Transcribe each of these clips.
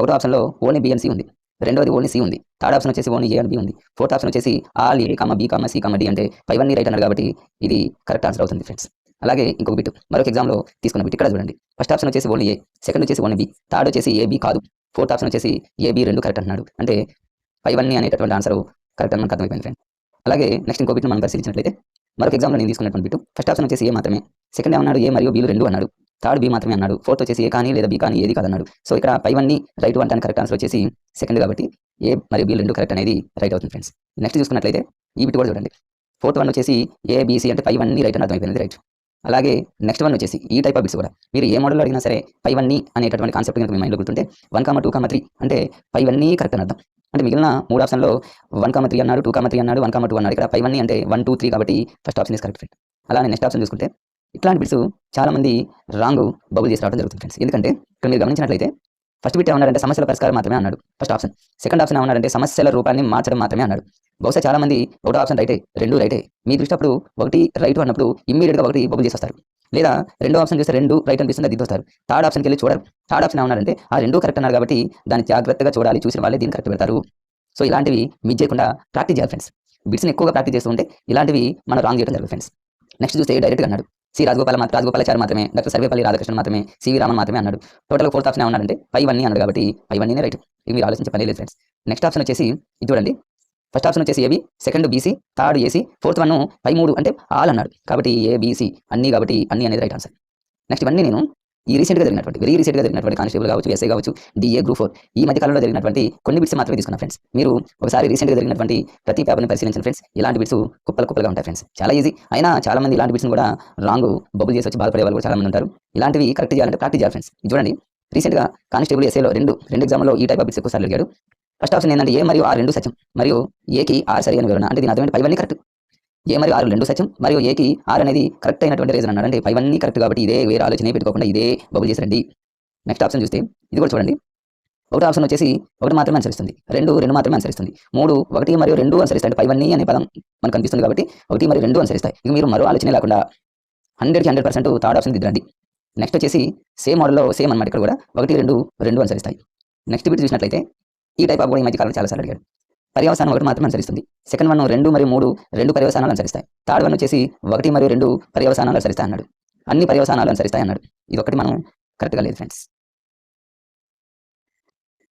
ఒకటో ఆప్షన్లో only B and C ఉంది. రెండోది ఓన్లీ సి ఉంది. థర్డ్ ఆప్షన్ వచ్చేసి ఓన్లీ ఏ అండ్ బి ఉంది. ఫోర్త్ ఆప్షన్ వచ్చేసి all A comma B comma C comma D అంటే పైవన్నీ రైట్ అన్నారు కాబట్టి ఇది కరెక్ట్ ఆన్సర్ అవుతుంది ఫ్రెండ్స్. అలాగే ఇంకొక బిట్ మరొక ఎగ్జామ్లో తీసుకున్న బిట్ ఇక్కడ చూడండి. ఫస్ట్ ఆప్షన్ వచ్చేసి ఓన్లీ ఏ, సెకండ్ వచ్చేసి ఓన్లీ బి, థర్డ్ వచ్చేసి ఏ బి కాదు, ఫోర్త్ ఆప్షన్ వచ్చేసి ఏ బి రెండు కరెక్ట్ అంటున్నాడు. అంటే పైవన్నీ అనేటటువంటి ఆన్సర్ కరెక్ట్ అని మనకు అర్థమైపోయింది ఫ్రెండ్. అలాగే నెక్స్ట్ ఇంకో బిట్ మనం పరిశీలించినట్లయితే మరొక ఎగ్జామ్లో నేను తీసుకున్నటువంటి బిట్ ఫస్ట్ ఆప్షన్ వచ్చేసి ఏ మాత్రమే, సెకండ్ ఏమన్నాడు ఏ మరియు బీలు రెండు అన్నాడు, థర్డ్ బి మాత్రమే అన్నాడు, ఫోర్త్ వచ్చేసి ఏ కానీ లేదా బి కానీ ఏది కాదన్నాడు. సో ఇక్కడ పైవన్నీ రైట్ అంటే కరెక్ట్ ఆన్సర్ వచ్చేసి సెకండ్ కాబట్టి ఏ మరియు బి రెండు కరెక్ట్ అనేది రైట్ అవుతుంది ఫ్రెండ్స్. నెక్స్ట్ చూసుకున్నట్లయితే ఈ బిట్ కూడా చూడండి. ఫోర్త్ వన్ వచ్చేసి ఏ బీసీ అంటే పైవన్నీ రైట్ అని అర్థమైపోయింది రైట్. అలాగే నెక్స్ట్ వన్ వచ్చేసి ఈ టైప్ ఆఫ్ బిట్స్ కూడా మీరు ఏ మోడల్లో అడిగినా సరే పైవన్నీ అనేటటువంటి కాన్సెప్ట్ కనుక మీ మైండ్లో గుర్తుంటే 1, 2, 3 అంటే పైవన్నీ కరెక్ట్ అని అర్థం. అంటే మిగిలిన 3 ఆప్షన్లో 1, 3 అన్నాడు, 2, 3 అన్నాడు, 1, 2 అన్నాడు. ఇక్కడ పైవన్నీ అంటే 1, 2, 3 కాబట్టి first option is correct friend. అలానే నెక్స్ట్ ఆప్షన్ చూసుకుంటే ఇట్లాంటి బిట్స్ చాలా మంది రాంగ్ బబుల్ చేసి రావడం జరుగుతుంది ఫ్రెండ్స్. ఎందుకంటే ఇక్కడ మీరు గమనించినట్లయితే ఫస్ట్ బిట్ ఏమన్నాడంటే సమస్యల పరిష్కారం మాత్రమే అన్నాడు ఫస్ట్ ఆప్షన్. సెకండ్ ఆప్షన్ ఏమన్నాడంటే సమస్యల రూపాన్ని మార్చడం మాత్రమే అన్నాడు. బహుశా చాలా మంది ఒకటో ఆప్షన్ రైటే, రెండు రైటే మీ దృష్టి అప్పుడు ఒకటి రైట్ అన్నప్పుడు ఇమ్మీడియట్గా ఒకటి బబుల్ చేసి వస్తారు. లేదా రెండో ఆప్షన్ చూస్తే రెండు రైట్ అనిపిస్తుంది అది వస్తారు. థర్డ్ ఆప్షన్కి వెళ్ళి చూడరు. థర్డ్ ఆప్షన్ ఏమన్నారంటే ఆ రెండు కరెక్ట్ అన్నారు కాబట్టి దాన్ని జాగ్రత్తగా చూడాలి, చూసిన వాళ్ళే దీన్ని కరెక్ట్ పెడతారు. సో ఇలాంటివి మిస్ చేయకుండా ప్రాక్టీస్ చేయాలి ఫ్రెండ్స్. బిట్స్ని ఎక్కువగా ప్రాక్టీస్ చేస్తూ ఉంటే ఇలాంటివి మనం రాంగ్ చేయడం జరుగుతుంది ఫ్రెండ్స్. నెక్స్ట్ చూస్తే డైరెక్ట్గా అన్నాడు సి రాజగోపాలాచారి మాత్రమే, డాక్టర్ సర్వేపల్లి రాధాకృష్ణన్ మాత్రమే, సివి రామన్ మాత్రమే అన్నాడు. టోటల్ ఫోర్త్ ఆప్షన్ ఏమన్నాడంటే పైవన్నీ అన్నాడు కాబట్టి పైవన్నీ రైట్. ఇది మీరు ఆలోచించే పని లేదు ఫ్రెండ్స్. నెక్స్ట్ ఆప్షన్ వచ్చేసి ఇది చూడండి. ఫస్ట్ ఆప్షన్ వచ్చేసి AB, second BC, third AC, fourth one పై 3 అంటే ఆల్ అన్నాడు కాబట్టి ఏబిసి అన్నీ కాబట్టి అన్నీ అనేది రైట్ ఆన్సర్. నెక్స్ట్ ఇవన్నీ నేను ఈ రీసెంట్గా జరిగినటువంటి వెరీ రీసెంట్గా జరిగినటువంటి కానిస్టేబుల్ కావచ్చు, ఎస్ఐ కావచ్చు, డిఏ గ్రూప్ 4 ఈ మధ్య కాలంలో జరిగినటువంటి కొన్ని బిట్స్ మాత్రమే తీసుకున్నా ఫ్రెండ్స్. మీరు ఒకసారి రీసెంట్గా జరిగినటువంటి ప్రతి పేపర్ని పరిశీలించిన ఫ్రెండ్స్ ఇలాంటి బిట్స్ కుప్పలుగా ఉంటాయి ఫ్రెండ్స్. చాలా ఈజీ అయినా చాలా మంది ఇలాంటి బిట్స్ని కూడా రాంగ్ బబుల్ చేసి వచ్చి బాధపడే వాళ్ళు కూడా చాలా మంది ఉంటారు. ఇలాంటివి కరెక్ట్ చేయాలంటే ప్రాక్టీస్ చేయాలి ఫ్రెండ్స్. చూడండి రీసెంట్గా కానిస్టేబుల్ ఎస్ఐలో రెండు ఎగ్జామ్లో ఈ టైప్ ఆఫ్ బిట్స్ ఎక్కువసార్లు అడిగాడు. ఫస్ట్ ఆప్షన్ ఏంటంటే ఏ మరియు ఆర్ రెండు సత్యం మరియు ఏకి ఆర్ సరి అని వివరణ. అంటే దీని అర్థమైతే పైవన్నీ కరెక్ట్, ఏ మరియు ఆరు రెండు సత్యం మరియు ఏకి ఆర్ అనేది కరెక్ట్ అయినటువంటి రీజన్ అన్నాడు. అంటే పైవన్నీ కరెక్ట్ కాబట్టి ఇదే వేరే ఆలోచన పెట్టుకోకుండా ఇదే బబుల్ చేసి. నెక్స్ట్ ఆప్షన్ చూస్తే ఇది కూడా చూడండి. ఒకటి ఆప్షన్ వచ్చేసి ఒకటి మాత్రమే అనుసరిస్తుంది, రెండు మాత్రమే అనుసరిస్తుంది, 3 1 మరియు 2 అనుసరిస్తాయి. అంటే పైవన్నీ అనే పదం మనకు కనిపిస్తుంది కాబట్టి 1 మరియు 2 అనుసరిస్తాయి. ఇక మీరు మరో ఆలోచన లేకుండా 100కి 100% థర్డ్ ఆప్షన్ దిద్దండి. నెక్స్ట్ వచ్చేసి సేమ్ మోడల్లో సేమ్ అనమాట. ఇక్కడ కూడా 1 2 అనుసరిస్తాయి. నెక్స్ట్ బిట్ చూసినట్లయితే ఈ టైప్ ఆఫ్ కూడా ఈ మధ్య కాలంలో చాలాసార్లు అడిగాడు. పర్యవసానం ఒకటి మాత్రమే అనుసరిస్తుంది, సెకండ్ వన్ 2 మరియు 3 2 పర్యవసానాలు అనుసరిస్తాయి, థర్డ్ వన్ వచ్చేసి 1 మరియు 2 పర్యవసానాలు అనుసరిస్తాయి అన్నాడు. అన్ని పర్యవసానాలు అనుసరిస్తాయి అన్నాడు. ఇది ఒకటి మనం కరెక్ట్గా లేదు ఫ్రెండ్స్.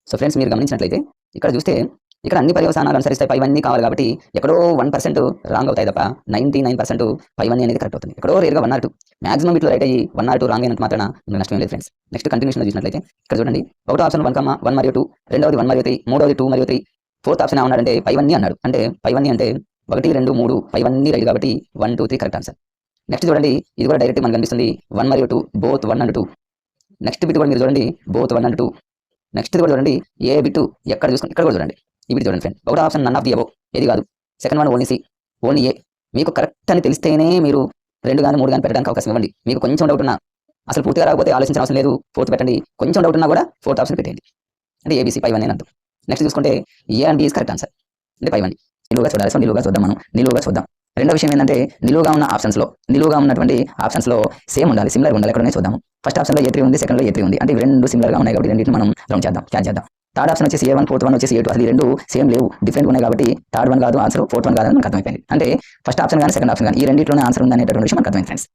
సో ఫ్రెండ్స్ మీరు గమనించినట్లయితే ఇక్కడ చూస్తే ఇక్కడ అన్ని పర్యవసానాలు అనుసరిస్తాయి పైవన్నీ కావాలి కాబట్టి ఎక్కడో 1% రాంగ్ అవుతాయి తప్ప 99% పైవన్నీ అనేది కరెక్ట్ అవుతుంది. ఎక్కడో రేరుగా 1 or 2 మాక్సిమం ఇట్లా రైట్ అయ్యి 1 or 2 రాంగ్ అయినంత మాత్రం నష్టం లేదు ఫ్రెండ్స్. నెక్స్ట్ కంటిన్యూషన్ చూసినట్లయితే ఇక్కడ చూడండి. ఒకటో ఆప్షన్ 1 మరియు 2, రెండవది 1 మరియు 3, మూడవది 2 మరియు 3, ఫోర్త్ ఆప్షన్ ఏమన్నాడంటే పైవన్నీ అన్నాడు. అంటే పైవన్నీ అంటే 1 2 3 పైవన్నీ రైట్ కాబట్టి 1 2 3 కరెక్ట్ ఆన్సర్. నెక్స్ట్ చూడండి ఇది కూడా డైరెక్ట్ మనకు కనిపిస్తుంది 1 మరియు 2 బోత్ 1 and 2. నెక్స్ట్ బిట్ కూడా మీరు చూడండి బోత్ 1 and 2. నెక్స్ట్ కూడా చూడండి ఏ బిట్ ఎక్కడ చూసుకుని ఇక్కడ కూడా చూడండి ఈ బిట్ చూడండి ఫ్రెండ్. ఒకటో option none of the above ఏది కాదు, second one only C only A. మీకు కరెక్ట్ అని తెలిస్తేనే మీరు 2 కానీ 3 కానీ పెట్టడానికి అవకాశం ఇవ్వండి. మీకు కొంచెం డౌట్ ఉన్నా అసలు పూర్తిగా రాకపోతే ఆలోచించిన అవసరం లేదు, ఫోర్త్ పెట్టండి. కొంచెం డౌట్ ఉన్నా కూడా ఫోర్త్ ఆప్షన్ పెట్టండి. అంటే ఏబీసీ పైవన్నీ అని అర్థం. నెక్స్ట్ చూసుకుంటే A and B is correct answer. అంటే పైవన్నీ నిలువుగా చూడాలి. సో నిలువుగా చూద్దాం, మనం నిలువుగా చూద్దాం. రెండో విషయం ఏంటంటే నిలువుగా ఉన్నటువంటి ఆప్షన్స్లో సేమ్ ఉండాలి, సిమిలర్ ఉండాలి. ఎక్కడనే చూద్దాం. ఫస్ట్ ఆప్షన్లో ఏ 3 ఉంది, సెకండ్లో ఏ 3 ఉంది. అంటే రెండు సిమిలర్గా ఉన్నాయి కాబట్టి రెండింటిని మనం రౌండ్ చేద్దాం, క్యాచ్ చేద్దాం. థర్డ్ ఆప్షన్ వచ్చేసి A1, ఫోర్త్ వన్ వచ్చేసి A2. అసలు ఈ రెండు సేమ్ లేవు, డిఫరెంట్ ఉన్నాయి కాబట్టి థర్డ్ వన్ కాదు ఆన్సర్, ఫోర్త్ వన్ కాదని మనకు అర్థమైపోయింది. అంటే ఫస్ట్ ఆప్షన్ కానీ సెకండ్ ఆప్షన్ కానీ ఈ రెండింటిలోనే ఆన్సర్ ఉంది అనేటటువంటి విషయం మనకు అర్థమైంది ఫ్రెండ్స్.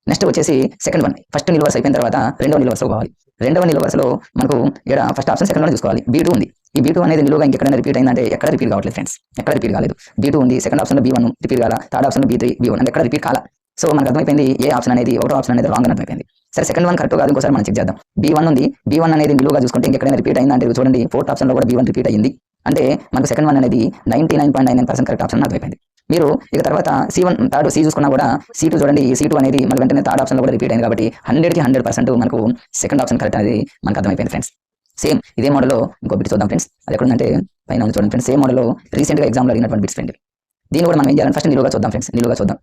నెక్స్ట్ వచ్చేసి సెకండ్ వన్ ఫస్ట్ నిలువ వరుస అయిపోయిన తర్వాత రెండవ నిలువ వరుస కావాలి. రెండవ నిలువ వరుసలో మనకు ఇక్కడ ఫస్ట్ ఆప్షన్ సెకండ్ వన్ చూసుకోవాలి. B2 ఉంది. ఈ B2 అనేది నిలువుగా ఇంకెక్కడైనా రిపీట్ అయిందంటే ఎక్కడ రిపీట్ కావట్లేదు ఫ్రెండ్స్, ఎక్కడ రిపీట్ కాలేదు. B2 ఉంది, సెకండ్ ఆప్షన్లో B1 రిపీట్ కాల, థర్డ్ ఆప్షన్లో B3 B1 అంటే ఎక్కడ రిపీట్ కాల. సో మనకు అర్థమైపోయింది ఏ ఆప్షన్ అనేది ఒకటో ఆప్షన్ అనేది రాంగ్ అని అర్థమైపోయింది. సరే సెకండ్ వన్ కరెక్ట్ కాదు, ఇంకోసారి మనం చెక్ చేద్దాం. B1 ఉంది, B1 అనేది నిలువుగా చూసుకుంటే ఇంకెక్కడైనా రిపీట్ అయిందంటే చూడండి ఫోర్త్ ఆప్షన్లో కూడా B1 రిపీట్ అయ్యింది. అంటే మనకు సెకండ్ వన్ అనేది 99.99% కరెక్ట్ ఆప్షన్ అర్థమైపోయింది. మీరు ఇక తర్వాత C1 థర్డ్ C చూసుకున్నా కూడా C2 చూడండి, ఈ C2 అనేది మన వెంటనే థర్డ్ ఆప్షన్లో కూడా రిపీట్ అయింది కాబట్టి 100కి 100% మనకు సెకండ్ ఆప్షన్ కరెక్ట్ అనేది మనకు అర్థమైపోయింది ఫ్రెండ్స్. సేమ్ ఇదే మోడల్లో ఇంకో బిట్ చూద్దాం ఫ్రెండ్స్. అది ఎక్కడ ఉందంటే పైన ఉంది చూడండి ఫ్రెండ్స్. సేమ్ మోడల్లో రీసెంట్గా ఎగ్జామ్లో అడిగినటువంటి బిట్స్ ఫ్రెండ్. దీన్ని కూడా మనం ఏం చేయాలి, ఫస్ట్ నిలువుగా చూద్దాం ఫ్రెండ్స్. నిలువుగా చూద్దాం.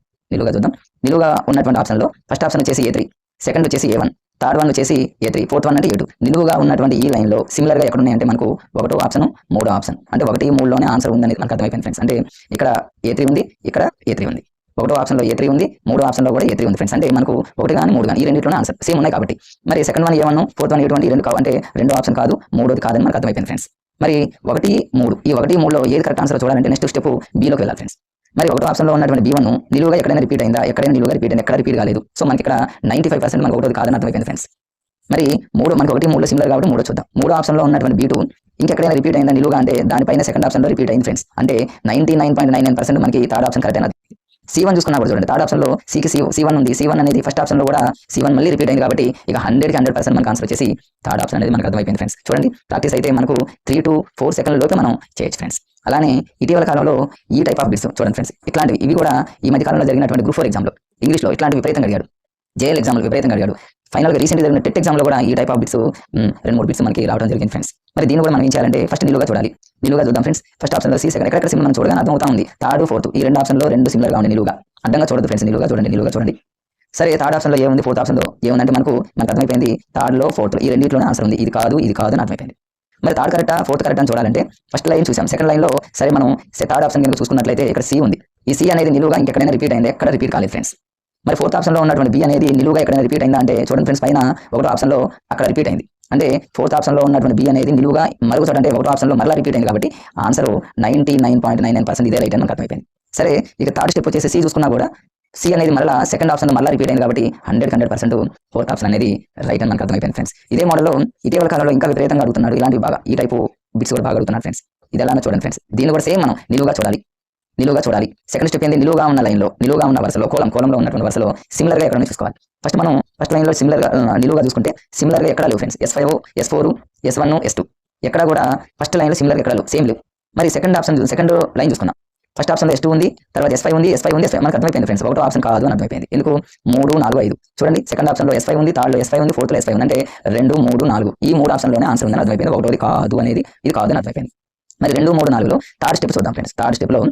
నిలువుగా ఉన్నటువంటి ఆప్షన్లో ఫస్ట్ ఆప్షన్ వచ్చేసి A3, సెకండ్ వచ్చేసి A1, థర్డ్ వన్ వచ్చేసి A3, ఫోర్త్ వన్ అంటే A2. నిలువుగా ఉన్నటువంటి ఈ లైన్లో సిమిలర్గా ఎక్కడ ఉన్నాయంటే మనకు ఒకటో ఆప్షన్ మూడో ఆప్షన్. అంటే 1 3లోనే ఆన్సర్ ఉందని మనకు అర్థమైపోయింది ఫ్రెండ్స్. అంటే ఇక్కడ A3 ఉంది, ఇక్కడ A3 ఉంది. ఒకటో ఆప్షన్లో A3 ఉంది, మూడో ఆప్షన్లో కూడా A3 ఉంది ఫ్రెండ్స్. అంటే మనకు 1 కానీ 3 కానీ ఈ రెండిట్లోనే ఆన్సర్ సేమ్ ఉన్నాయి కాబట్టి మరి second one A1, fourth one A2 ఈ రెండు అంటే రెండో ఆప్షన్ కాదు, మూడోది కాదని మనకు అర్థమైపోయింది ఫ్రెండ్స్. మరి 1, 3 ఈ 1, 3లో ఏది కరెక్ట్ ఆన్సర్ చూడాలంటే నెక్స్ట్ స్టెప్ Bలోకి వెళ్ళాలి ఫ్రెండ్స్. మరి ఒకటో ఆప్షన్లో ఉన్నటువంటి B1 నిలువుగా ఎక్కడైనా రిపీట్ అయిందా, ఎక్కడైనా నిలువుగా రిపీట్ అయిందా, ఎక్కడ రిపీట్ కాలేదు. సో మనకి ఇక్కడ 95% మనకు ఒకటోది కాదని అర్థమైపోయింది ఫ్రెండ్స్. మరి మనకు 1, 3లో సిమిలర్ కాబట్టి మూడో చూద్దాం. మూడో ఆప్షన్లో ఉన్నటువంటి B2 ఇంకెక్కడైనా రిపీట్ అయిందా నిలువుగా అంటే దానిపైన సెకండ్ ఆప్షన్లో రిపీట్ అయింది ఫ్రెండ్స్. అంటే 99.99% మనకి థర్డ్ ఆప్షన్ కరెక్ట్ అయినది. C1 చూసుకున్నా కూడా చూడండి, థర్డ్ ఆప్షన్లో C1 ఉంది. C1 అనేది ఫస్ట్ ఆప్షన్లో కూడా C1 మళ్ళీ రిపీట్ అయింది కాబట్టి ఇక 100% మనకు ఆన్సర్ వచ్చేసి థర్డ్ ఆప్షన్ అనేది మనకు అర్థమైపోయింది ఫ్రెండ్స్. చూడండి ప్రాక్టీస్ అయితే మనకు 3 to 4 సెకండ్ల లోపు మనం చేయొచ్చు ఫ్రెండ్స్. అలానే ఇటీవల కాలంలో ఈ టైప్ ఆఫ్ బిట్స్ చూడండి ఫ్రెండ్స్, ఇట్లాంటివి ఇవి కూడా ఈ మధ్య కాలంలో జరిగినటువంటి గ్రూప్ 4 ఎగ్జామ్లో ఇంగ్లీష్లో ఇట్లాంటి విపరీతంగా అడిగాడు. JL ఎగ్జామ్లో విపరీతంగా అడిగాడు. ఫైనల్గా రీసెంట్గా జరిగిన టెట్ ఎగ్జామ్లో కూడా ఈ టైప్ ఆఫ్ బిట్స్ 2-3 బిట్స్ మనకి రావడం జరిగింది ఫ్రెండ్స్. మరి దీన్ని కూడా మనం ఏం చేయాలంటే ఫస్ట్ నిలువుగా చూడాలి. నిలువుగా చూద్దాం ఫ్రెండ్స్. ఫస్ట్ ఆప్షన్లో C, సెకండ్ ఎక్కడ సింబల్ మనం చూడగానే అర్థమవుతా ఉంది. థర్డ్, ఫోర్త్ ఈ రెండు ఆప్షన్లో రెండు సిమిలర్గా ఉంది. నిలువుగా అడ్డంగా చూడదు ఫ్రెండ్స్, నిలువుగా చూడండి, నిలువుగా చూడండి. సరే థర్డ్ ఆప్షన్లో ఏముంది, ఫోర్త్ ఆప్షన్లో ఏముందంటే మనకు అర్థమైపోయింది. థర్డ్లో, ఫోర్త్లో ఈ రెండింటిలోనే ఆన్సర్ ఉంది. ఇది కాదు అని అర్థమైపోయింది. మరి థర్డ్ కరెక్టా, ఫోర్త్ కరెక్ట్ అని చూడాలంటే ఫస్ట్ లైన్ చూసాం. సెకండ్ లైన్లో సరే మనం థర్డ్ ఆప్షన్ కనుక చూసుకున్నట్లయితే ఇక్కడ C ఉంది. ఈ C అనేది నిలువుగా ఇంకెక్కడైనా రిపీట్ అయింది, ఎక్కడ రిపీట్ కాలేదు ఫ్రెండ్స్. మరి ఫోర్త్ ఆప్షన్లో ఉన్నటువంటి B అనేది నిలువుగా ఎక్కడైనా రిపీట్ అయిందా అంటే చూడండి ఫ్రెండ్స్, పైన ఒకటో ఆప్షన్లో అక్కడ రిపీట్ అయింది. అంటే ఫోర్త్ ఆప్షన్లో ఉన్నటువంటి B అనేది నిలువుగా మరొక చోట అంటే ఒకటో ఆప్షన్లో మరలా రిపీట్ అయింది కాబట్టి ఆన్సర్ 99.99% ఇదే రైట్ అని మనకు అర్థమైపోయింది. సరే ఇక థర్డ్ స్టెప్ వచ్చేసి C చూసుకున్నా కూడా C అనేది మరలా సెకండ్ ఆప్షన్ మరలా రిపీట్ అయింది కాబట్టి 100% ఫోర్త్ ఆప్షన్ అనేది రైట్ అని మనకు అర్థమైపోయింది ఫ్రెండ్స్. ఇదే మోడల్లో ఇటీవల కాలంలో ఇంకా విపరీతంగా అడుగుతున్నాడు. ఇలాంటివి బాగా ఈ టైపు బిట్స్ కూడా బాగా అడుగుతున్నాడు ఫ్రెండ్స్. ఇది ఎలా చూడండి ఫ్రెండ్స్, దీన్ని కూడా సేమ్ మనం నిలువుగా చూడాలి. సెకండ్ స్టెప్ ఏంటి, నిలువుగా ఉన్న లైన్లో నిలువుగా ఉన్న వరుసలో కోలంలో ఉన్నటువంటి వరుసలో సిమిలర్గా ఎక్కడైనా చూసుకోవాలి. ఫస్ట్ లైన్లో సిమిలర్గా నిలువుగా చూసుకుంటే సిమిలర్గా ఎక్కడ లేవు friends. S5, S4, S1, S2 ఎక్కడ కూడా ఫస్ట్ లైన్లో సిమిలర్గా ఎక్కడ లేవు, సేమ్ లేవు. మరి సెకండ్ లైన్ చూసుకున్నాం. ఫస్ట్ ఆప్షన్లో S2 ఉంది, తర్వాత S5 ఉంది, మనకు అర్థమైపోయింది ఫ్రెండ్స్. ఒకటో ఆప్షన్ కాదు అని అర్థమైపోయింది. ఎందుకు 3, 4, 5 చూడండి. సెకండ్ ఆప్షన్లో S5 ఉంది, థర్డ్లో S5 ఉంది, ఫోర్త్లో S5 ఉంది. అంటే 2, 3, 4 ఈ 3 ఆప్షన్లోనే ఆన్సర్ ఉందని అర్థమైపోయింది. ఒకటోది కాదు అనేది ఇది కాదు అని అర్థమైపోయింది. మరి 2, 3, 4లో థర్డ్ స్టెప్ చూద్దాం ఫ్రెండ్స్. థర్డ్ స్టెప్లో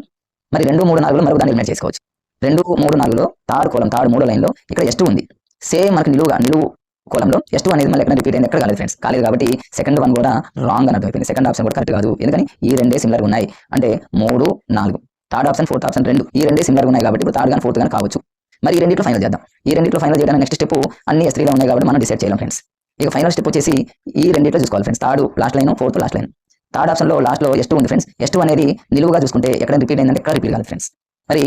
మరి 2, 3, 4లో మరొక దాన్ని ఎలిమినేట్ చేసుకోవచ్చు. 2, 3, 4లో థర్డ్ మూడో లైన్లో ఇక్కడ S2 ఉంది. సేమ్ మనకి నిలువు కోలంలో S2 అనేది మళ్ళీ ఎక్కడ రిపీట్ అయింది, ఎక్కడ కాలేదు ఫ్రెండ్స్, కాలేదు కాబట్టి సెకండ్ వన్ కూడా రాంగ్ అని అర్థమైపోయింది. సెకండ్ ఆప్షన్ కూడా కరెక్ట్ కాదు, ఎందుకని ఈ రెండే సిమిలర్ ఉన్నాయి. అంటే 3, 4 థర్డ్ ఆప్షన్, ఫోర్త్ ఆప్షన్ ఈ రెండే సిమిలర్ ఉన్నాయి కాబట్టి ఇప్పుడు థర్డ్ కానీ ఫోర్త్ కానీ కావచ్చు. మరి ఈ రెండింటిలో ఫైనల్ చేద్దాం. ఈ రెండింటిలో ఫైనల్ చేయడానికి నెక్స్ట్ స్టెప్ అన్ని S3లో ఉన్నాయి కాబట్టి మనం డిసైడ్ చేయలేం ఫ్రెండ్స్. ఇక ఫైనల్ స్టెప్ వచ్చేసి ఈ రెండింటిలో చూసుకోవాలి friends. Third last line, fourth last line. Third ఆప్షన్లో లాస్ట్లో S2 ఉంది ఫ్రెండ్స్. S2 అనేది నిలువుగా చూసుకుంటే ఎక్కడ రిపీట్ అయిందంటే ఎక్కడ రిపీట్ కాదు ఫ్రెండ్స్. మరి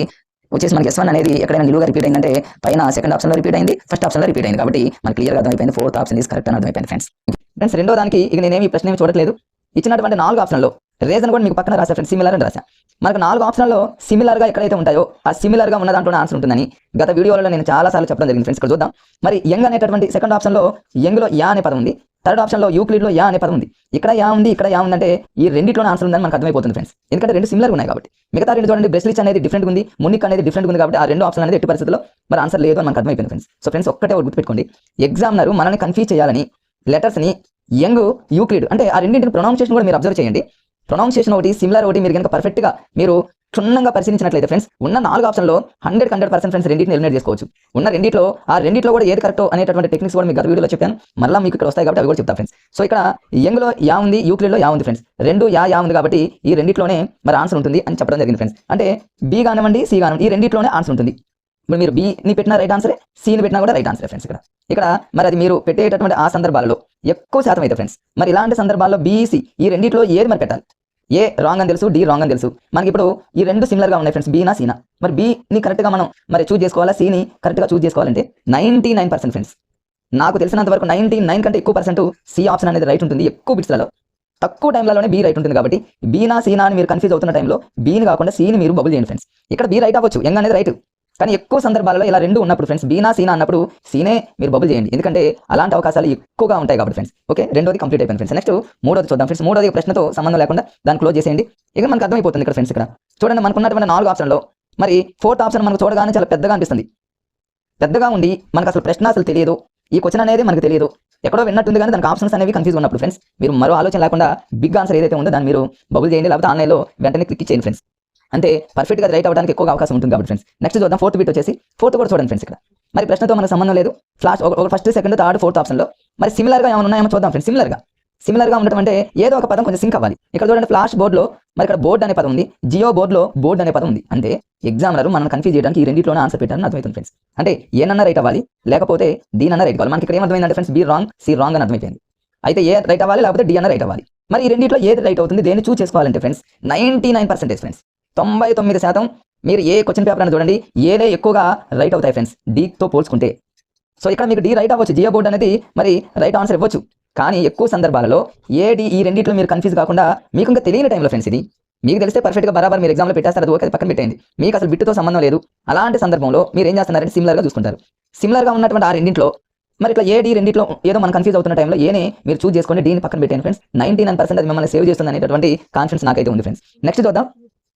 వచ్చేసి మనకి S1 అనేది ఎక్కడైనా నిలువుగా రిపీట్ అయిందంటే పైన సెకండ్ ఆప్షన్లో రిపీట్ అయింది, ఫస్ట్ ఆప్షన్లో రిపీట్ అయింది కాబట్టి మనకి క్లియర్గా అర్థమైపోయింది. ఫోర్త్ ఆప్షన్ ఈస్ కరెక్ట్ అని అర్థమైపోయింది ఫ్రెండ్స్. రెండో దానికి ఇక నేనేమి ప్రశ్న ఏమి చూడట్లేదు. ఇచ్చినటువంటి 4 ఆప్షన్లో రీజన్ కూడా మీకు పక్కన రాసా ఫ్రెండ్స్, సిమిలర్ అని రాసా. మనకు 4 ఆప్షన్లో సిమిలర్గా ఎక్కడైతే ఉంటాయో ఆ సిమిలర్గా ఉన్న దాంట్లో ఆన్సర్ ఉంటుందని గత వీడియోలలో నేను చాలాసార్లు చెప్పడం జరిగింది ఫ్రెండ్స్. ఇక్కడ చూద్దాం. మరి యంగ్ అనేటటువంటి సెకండ్ ఆప్షన్లో యంగ్లో యా అనే పదం ఉంది. థర్డ్ ఆప్షన్లో యూక్లిడ్లో యా అనే పదం ఉంది. ఇక్కడ యా ఉంది, ఇక్కడ యా ఉందంటే ఈ రెండిట్లోనే ఆన్సర్ ఉందని మనకు అర్థమైపోతుంది ఫ్రెండ్స్. ఎందుకంటే రెండు సిమిలర్ ఉన్నాయి కాబట్టి. మిగతా రెండు చూడండి, బ్రెస్లిచ్ అనేది డిఫరెంట్ ఉంది, మునిక్ అనేది డిఫరెంట్ ఉంది కాబట్టి ఆ రెండు ఆప్షన్ అనేది ఎట్టి పరిస్థితుల్లో మరి ఆన్సర్ లేదు అని మనకు అర్థమైపోయింది ఫ్రెండ్స్. సో ఫ్రెండ్స్ ఒక్కటే గుర్తుపెట్టుకోండి, ఎగ్జామినర్ మనల్ని కన్ఫ్యూజ్ చేయాలని లెటర్స్ని యంగ్, యూక్లిడ్ అంటే ఆ రెండింటిని ప్రొనౌన్సియేషన్ కూడా మీరు అబ్జర్వ్ చేయండి. ప్రొనౌన్సియేషన్ ఒకటి, సిమిలర్ ఒకటి మీరు కనుక పర్ఫెక్ట్గా మీరు క్షుణ్ణంగా పరిశీలించినట్లయితే ఫ్రెండ్స్ ఉన్న 4 ఆప్షన్లో 100% ఫ్రెండ్స్ రెండింటిని ఎలిమినేట్ చేసుకోవచ్చు. ఉన్న రెండిట్లో కూడా ఏది కరెక్టో అనేటటువంటి టెక్నిక్స్ కూడా మీకు గత వీడియోలో చెప్పాను. మళ్ళీ మీకు ఇక్కడ వస్తాయి కాబట్టి అవి కూడా చెప్తా ఫ్రెండ్స్. సో ఇక్కడ యంగ్లో యా ఉంది, యూక్లిడ్లో యా ఉంది ఫ్రెండ్స్. రెండు యా ఉంది కాబట్టి ఈ రెండిట్లోనే మరి ఆన్సర్ ఉంటుంది అని చెప్పడం జరిగింది ఫ్రెండ్స్. అంటే బి కానివ్వండి, సి కానివ్వండి, ఈ రెండిట్లోనే ఆన్సర్ ఉంటుంది. ఇప్పుడు మీరు బిని పెట్టిన రైట్ ఆన్సరే, సిని పెట్టినా కూడా రైట్ ఆన్సరే ఫ్రెండ్స్. ఇక్కడ మరి అది మీరు పెట్టేటటువంటి ఆ సందర్భాలలో ఎక్కువ శాతం అయితే ఫ్రెండ్స్ మరి ఇలాంటి సందర్భాల్లో బిసి ఈ రెండిట్లో ఏది మరి పెట్టాలి. ఏ రాంగ్ అని తెలుసు, డి రాంగ్ అని తెలుసు. మనకి ఇప్పుడు ఈ రెండు సిమిలర్గా ఉన్నాయి ఫ్రెండ్స్, బీనా సీనా. మరి బిని కరెక్ట్గా మనం మరి చూజ్ చేసుకోవాలా, సిని కరెక్ట్గా చూజ్ చేసుకోవాలంటే 99% ఫ్రెండ్స్ నాకు తెలిసినంత వరకు 99 కంటే ఎక్కువ % సి ఆప్షన్ అనేది రైట్ ఉంటుంది. ఎక్కువ బిట్స్లలో తక్కువ టైంలోనే బి రైట్ ఉంటుంది కాబట్టి బీనా సీనా అని మీరు కన్ఫ్యూజ్ అవుతున్న టైంలో బీని కాకుండా సీని మీరు బబుల్ చేయండి ఫ్రెండ్స్. ఇక్కడ బి రైట్ అవ్వచ్చు, యంగ్ అనేది రైట్, కానీ ఎక్కువ సందర్భాలలో ఇలా రెండు ఉన్నప్పుడు ఫ్రెండ్స్ బీనా సీనా అన్నప్పుడు సీనే మీరు బబుల్ చేయండి, ఎందుకంటే అలాంటి అవకాశాలు ఎక్కువగా ఉంటాయి కాబట్టి ఫ్రెండ్స్. ఓకే, రెండోది కంప్లీట్ అయిపోయింది ఫ్రెండ్స్. నెక్స్ట్ మూడోది చూద్దాం ఫ్రెండ్స్. మూడోది ప్రశ్నతో సంబంధం లేకుండా దాన్ని క్లోజ్ చేసేయండి. ఇక మనకు అర్థమైపోతుంది ఇక్కడ ఫ్రెండ్స్. ఇక్కడ చూడండి, మనకు ఉన్నటువంటి 4 ఆప్షన్లో మరి ఫోర్త్ ఆప్షన్ మనకు చూడగానే చాలా పెద్దగా అనిపిస్తుంది. పెద్దగా ఉండి మనకు అసలు ప్రశ్న అసలు తెలియదు, ఈ క్వశ్చన్ అనేది మనకు తెలియదు, ఎక్కడో విన్నట్టుంది కానీ దానికి ఆప్షన్స్ అనేవి కన్ఫ్యూజ్ ఉన్నప్పుడు ఫ్రెండ్స్ మీరు మరో ఆలోచన లేకుండా బిగ్ ఆన్సర్ ఏదైతే ఉందో దాన్ని మీరు బబుల్ చేయండి, లేకపోతే ఆన్లైన్లో వెంటనే క్లిక్ చేయండి ఫ్రెండ్స్. అంటే పర్ఫెక్ట్గా రైట్ అవ్వడానికి ఎక్కువ అవకాశం ఉంటుంది కాబట్టి ఫ్రెండ్స్. నెక్స్ట్ చూద్దాం ఫోర్త్ బిట్ వచ్చేసి. ఫోర్త్ కూడా చూడండి ఫ్రెండ్స్. ఇక్కడ మరి ప్రశ్నతో మనకు సంబంధం లేదు. ఫస్ట్, సెకండ్, థర్డ్, ఫోర్త్ ఆప్షన్లో మరి సిమిలర్గా ఏమైనా ఉన్నాయేమో చూద్దాం ఫ్రెండ్స్. సిమిలర్గా ఉండటం అంటే ఏదో ఒక పదం కొంచెం సింక్ అవ్వాలి. ఇక్కడ చూడండి ఫ్లాష్ బోర్డులో మరి ఇక్కడ బోర్డు అనే పదం ఉంది, జియో బోర్డులో బోర్డు అనే పదం ఉంది. అంటే ఎగ్జామినర్ మనం కన్ఫ్యూజ్ చేయడానికి ఈ రెండిట్లోనే ఆన్సర్ పెట్టారని అర్థమవుతుంది ఫ్రెండ్స్. అంటే ఏనన్నా రైట్ అవ్వాలి, లేకపోతే దీనన్నా రైట్ అవ్వాలి. మనకి ఇక్కడ ఏమర్థమైందంటే friends, B wrong, C wrong అని అర్థమైపోయింది. అయితే ఏ రైట్ అవ్వాలి, లేకపోతే డి అన్న రైట్ అవ్వాలి. మరి ఈ రెండిట్లో ఏది రైట్ అవుతుంది, దేన్ని చూస్ చేసుకోవాలంటే ఫ్రెండ్స్ 99% ఫ్రెండ్స్, 99% మీరు ఏ క్వశ్చన్ పేపర్ అని చూడండి, ఏదే ఎక్కువగా రైట్ అవుతాయి ఫ్రెండ్స్ డీతో పోల్చుకుంటే. సో ఇక్కడ మీకు డి రైట్ అవ్వచ్చు, జియో బోర్డ్ అనేది మరి రైట్ ఆన్సర్ ఇవ్వచ్చు. కానీ ఎక్కువ సందర్భాలలో ఏడి ఈ రెండిట్లో మీరు కన్ఫ్యూజ్ కాకుండా మీకు ఇంకా తెలియని టైంలో ఫ్రెండ్స్, ఇది మీకు తెలిస్తే పర్ఫెక్ట్గా బరాబర్ మీరు ఎగ్జామ్లో పెట్టేస్తారు, అది ఓకే పక్కన పెట్టండి. మీకు అసలు బిట్టుతో సంబంధం లేదు. అలాంటి సందర్భంలో మీరు ఏం చేస్తున్నారంటే సిమిలర్గా చూసుకుంటారు. సిమిలర్గా ఉన్నటువంటి ఆ రెండింటిలో మరి ఇట్లా ఏడి రెండింటిలో ఏదో మనం కన్ఫ్యూజ్ అవుతున్న టైంలో ఏనే మీరు చూస్ చేసుకోండి, డీని పక్కన పెట్టండి ఫ్రెండ్స్. 99% అది మిమ్మల్ని సేవ్ చేస్తుంది అనేటువంటి కాన్ఫిడెన్స్ నాకైతే ఉంది ఫ్రెండ్స్. నెక్స్ట్ చూద్దాం,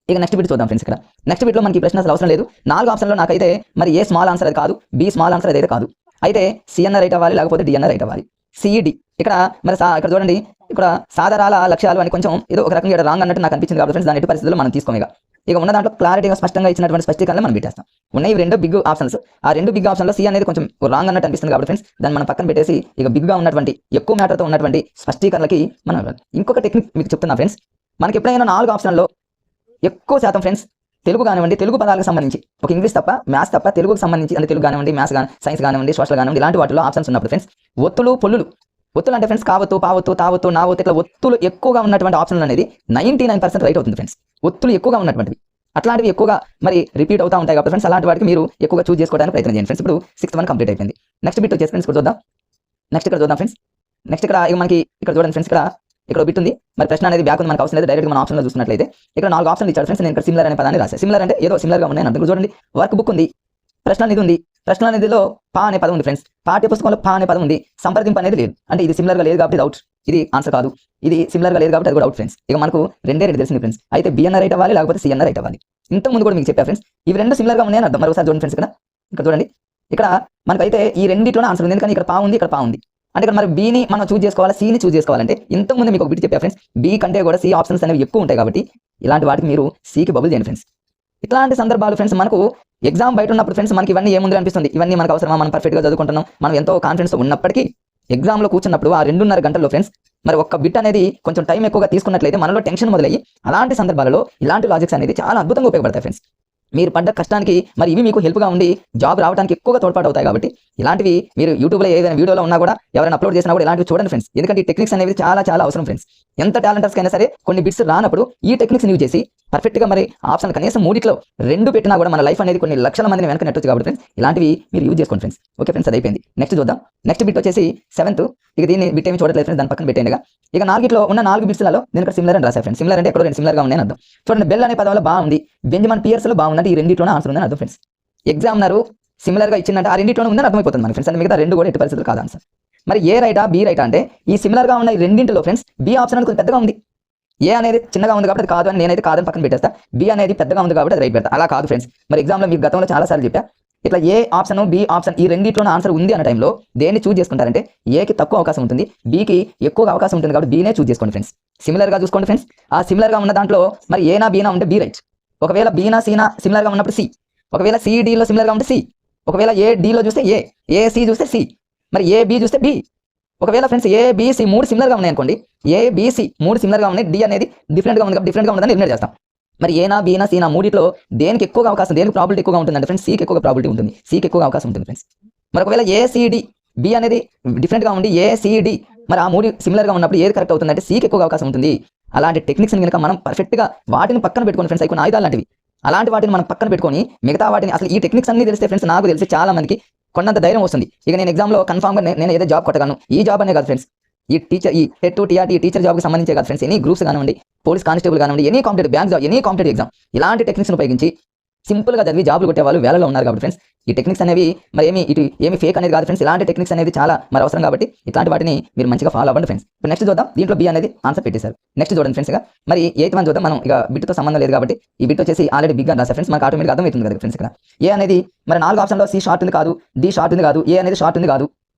ఇక నెక్స్ట్ బిట్ చూద్దాం ఫ్రెండ్స్. ఇక్కడ నెక్స్ట్ బిట్లో మనకి ప్రశ్న అసలు అవసరం లేదు. 4 ఆప్షన్లో నాకైతే మరి ఏ స్మాల్ ఆన్సర్ అది కాదు, బి స్మాల్ ఆన్సర్ అదైతే కాదు. అయితే సి అన్న రైట్ అవ్వాలి, లేకపోతే డి అన్న రైట్ అవ్వాలి. సిఈడి ఇక్కడ మరి ఇక్కడ చూడండి, ఇక్కడ సాధారాల లక్ష్యాలు అని కొంచెం ఏదో ఒక రకంగా రాంగ్ అన్నట్టు నాకు అనిపించింది కాబట్టి ఫ్రెండ్స్, దాని ఎట్టి పరిస్థితుల్లో మనం తీసుకోమే. ఇక ఉన్న దాంట్లో క్లారిటీగా స్పష్టంగా ఇచ్చినటువంటి స్పష్టీకరణ మనం పెట్టేస్తాం. ఉన్నాయి 2 బిగ్ ఆప్షన్స్, ఆ 2 బిగ్ ఆప్షన్లో సి అనేది కొంచెం రాంగ్ అన్నట్టు అనిపిస్తుంది కాబట్టి ఫ్రెండ్స్, దాన్ని మనం పక్కన పెట్టేసి ఇక బిగ్గా ఉన్నటువంటి ఎక్కువ మ్యాటర్తో ఉన్నటువంటి స్పష్టీకరణలకి మనం ఇంకొక టెక్నిక్ మీకు చెప్తున్నా ఫ్రెండ్స్. మనకి ఎప్పుడైనా 4 ఆప్షన్లో ఎక్కువ శాతం ఫ్రెండ్స్ తెలుగు కానివ్వండి, తెలుగు పదాలకు సంబంధించి ఒక ఇంగ్లీష్ తప్ప, మ్యాథ్స్ తప్ప తెలుగుకు సంబంధించి అంటే తెలుగు కానివ్వండి, మ్యాథ్స్ కానీ, సైన్స్ కానివ్వండి, సోషల్ కానివ్వండి, ఇలాంటి వాటిలో ఆప్షన్స్ ఉన్నప్పుడు ఫ్రెండ్స్ ఒత్తులు పొల్లులు, ఒత్తులు అంటే ఫ్రెండ్స్ కావత్తు, పావత్తు, తావత్తు, నావత్తు, ఇట్లా ఒత్తులు ఎక్కువగా ఉన్నటువంటి ఆప్షన్లు అనేది 99% రైట్ అవుతుంది ఫ్రెండ్స్. ఒత్తులు ఎక్కువగా ఉన్నటువంటివి అట్లాంటివి ఎక్కువగా మరి రిపీట్ అవుతూ ఉంటాయి కాబట్టి ఫ్రెండ్స్, అలాంటి వాటికి మీరు ఎక్కువగా చూస్ చేసుకోవడానికి ప్రయత్నం చేయండి ఫ్రెండ్స్. ఇప్పుడు 6th 1 కంప్లీట్ అయిపోయింది. నెక్స్ట్ బిట్ వచ్చేసి ఫ్రెండ్స్ ఇక్కడ చూద్దాం. నెక్స్ట్ ఇక్కడ చూద్దాం ఫ్రెండ్స్. నెక్స్ట్ ఇక్కడ ఇక మనకి ఇక్కడ చూడండి ఫ్రెండ్స్, ఇక్కడ బిట్ ఉంది. మరి ప్రశ్న అనేది బ్యాక్ ఉంది, మనకు అవసరం లేదు, డైరెక్ట్గా మన ఆప్షన్లో చూసినట్లయితే ఇక్కడ 4 ఆప్షన్లు ఇచ్చాడు ఫ్రెండ్స్. నేను ఇక్కడ సిమిలర్ అనే పదాన్ని రాశాను. సిమిలర్ అంటే ఏదో సిమిలర్గా ఉన్నాయి అంటే చూడండి, వర్క్ బుక్ ఉంది, ప్రశ్న అనేది ఉంది, ప్రశ్న నిధిలో పా అనే పదం ఉంది ఫ్రెండ్స్, పాఠ్య పుస్తకంలో పా అనే పదం ఉంది, సంప్రదింపు అనేది లేదు. అంటే ఇది సిమిలర్గా లేదు కాబట్టి అవుట్, ఇది ఆన్సర్ కాదు. ఇది సిమిలర్గా లేదు కాబట్టి అది కూడా అవుట్ ఫ్రెండ్స్. ఇక మనకు రెండే తెలిసింది ఫ్రెండ్స్. అయితే బి అన్న రైట్ అవ్వాలి, లేకపోతే సి అన్న రైట్ అవ్వాలి. ఇంతకు ముందు కూడా మీకు చెప్పా ఫ్రెండ్స్, ఇవి 2 సిమిలర్గా ఉన్నాయని అర్థం. మరోసారి చూడండి ఫ్రెండ్స్, ఇక్కడ చూడండి, ఇక్కడ మనకైతే ఈ రెండిట్లోనే ఆన్సర్ ఉంది, ఎందుకని ఇక్కడ పా ఉంది, ఇక్కడ పా ఉంది. అంటే ఇక్కడ మరి బీని మనం చూస్ చేసుకోవాలి, సిని చూస్ చేసుకోవాలంటే ఇంతకుముందు మీకు ఒక బిట్ చెప్పా ఫ్రెండ్స్, బి కంటే కూడా సి ఆప్షన్స్ అనేవి ఎక్కువ ఉంటాయి కాబట్టి ఇలాంటి వాటికి మీరు సికి బబుల్ చేయండి ఫ్రెండ్స్. ఇట్లాంటి సందర్భాలు ఫ్రెండ్స్ మనకు ఎగ్జామ్ బయట ఉన్నప్పుడు ఫ్రెండ్స్ మనకి ఇవన్నీ ఏముంది అనిపిస్తుంది, ఇవన్నీ మనకు అవసరమా, మనం పర్ఫెక్ట్గా చదువుకుంటున్నాం, మనం ఎంతో కాన్ఫిడెన్స్ ఉన్నప్పటికీ ఎగ్జామ్లో కూర్చున్నప్పుడు ఆ 2.5 గంటల్లో ఫ్రెండ్స్ మరి ఒక్క బిట్ అనేది కొంచెం టైం ఎక్కువగా తీసుకున్నట్లయితే మనలో టెన్షన్ మొదలయ్యి అలాంటి సందర్భాలలో ఇలాంటి లాజిక్స్ అనేది చాలా అద్భుతంగా ఉపయోగపడతాయి ఫ్రెండ్స్. మీరు పడ్డ కష్టానికి మరి ఇవి మీకు హెల్ప్గా ఉండి జాబ్ రావడానికి ఎక్కువగా తోడ్పాటు అవుతాయి కాబట్టి ఇలాంటివి మీరు యూట్యూబ్లో ఏదైనా వీడియోలో ఉన్నా కూడా ఎవరైనా అప్లోడ్ చేసినా కూడా ఇలాంటివి చూడండి ఫ్రెండ్స్. ఎందుకంటే ఈ టెక్నిక్స్ అనేవి చాలా చాలా అవసరం ఫ్రెండ్స్. ఎంత టాలెంటర్స్కి అయినా సరే కొన్ని బిట్స్ రానప్పుడు ఈ టెక్నిక్స్ యూజ్ చేసి పర్ఫెక్ట్గా మరి ఆప్షన్ కనీసం 3లో 2 పెట్టినా కూడా మన లైఫ్ అనేది కొన్ని లక్షల మందిని వెనక నెట్టొచ్చు కాబట్టి ఫ్రెండ్స్ ఇలాంటివి మీరు యూజ్ చేసుకోండి ఫ్రెండ్స్. ఓకే ఫ్రెండ్స్, అది అయిపోయింది. నెక్స్ట్ చూద్దాం. నెక్స్ట్ బిట్ వచ్చేసి 7th. ఇక దీన్ని బిట్ ఏమి చూడట్లేదు ఫ్రెండ్స్, దాని పక్కన పెట్టేయండిగా. ఇక 4 ఉన్న 4 బిట్స్లలో నేను ఇక్కడ సిమిలర్ అని రాశాను ఫ్రెండ్స్. సిమిలర్ అంటే ఎక్కడో 2 సిమిలర్గా ఉన్నాయని అర్థం. చూడండి, బెల్ అనే పదంలో బాగుంది, బెంజమిన్ పియర్స్లో బాగుందంటే ఈ రెండిట్లోనే ఆన్సర్ ఉందని అర్థం ఫ్రెండ్స్. ఎగ్జామినర్ సిమిలర్గా ఇచ్చిందంటే ఆ రెండిట్లోనే ఉందని అర్థమైపోతుంది మనకి ఫ్రెండ్స్. అంటే మిగతా 2 కూడా ఎట్టి పరిస్థితులు కాదు ఆన్సర్. మరి ఏ రైటా బి రైటా అంటే ఈ సిమిలర్గా ఉన్న ఈ రెండింటిలో ఫ్రెండ్స్ బి ఆప్షన్ అనేది కొంచెం పెద్దగా ఉంది, ఏ అనేది చిన్నగా ఉంది కాబట్టి అది కాదు అని నేనైతే కాదని పక్కన పెట్టేస్తా. బి అనేది పెద్దగా ఉంది కాబట్టి అది రైట్ పెడతా. అలా కాదు ఫ్రెండ్స్, మరి ఎగ్జామ్లో మీకు గతంలో చాలా సార్లు చెప్పా, ఇట్లా ఏ ఆప్షన్ బి ఆప్షన్ ఈ రెండింటిలోనే ఆన్సర్ ఉంది అన్న టైంలో దేన్ని చూస్ చేసుకుంటారంటే ఏకి తక్కువ అవకాశం ఉంటుంది, బికి ఎక్కువ అవకాశం ఉంటుంది కాబట్టి బీనే చూస్ చేసుకోండి ఫ్రెండ్స్. సిమిలర్గా చూసుకోండి ఫ్రెండ్స్. ఆ సిమిలర్గా ఉన్న దాంట్లో మరి ఏనా బీనా ఉంటే బి రైట్, ఒకవేళ బీనా సీనా సిమిలర్గా ఉన్నప్పుడు సి, ఒకవేళ సిడిలో సిమిలర్గా ఉంటే సి, ఒకవేళ ఏ డిలో చూస్తే ఏ సి చూస్తే సి, మరి ఏ బి చూస్తే బి. ఒకవేళ ఫ్రెండ్స్ ఏ బీసీ 3 సిమిలర్గా ఉన్నాయి అనుకోండి, ఏ బీసీ 3 సిమిలర్గా ఉన్నాయి, డి అనేది డిఫరెంట్గా ఉంది కాబట్టి డిఫరెంట్గా ఉందని ఎలిమినేట్ చేస్తాం. మరి ఏనా బీనా సీనా 3లో దేనికి ఎక్కువగా అవకాశం, దేనికి ప్రాబిలిటీ ఎక్కువగా ఉంటుందంటే ఫ్రెండ్స్ సికి ఎక్కువ ప్రాబిలిటీ ఉంటుంది, సికి ఎక్కువ అవకాశం ఉంటుంది ఫ్రెండ్స్. మరి ఒకవేళ ఏసీడి బి అనేది డిఫరెంట్గా ఉండి ఏసీడి మరి ఆ 3 సిమిలర్గా ఉన్నప్పుడు ఏది కరెక్ట్ అవుతుందంటే సికి ఎక్కువ అవకాశం ఉంటుంది. అలాంటి టెక్నిక్స్ని కనుక మనం పర్ఫెక్ట్గా వాటిని పక్కన పెట్టుకోండి ఫ్రెండ్స్, కొన్ని ఆయుధాలు లాంటివి అలాంటి వాటిని మనం పక్కన పెట్టుకొని మిగతా వాటిని అసలు ఈ టెక్నిక్స్ అన్ని తెలిస్తే ఫ్రెండ్స్ నాకు తెలిసి చాలా మందికి కొండంత ధైర్యం వస్తుంది. ఇక నేను ఎగ్జామ్లో కన్ఫామ్గా నేను ఏదో జాబ్ కొట్టగలను. ఈ జాబ్ అనే కాదు ఫ్రెండ్స్, ఈ టీచర్ ఈ టెట్ టీఆర్టీ ఈ టీచర్ జాబ్కి సంబంధించే కాదు ఫ్రెండ్స్, ఎనీ గ్రూప్స్ కానివ్వండి, పోలీస్ కానిస్టేబుల్ కానివ్వండి, any competitive bank job, any competitive exam ఇలాంటి టెక్నిక్స్ని ఉపయోగించి సింపుల్గా చదివి జాబ్లు కొట్టే వాళ్ళు వేలలో ఉన్నారు కాబట్టి ఫ్రెండ్స్ ఈ టెక్నిక్స్ అనేవి మరి ఏమి ఫేక్ అనేది కాదు ఫ్రెండ్స్. ఇలాంటి టెక్నిక్స్ అనేది చాలా మరి అవసరం కాబట్టి ఇట్లాంటి వాటిని మీరు మంచిగా ఫాలో అవ్వండి ఫ్రెండ్స్. ఇప్పుడు నెక్స్ట్ చూద్దాం. దీంట్లో బి అనేది ఆన్సర్ పెట్టేశారు. నెక్స్ట్ చూడండి ఫ్రెండ్స్, మరి 8th 1 చూద్దాం. మనం ఇక బిట్తో సంబంధం లేదు కాబట్టి ఈ బిట్ వచ్చేసి ఆల్రెడీ బిగ్గా రాశారు ఫ్రెండ్స్, మనకు ఆటోమేటిక్ అర్థమవుతుంది కదా ఫ్రెండ్స్. ఇక్కడ ఏ అనేది మరి 4 ఆప్షన్లో సి షార్ట్ ఉంది కాదు, డి షార్ట్ ఉంది కాదు, ఏ అనేది షార్ట్ ఉంది కాదు.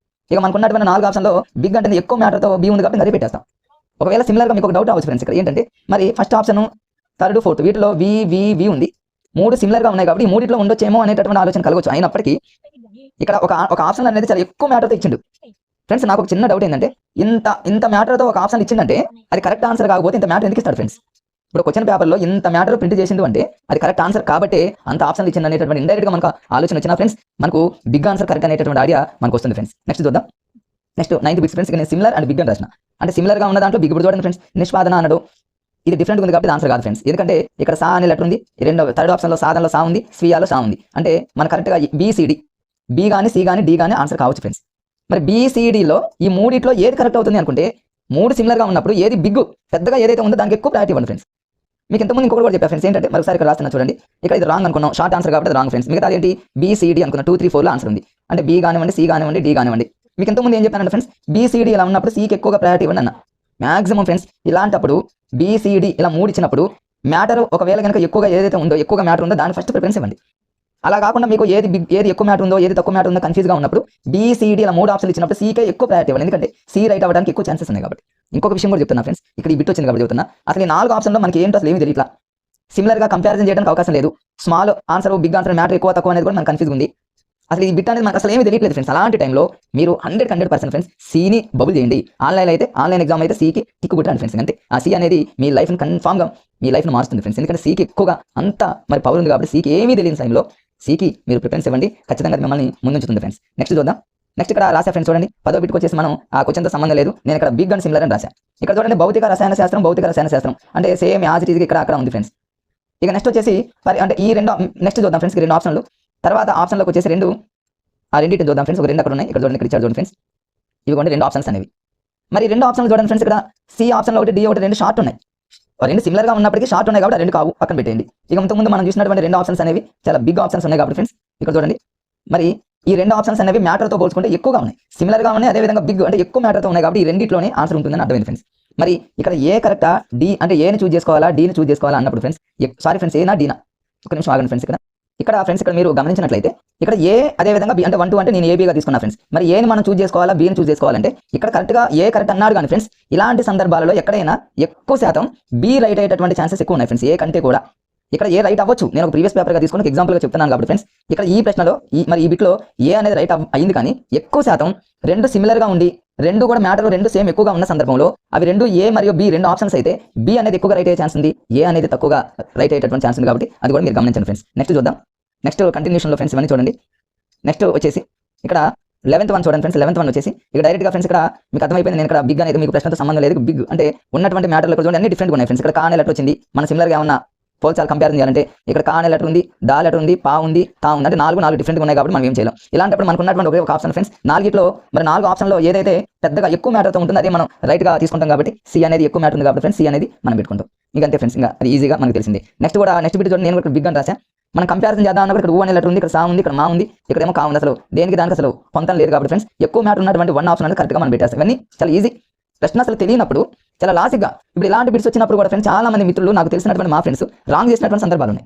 ఇక మనకు ఉన్నటువంటి 4 ఆప్షన్లో బిగ్ అంటే ఎక్కువ మ్యాటర్తో బి ఉంది కాబట్టి అదే పెట్టేస్తాం. ఒకవేళ సిమిలర్గా మీకు ఒక డౌట్ అవ్వచ్చు ఫ్రెండ్స్, ఇక్కడ ఏంటంటే మరి ఫస్ట్ ఆప్షన్ 3rd 4th వీటిలో వి ఉంది, 3 సిమిలర్గా ఉన్నాయి కాబట్టి ఈ 3లో ఉండొచ్చేమో అనేటటువంటి ఆలోచన కలగవచ్చు. అయినప్పటికీ ఇక్కడ ఒక ఆప్షన్ అనేది చాలా ఎక్కువ మ్యాటర్తో ఇచ్చిండు ఫ్రెండ్స్ నాకు ఒక చిన్న డౌట్ ఏంటంటే ఇంత మ్యాటర్తో ఒక ఆప్షన్ ఇచ్చిందంటే అది కరెక్ట్ ఆన్సర్ కాకపోతే ఇంత మ్యాటర్ ఎందుకు ఇస్తాడు ఫ్రెండ్స్? ఇప్పుడు క్వశ్చన్ పేపర్లో ఇంత మ్యాటర్ ప్రింట్ చేసిండు అంటే అది కరెక్ట్ ఆన్సర్ కాబట్టి అంత ఆప్షన్ ఇచ్చింది అనేటువంటి ఇండైరెక్ట్గా మనకు ఆలోచన వచ్చిన ఫ్రెండ్స్ మనకు బిగ్ ఆన్సర్ కరెక్ట్ అనేటువంటి ఐడియా మనకు వస్తుంది ఫ్రెండ్స్. నెక్స్ట్ చూద్దాం. Next 9th bits friends. నేను సిమిలర్ అండ్ బిగ్ అని రాసిన, అంటే సిమిలర్గా ఉన్న దాంట్లో బిగ్ ఇప్పుడు చూడండి ఫ్రెండ్స్. నిష్పాదన అన్నాడు, ఇది డిఫరెంట్ ఉంది కాబట్టి ఆన్సర్ కాదు ఫ్రెండ్స్. ఎందుకంటే ఇక్కడ సా అనే లెటర్ ఉంది, థర్డ్ ఆప్షన్లో సాధనలో సా ఉంది, స్వీయాలో సా ఉంది. అంటే మన కరెక్ట్గా BCD, బి కానీ సి కానీ డి కానీ ఆన్సర్ కావచ్చు ఫ్రెండ్స్. మరి BCDలో ఈ మూడిట్లో ఏది కరెక్ట్ అవుతుంది అనుకుంటే 3 సిమిలర్గా ఉన్నప్పుడు ఏది బిగ్ పెద్దగా ఏదైతే ఉందో దానికి ఎక్కువ ప్రయారిటీ ఇవ్వండి ఫ్రెండ్స్. మీకు ఇంతకుముందు ఇంకొకటి కూడా చెప్పా ఫ్రెండ్స్, ఏంటంటే మరోసారి ఇక్కడ రాస్తున్నా చూడండి. ఇక్కడ ఇది రాంగ్ అనుకున్నాం, షార్ట్ ఆన్సర్ కాబట్టి రాంగ్ ఫ్రెండ్స్. మిగతా ఏంటి BCD అనుకున్నా 2, 3, 4లో ఆన్సర్ ఉంది. అంటే బి కానివ్వండి, సి కానివ్వండి, డి కానివ్వండి. మీకు ఇంతకుముందు ఏం చెప్పానంటే ఫ్రెండ్స్, BCD ఇలా ఉన్నప్పుడు సికి ఎక్కువగా ప్రయారిటీ ఇవ్వండి అన్న. మాక్సిమం ఫ్రెండ్స్ ఇలాంటప్పుడు BCD ఇలా 3 ఇచ్చినప్పుడు మ్యాటర్ ఒకవేళ కనుక ఎక్కువగా ఏదైతే ఉందో ఎక్కువగా మ్యాటర్ ఉందో దాని ఫస్ట్ ప్రిఫరెన్స్ ఇవ్వండి. అలా కాకుండా మీకు ఏది ఎక్కువ మ్యాటర్ ఉందో ఏది తక్కువ మ్యాటర్ ఉందో కన్ఫ్యూజ్గా ఉన్నప్పుడు BCD ఇలా 3 ఆప్షన్లు ఇచ్చినప్పుడు సీకే ఎక్కువ ప్రయారిటీ ఇవ్వండి. ఎందుకంటే సి రైట్ అవ్వడానికి ఎక్కువ ఛాన్సెస్ ఉన్నాయి కాబట్టి. ఇంకొక విషయం కూడా చెప్తున్నా ఫ్రెండ్స్, ఇక్కడ ఈ బిట్ వచ్చింది కాబట్టి చెప్తున్నా. అసలు ఈ 4 ఆప్షన్లో మనకి ఏంటో అసలు ఏమీ తెలియట్లా. సిమిలర్గా కంపారిజన్ చేయడానికి అవకాశం లేదు. Small answer big answer matter ఎక్కువ తక్కువ అనేది కూడా మనకు కన్ఫ్యూజ్ ఉంది. అసలు ఈ బిట్ అనేది మనకు అసలు ఏమీ తెలియట్లేదు ఫ్రెండ్స్. అలాంటి టైంలో మీరు 100% ఫ్రెండ్స్ సిని బబుల్ చేయండి. ఆన్లైన్ ఎగ్జామ్ అయితే సికి టిక్ కొట్టండి ఫ్రెండ్స్. అంటే ఆ సి అనేది మీ లైఫ్ని కన్ఫామ్గా మీ లైఫ్ని మారుస్తుంది ఫ్రెండ్స్. ఎందుకంటే సికి ఎక్కువగా అంత మరి పవర్ ఉంది కాబట్టి సికి ఏమీ తెలియని టైంలో సికి మీరు ప్రిఫరెన్స్ ఇవ్వండి, ఖచ్చితంగా మిమ్మల్ని ముందుంచుతుంది ఫ్రెండ్స్. నెక్స్ట్ చూద్దాం. నెక్స్ట్ ఇక్కడ రాసా ఫ్రెండ్స్ చూడండి, 10వ బిట్కి వచ్చేసి మనం ఆ క్వశ్చన్తో సంబంధం లేదు, నేను ఇక్కడ బిగ్ అండ్ సిమిలర్ అని రాశా. ఇక్కడ చూడండి భౌతిక రసాయన శాస్త్రం అంటే సేమ్ యాజ్ ఇట్ ఈజ్ ఇక్కడ అక్కడ ఉంది ఫ్రెండ్స్. ఇక నెక్స్ట్ వచ్చేసి అంటే ఈ రెండు నెక్స్ట్ చూద్దాం ఫ్రెండ్స్, 2 ఆప్షన్లు. తర్వాత ఆప్షన్లోకి వచ్చేసి రెండింటిని చూద్దాం ఫ్రెండ్స్. ఒక 2 అక్కడ ఉన్నాయి, ఇక్కడ చూడండి, ఇక్కడ ఇచ్చారు చూడండి ఫ్రెండ్స్. ఇవిగోండి 2 ఆప్షన్స్ అనేవి. మరి 2 ఆప్షన్లు చూడండి ఫ్రెండ్స్, ఇక్కడ సి ఆప్షన్లో ఒకటి, డి ఒకటి, 2 షార్ట్ ఉన్నాయి. 2 సిమిలర్గా ఉన్నప్పటికీ షార్ట్ ఉన్నాయి కాబట్టి 2 కావు, పక్కన పెట్టండి. ఇక ఇంతకుముందు మనం చూసినటువంటి 2 ఆప్షన్స్ అనేవి చాలా బిగ్ ఆప్షన్స్ ఉన్నాయి కాబట్టి ఫ్రెండ్స్ ఇక్కడ చూడండి. మరి ఈ 2 ఆప్షన్స్ అనేవి మ్యాటర్తో పోల్చుకుంటే ఎక్కువగా ఉన్నాయి, సిమిలర్గా ఉన్నాయి, అదేవిధంగా బిగ్ అంటే ఎక్కువ మ్యాటర్తో ఉన్నాయి కాబట్టి ఈ రెండింటిలోనే ఆన్సర్ ఉంటుందని అర్థమైంది ఫ్రెండ్స్. మరి ఇక్కడ ఏ కరెక్టా, డి అంటే ఏని చూస్ చేసుకోవాలా, డీని చూస్ చేసుకోవాలా అన్నప్పుడు ఫ్రెండ్స్, సారీ ఫ్రెండ్స్, ఏనా డీనా, ఒక నిమిషం ఆగండి ఫ్రెండ్స్. ఇక్కడ ఫ్రెండ్స్ ఇక్కడ మీరు గమనించినట్లయితే ఇక్కడ ఏ అదేవిధంగా బి అంటే 1, 2 అంటే నేను ఏబీగా తీసుకున్నా ఫ్రెండ్స్. మరి ఏని మనం చూస్ చేసుకోవాలా, బీని చూస్ చేసుకోవాలంటే ఇక్కడ కరెక్ట్గా ఏ కరెక్ట్ అన్నాడు కానీ ఫ్రెండ్స్, ఇలాంటి సందర్భాలలో ఎక్కడైనా ఎక్కువ శాతం బి రైట్ అయ్యేటటువంటి ఛాన్సెస్ ఎక్కువ ఉన్నాయి ఫ్రెండ్స్, ఏ కంటే కూడా. ఇక్కడ ఏ రైట్ అవ్వచ్చు, నేను ఒక ప్రీవియస్ పేపర్గా తీసుకుని ఎగ్జాంపుల్గా చెప్తున్నాను కాబట్టి ఫ్రెండ్స్, ఇక్కడ ఈ ప్రశ్నలో ఈ బిట్లో ఏ అనేది రైట్ అయింది, కానీ ఎక్కువ శాతం 2 సిమిలర్గా ఉండి 2 కూడా మ్యాటర్ 2 సేమ్ ఎక్కువగా ఉన్న సందర్భంలో అవి 2 ఏ మరియు బి 2 ఆప్షన్స్ అయితే బి అనేది ఎక్కువగా రైట్ అయ్యే ఛాన్స్ ఉంది, ఏ అనేది తక్కువగా రైట్ అయ్యేటటువంటి ఛాన్స్ ఉంది కాబట్టి అది కూడా మీరు గమనించండి ఫ్రెండ్స్. నెక్స్ట్ చూద్దాం. నెక్స్ట్ కంటిన్యూషన్లో ఫ్రెండ్స్ ఇవన్నీ చూడండి. నెక్స్ట్ వచ్చేసి ఇక్కడ 11th వన్ చూడండి ఫ్రెండ్స్. 11th వన్ వచ్చేసి ఇక్కడ డైరెక్ట్గా ఫ్రెండ్స్ ఇక్కడ మీకు అర్థమైపోయింది, నేను ఇక్కడ బిగ్ అనేది మీకు ప్రశ్నతో సంబంధం లేదు, బిగ్ అంటే ఉన్నటువంటి మ్యాటర్లు చూడండి అన్ని డిఫరెంట్గా ఉన్నాయి ఫ్రెండ్స్. ఇక్కడ కా అనే లెటర్ వచ్చింది, మన సిమిలర్గా ఉన్న పోల్చాలి కంపేర్ చేయాలంటే ఇక్కడ కా అనే లెటర్ ఉంది, దా లెటర్ ఉంది, పా ఉంది, తా ఉంది, అంటే 4 డిఫరెంట్గా ఉన్నాయి కాబట్టి మనం ఏం చేయాలి. ఇలాంటప్పుడు మనకు ఉన్నటువంటి ఒకే ఒక ఆప్షన్ ఫ్రెండ్స్, 4 ఆప్షన్లో ఏదైతే పెద్దగా ఎక్కువ మ్యాటర్తో ఉంటుందో అదే మనం రైట్గా తీసుకుంటాం కాబట్టి సి అనేది ఎక్కువ మ్యాటర్ ఉంది కాబట్టి ఫ్రెండ్స్ సి అనేది మనం పెట్టుకుంటాం. ఇంకా అంతే ఫ్రెండ్స్, ఇంకా అది ఈజీగా మనకు తెలిసింది. నెక్స్ట్ బిట్ చూడండి, నేను ఇక్కడ బిగ్ అని రాసా. మనం కంపారిజన్ చేద్దాం అన్నప్పుడు ఇక్కడ ఊ అనే లెటర్ ఉంది, ఇక్కడ సా ఉంది, ఇక్కడ మా ఉంది, ఇక్కడేమో కా ఉంది. అసలు దానికి అసలు పొంతం లేదు కాబట్టి ఫ్రెండ్స్ ఎక్కువ మ్యాటర్ ఉన్నటువంటి 1 ఆప్షన్ అనేది కరెక్ట్గా మనం పెట్టేస్తాం. ఇవన్నీ చాలా ఈజీ. ప్రశ్న అసలు తెలియనప్పుడు చాలా లాజిక్గా ఇప్పుడు ఇలాంటి బిట్స్ వచ్చినప్పుడు కూడా ఫ్రెండ్స్ చాలా మంది మిత్రులు నాకు తెలిసినటువంటి మా ఫ్రెండ్స్ రాంగ్ చేసినటువంటి సందర్భాలు ఉన్నాయి.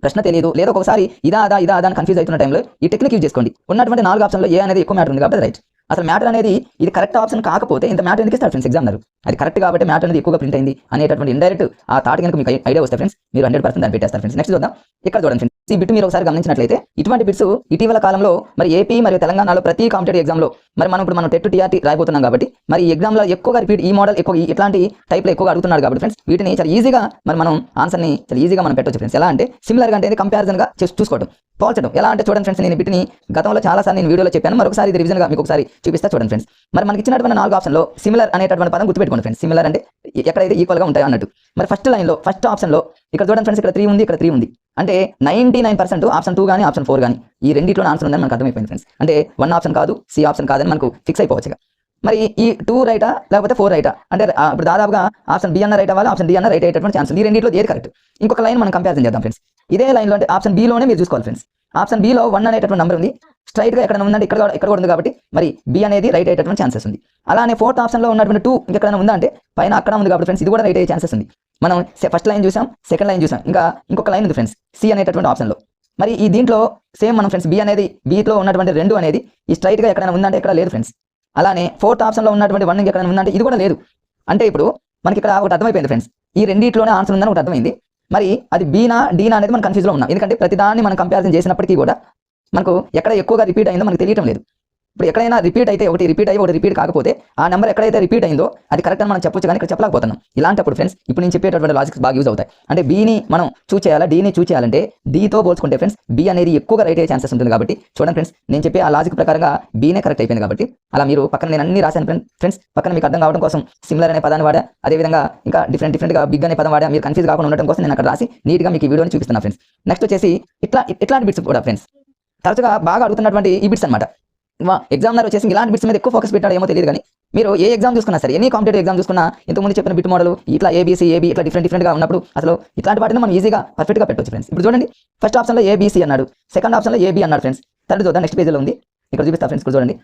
ప్రశ్న తెలియదు లేదా ఒకసారి ఇదా అని కన్ఫ్యూజ్ అవుతున్న టైంలో ఈ టెక్నిక్ యూజ్ చేసుకోండి. ఉన్నటువంటి 4 ఆప్షన్లో ఏ అనేది ఎక్కువ మ్యాటర్ ఉంది కాబట్టి రైట్. అసలు మ్యాటర్ అనేది ఇది కరెక్ట్ ఆప్షన్ కాకపోతే ఇంత మ్యాటర్ ఎందుకు ఇస్తారు ఫ్రెండ్స్ ఎగ్జామినర్, అది కరెక్ట్ కాబట్టి మ్యాటర్ అనేది ఎక్కువగా ప్రింట్ అయింది అనేటటువంటి ఇండైరెక్ట్ ఆ థాట్ కనుక మీకు ఐడియా వస్తే ఫ్రెండ్స్ మీరు 100% దాన్ని పెట్టేస్తారు ఫ్రెండ్స్. నెక్స్ట్ చూద్దాం. ఇక్కడ చూడండి ఫ్రెండ్స్, ఈ బిట్ మీరు ఒకసారి గమనించినట్లయితే ఇటువంటి బిట్స్ ఇటీవల కాలంలో మరి ఏపీ మరియు తెలంగాణలో ప్రతి కాంపిటేటివ్ ఎగ్జామ్లో మరి మనం టెట్ టీఆర్టీ రాయబోతున్నాం కాబట్టి మరి ఈ ఎగ్జామ్లో ఎక్కువగా రిపీట్ ఈ మోడల్ ఎక్కువ ఇట్లాంటి టైప్లో ఎక్కువగా అడుగుతున్నారు కాబట్టి ఫ్రెండ్స్ వీటిని చాలా ఈజీగా మనం ఆన్సర్ని చాలా ఈజీగా మనం పెట్టవచ్చు ఫ్రెండ్స్. ఎలా అంటే సిమిలర్గా అంటే కంపారిజన్గా చూసుకోవడం, పోల్చడం. ఎలా అంటే చూడండి ఫ్రెండ్స్, నేను బిట్ని గతంలో చాలాసార్లు నేను వీడియోలో చెప్పాను, మరొకసారి ఇది రివిజన్గా మీకు ఒకసారి చూపిస్తా చూడండి ఫ్రెండ్స్. మరి మనకి ఇచ్చినటువంటి 4 ఆప్షన్లో సిమిలర్ అనేటటువంటి పదం గుర్తుపెట్టుకోండి ఫ్రెండ్స్. సిమిలర్ అంటే ఎక్కడైతే ఈక్వల్గా ఉంటాయో అన్నట్టు. మరి ఫస్ట్ ఆప్షన్లో ఇక్కడ చూడండి ఫ్రెండ్స్, ఇక్కడ 3 ఉంది, ఇక్కడ 3 ఉంది, అంటే 99% ఆప్షన్ 2 కానీ ఆప్షన్ 4 కానీ ఈ రెండింటిలో ఆన్సర్ ఉందని మనకు అర్థమైపోయింది ఫ్రెండ్స్. అంటే 1 ఆప్షన్ కాదు, సి ఆప్షన్ కాదని మనకు ఫిక్స్ అయిపోవచ్చు. మరి ఈ 2 రైటా లేకపోతే 4 రైటా అంటే ఇప్పుడు దాదాపుగా ఆప్షన్ బి అన్న రైట్ అవ్వాలి, ఆప్షన్ డి అన్న రైట్ అయ్యేటటువంటి ఛాన్స్ ఉంది. ఈ రెండింటిలో ఏది కరెక్ట్? ఇంకొక లైన్ మనం కంపారిజన్ చేద్దాం ఫ్రెండ్స్. ఇదే లైన్లో అంటే ఆప్షన్ బిలోనే మీరు చూసుకోవాలి ఫ్రెండ్స్. ఆప్షన్ బిలో 1 అనేటటువంటి నెంబర్ ఉంది, స్ట్రైట్గా ఎక్కడ ఉందంటే ఇక్కడ కూడా ఉంది కాబట్టి మరి బి అనేది రైట్ అయ్యేటటువంటి ఛాన్సెస్ ఉంది. అలానే 4th ఆప్షన్లో ఉన్నటువంటి 2 ఇంకెక్కడ ఉందా అంటే పైన అక్కడ ఉంది కాబట్టి ఫ్రెండ్స్ ఇది కూడా రైట్ అయ్యే ఛాన్సెస్ ఉంది. మనం ఫస్ట్ లైన్ చూసాం, సెకండ్ లైన్ చూసాం, ఇంకా ఇంకొక లైన్ ఉంది ఫ్రెండ్స్ సి అనేటటువంటి ఆప్షన్లో. మరి ఈ దీంట్లో సేమ్ మనం ఫ్రెండ్స్ బిలో ఉన్నటువంటి 2 అనేది ఈ స్ట్రైట్గా ఎక్కడైనా ఉందంటే ఎక్కడ లేదు ఫ్రెండ్స్. అలానే 4th ఆప్షన్లో ఉన్నటువంటి 1 ఎక్కడైనా ఉందంటే ఇది కూడా లేదు. అంటే ఇప్పుడు మనకి ఇక్కడ ఒకటి అర్థమైపోయింది ఫ్రెండ్స్, ఈ రెండింటిలోనే ఆన్సర్ ఉందని ఒకటి అర్థమైంది. మరి అది బీనా డీనా అనేది మనం కన్ఫ్యూజ్లో ఉన్నాం, ఎందుకంటే ప్రతిదాన్ని మనం కంపారిజన్ చేసినప్పటికీ కూడా మనకు ఎక్కడ ఎక్కువగా రిపీట్ అయిందో మనకు తెలియటం లేదు. ఇప్పుడు ఎక్కడైనా రిపీట్ అయితే ఒకటి రిపీట్ అయ్యి ఒకటి రిపీట్ కాకపోతే ఆ నెంబర్ ఎక్కడైతే రిపీట్ అయిందో అది కరెక్ట్ అని మనం చెప్పొచ్చు, కానీ ఇక్కడ చెప్పలేకపోతున్నాం. ఇలాంటప్పుడు ఫ్రెండ్స్ ఇప్పుడు నేను చెప్పేటటువంటి లాజిక్స్ బాగా యూజ్ అవుతాయి. అంటే బీని మనం చూస్ చేయాలా, డీని చూస్ చేయాలంటే డీతో పోల్చుకుంటే ఫ్రెండ్స్ బీ అనేది ఎక్కువగా రైట్ అయ్యే ఛాన్సెస్ ఉంటుంది. కాబట్టి చూడండి ఫ్రెండ్స్, నేను చెప్పే ఆ లాజిక్ ప్రకారంగా బీనే కరెక్ట్ అయిపోయింది. కాబట్టి అలా మీరు పక్కన నేను అన్ని రాశాను ఫ్రెండ్స్, పక్కన మీకు అర్థం కావడం కోసం సిమిలర్ అనే పదాన్ని వాడా, అదేవిధంగా ఇంకా డిఫరెంట్గా బిగ్ అనే పదం వాడా, మీరు కన్ఫ్యూజ్ కాకుండా ఉండడం కోసం నేను అక్కడ రాసి నీట్గా మీకు ఈ వీడియోని చూపిస్తున్నా ఫ్రెండ్స్. నెక్స్ట్ వచ్చేసి ఇట్లాంటి బిట్స్ కూడా ఫ్రెండ్స్ తరచుగా బాగా అడుగుతున్నటువంటి ఈ బిట్స్ అనమాట. ఎగ్జామినర్ వచ్చేసి ఇలాంటి బిట్స్ మీద ఎక్కువ ఫోకస్ పెట్టాడు ఏమో తెలియదు, కానీ మీరు ఏ ఎగ్జామ్ చూసుకున్నా సరే, ఎనీ కాంపిటేటివ్ ఎగ్జామ్ చూసుకున్నా ఇంతకుముందు చెప్పిన బిట్ మోడల్ ఇట్లా ఏబీసీ ఏబీ ఇట్లా డిఫరెంట్గా ఉన్నప్పుడు అసలు ఇట్లాంటి వాటిని మనం ఈజీగా పర్ఫెక్ట్గా పెట్టవచ్చు ఫ్రెండ్స్. ఇప్పుడు చూడండి, ఫస్ట్ ఆప్షన్లో ఏబీసీ అన్నాడు, సెకండ్ ఆప్షన్లో ఏబీ అన్నాడు ఫ్రెండ్స్. థర్డ్ చూద్దాం, నెక్స్ట్ పేజీలో ఉంది, ఇక్కడ చూపిస్తా ఫ్రెండ్స్. ఇప్పుడు చూడండి,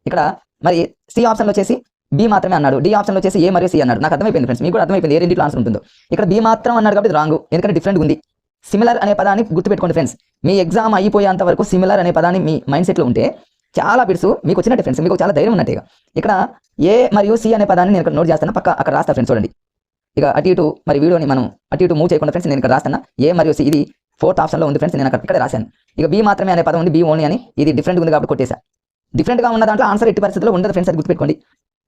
ఇక్కడ మరి సి ఆప్షన్లో వచ్చేసి బి మాత్రమే అన్నాడు, డి ఆప్షన్లో వచ్చేసి ఏ మరియు సి అన్నాడు. నాకు అర్థమైపోయింది ఫ్రెండ్స్, మీకు కూడా అర్థమైపోయింది ఏ రెండింటిలో ఆన్సర్ ఉంటుందో. ఇక్కడ బి మాత్రం అన్నాడు కాబట్టి రాంగ్, ఎందుకంటే డిఫరెంట్ ఉంది. సిమిలర్ అనే పదాన్ని గుర్తుపెట్టుకోండి ఫ్రెండ్స్. మీ ఎగ్జామ్ అయిపోయేంత వరకు సిమిలర్ అనే పదాన్ని మీ మైండ్ సెట్లో ఉంటే చాలా బిట్స్ మీకు వచ్చినట్టే ఫ్రెండ్స్, మీకు చాలా ధైర్యం ఉన్నట్టుగా. ఇక్కడ ఏ మరియు సి అనే పదాన్ని నేను ఇక్కడ నోట్ చేస్తాను, పక్క అక్కడ రాస్తా ఫ్రెండ్స్. చూడండి, ఇక అటు ఇటు మరి వీడియోని మనం అటు ఇటు మూవ్ చేయకుండా ఫ్రెండ్స్ నేను ఇక్కడ రాస్తాను. ఏ మరియు సి ఇది ఫోర్త్ ఆప్షన్లో ఉంది ఫ్రెండ్స్, నేను ఇక్కడ రాశాను. ఇక బి మాత్రమే అనే పదం ఉంది, బి ఓన్లీ అని, ఇది డిఫరెంట్ ఉంది కాబట్టి కొట్టేసా. డిఫరెంట్గా ఉన్న దాంట్లో ఆన్సర్ ఎట్టి పరిస్థితుల్లో ఉండదు ఫ్రెండ్స్, అది గుర్తుపెట్టుకోండి.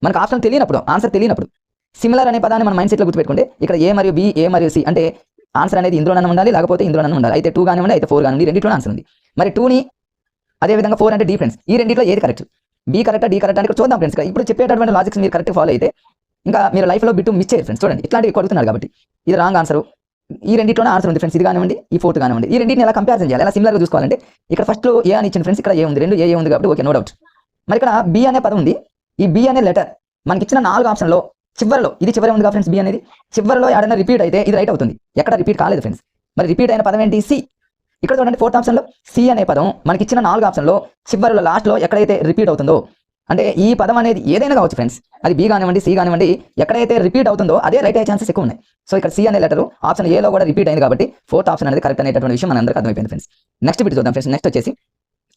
మనకు ఆప్షన్ తెలియనప్పుడు, ఆన్సర్ తెలియనప్పుడు సిమిలర్ అనే పదాన్ని మన మైండ్ సెట్లో గుర్తుపెట్టుకుంటే ఇక్కడ ఏ మరియు బి, ఏ మరియు సి అంటే ఆన్సర్ అనేది ఇందులోనన్నా ఉండాలి, లేకపోతే ఇందులోనన్నా ఉండాలి. అయితే 2 కానివ్వండి, అయితే 4 కానివ్వండి, రెండింటిలో ఆన్సర్ ఉంది. మరి 2ని అదేవిధంగా 4 అంటే డి ఫ్రెండ్స్, ఈ రెండింటిలో ఏది కరెక్ట్, బి కరెక్టా డి కరెక్ట్ అని ఇక్కడ చూద్దాం ఫ్రెండ్స్. ఇప్పుడు చెప్పేటటువంటి లాజిక్స్ మీరు కరెక్ట్ ఫాలో అయితే ఇంకా మీరు లైఫ్లో బిట్టు మిస్ చేయరు ఫ్రెండ్స్. చూడండి, ఇట్లాంటివి కొడుతున్నారు కాబట్టి ఇది రాంగ్ ఆన్సర్, ఈ రెండింటిలోనే ఆన్సర్ ఉంది ఫ్రెండ్స్. ఇది కానివ్వండి, ఈ 4 కానివ్వండి, ఈ రెండింటిని ఎలా కంపారిజన్ చేయాలి, ఎలా సిమిలర్గా చూసుకోవాలంటే ఇక్కడ ఫస్ట్లో ఏ అని ఇచ్చిన ఫ్రెండ్స్, ఇక్కడ ఏ ఉంది, రెండు ఏ ఉంది కాబట్టి ఓకే, నో డౌట్. మరి ఇక్కడ బి అనే పదం ఉంది, ఈ బి అనే లెటర్ మనకి ఇచ్చిన 4 ఆప్షన్లో చివరిలో, ఇది చివరి ఉంది ఫ్రెండ్స్, బి అనేది చివరిలో ఏదైనా రిపీట్ అయితే ఇది రైట్ అవుతుంది, ఎక్కడ రిపీట్ కాలేదు ఫ్రెండ్స్. మరి రిపీట్ అయిన పదం ఏంటి, సి. ఇక్కడ చూడండి, 4th ఆప్షన్లో సి అనే పదం మనకి ఇచ్చిన 4 ఆప్షన్లో చివరిలో లాస్ట్లో ఎక్కడైతే రిపీట్ అవుతుందో, అంటే ఈ పదం అనేది ఏదైనా కావచ్చు ఫ్రెండ్స్, అది బి కానివ్వండి, సి కానివ్వండి, ఎక్కడైతే రిపీట్ అవుతుందో అదే రైట్ అయ్యే ఛాన్సెస్ ఎక్కువ ఉన్నాయి. సో ఇక్కడ సి అనే లెటర్ ఆప్షన్ ఏలో కూడా రిపీట్ అయింది కాబట్టి 4th ఆప్షన్ అనేది కరెక్ట్ అనేటువంటి విషయం మనందరికీ అర్థమైపోయింది ఫ్రెండ్స్. నెక్స్ట్ బిట్ చూద్దాం ఫ్రెండ్స్. నెక్స్ట్ వచ్చేసి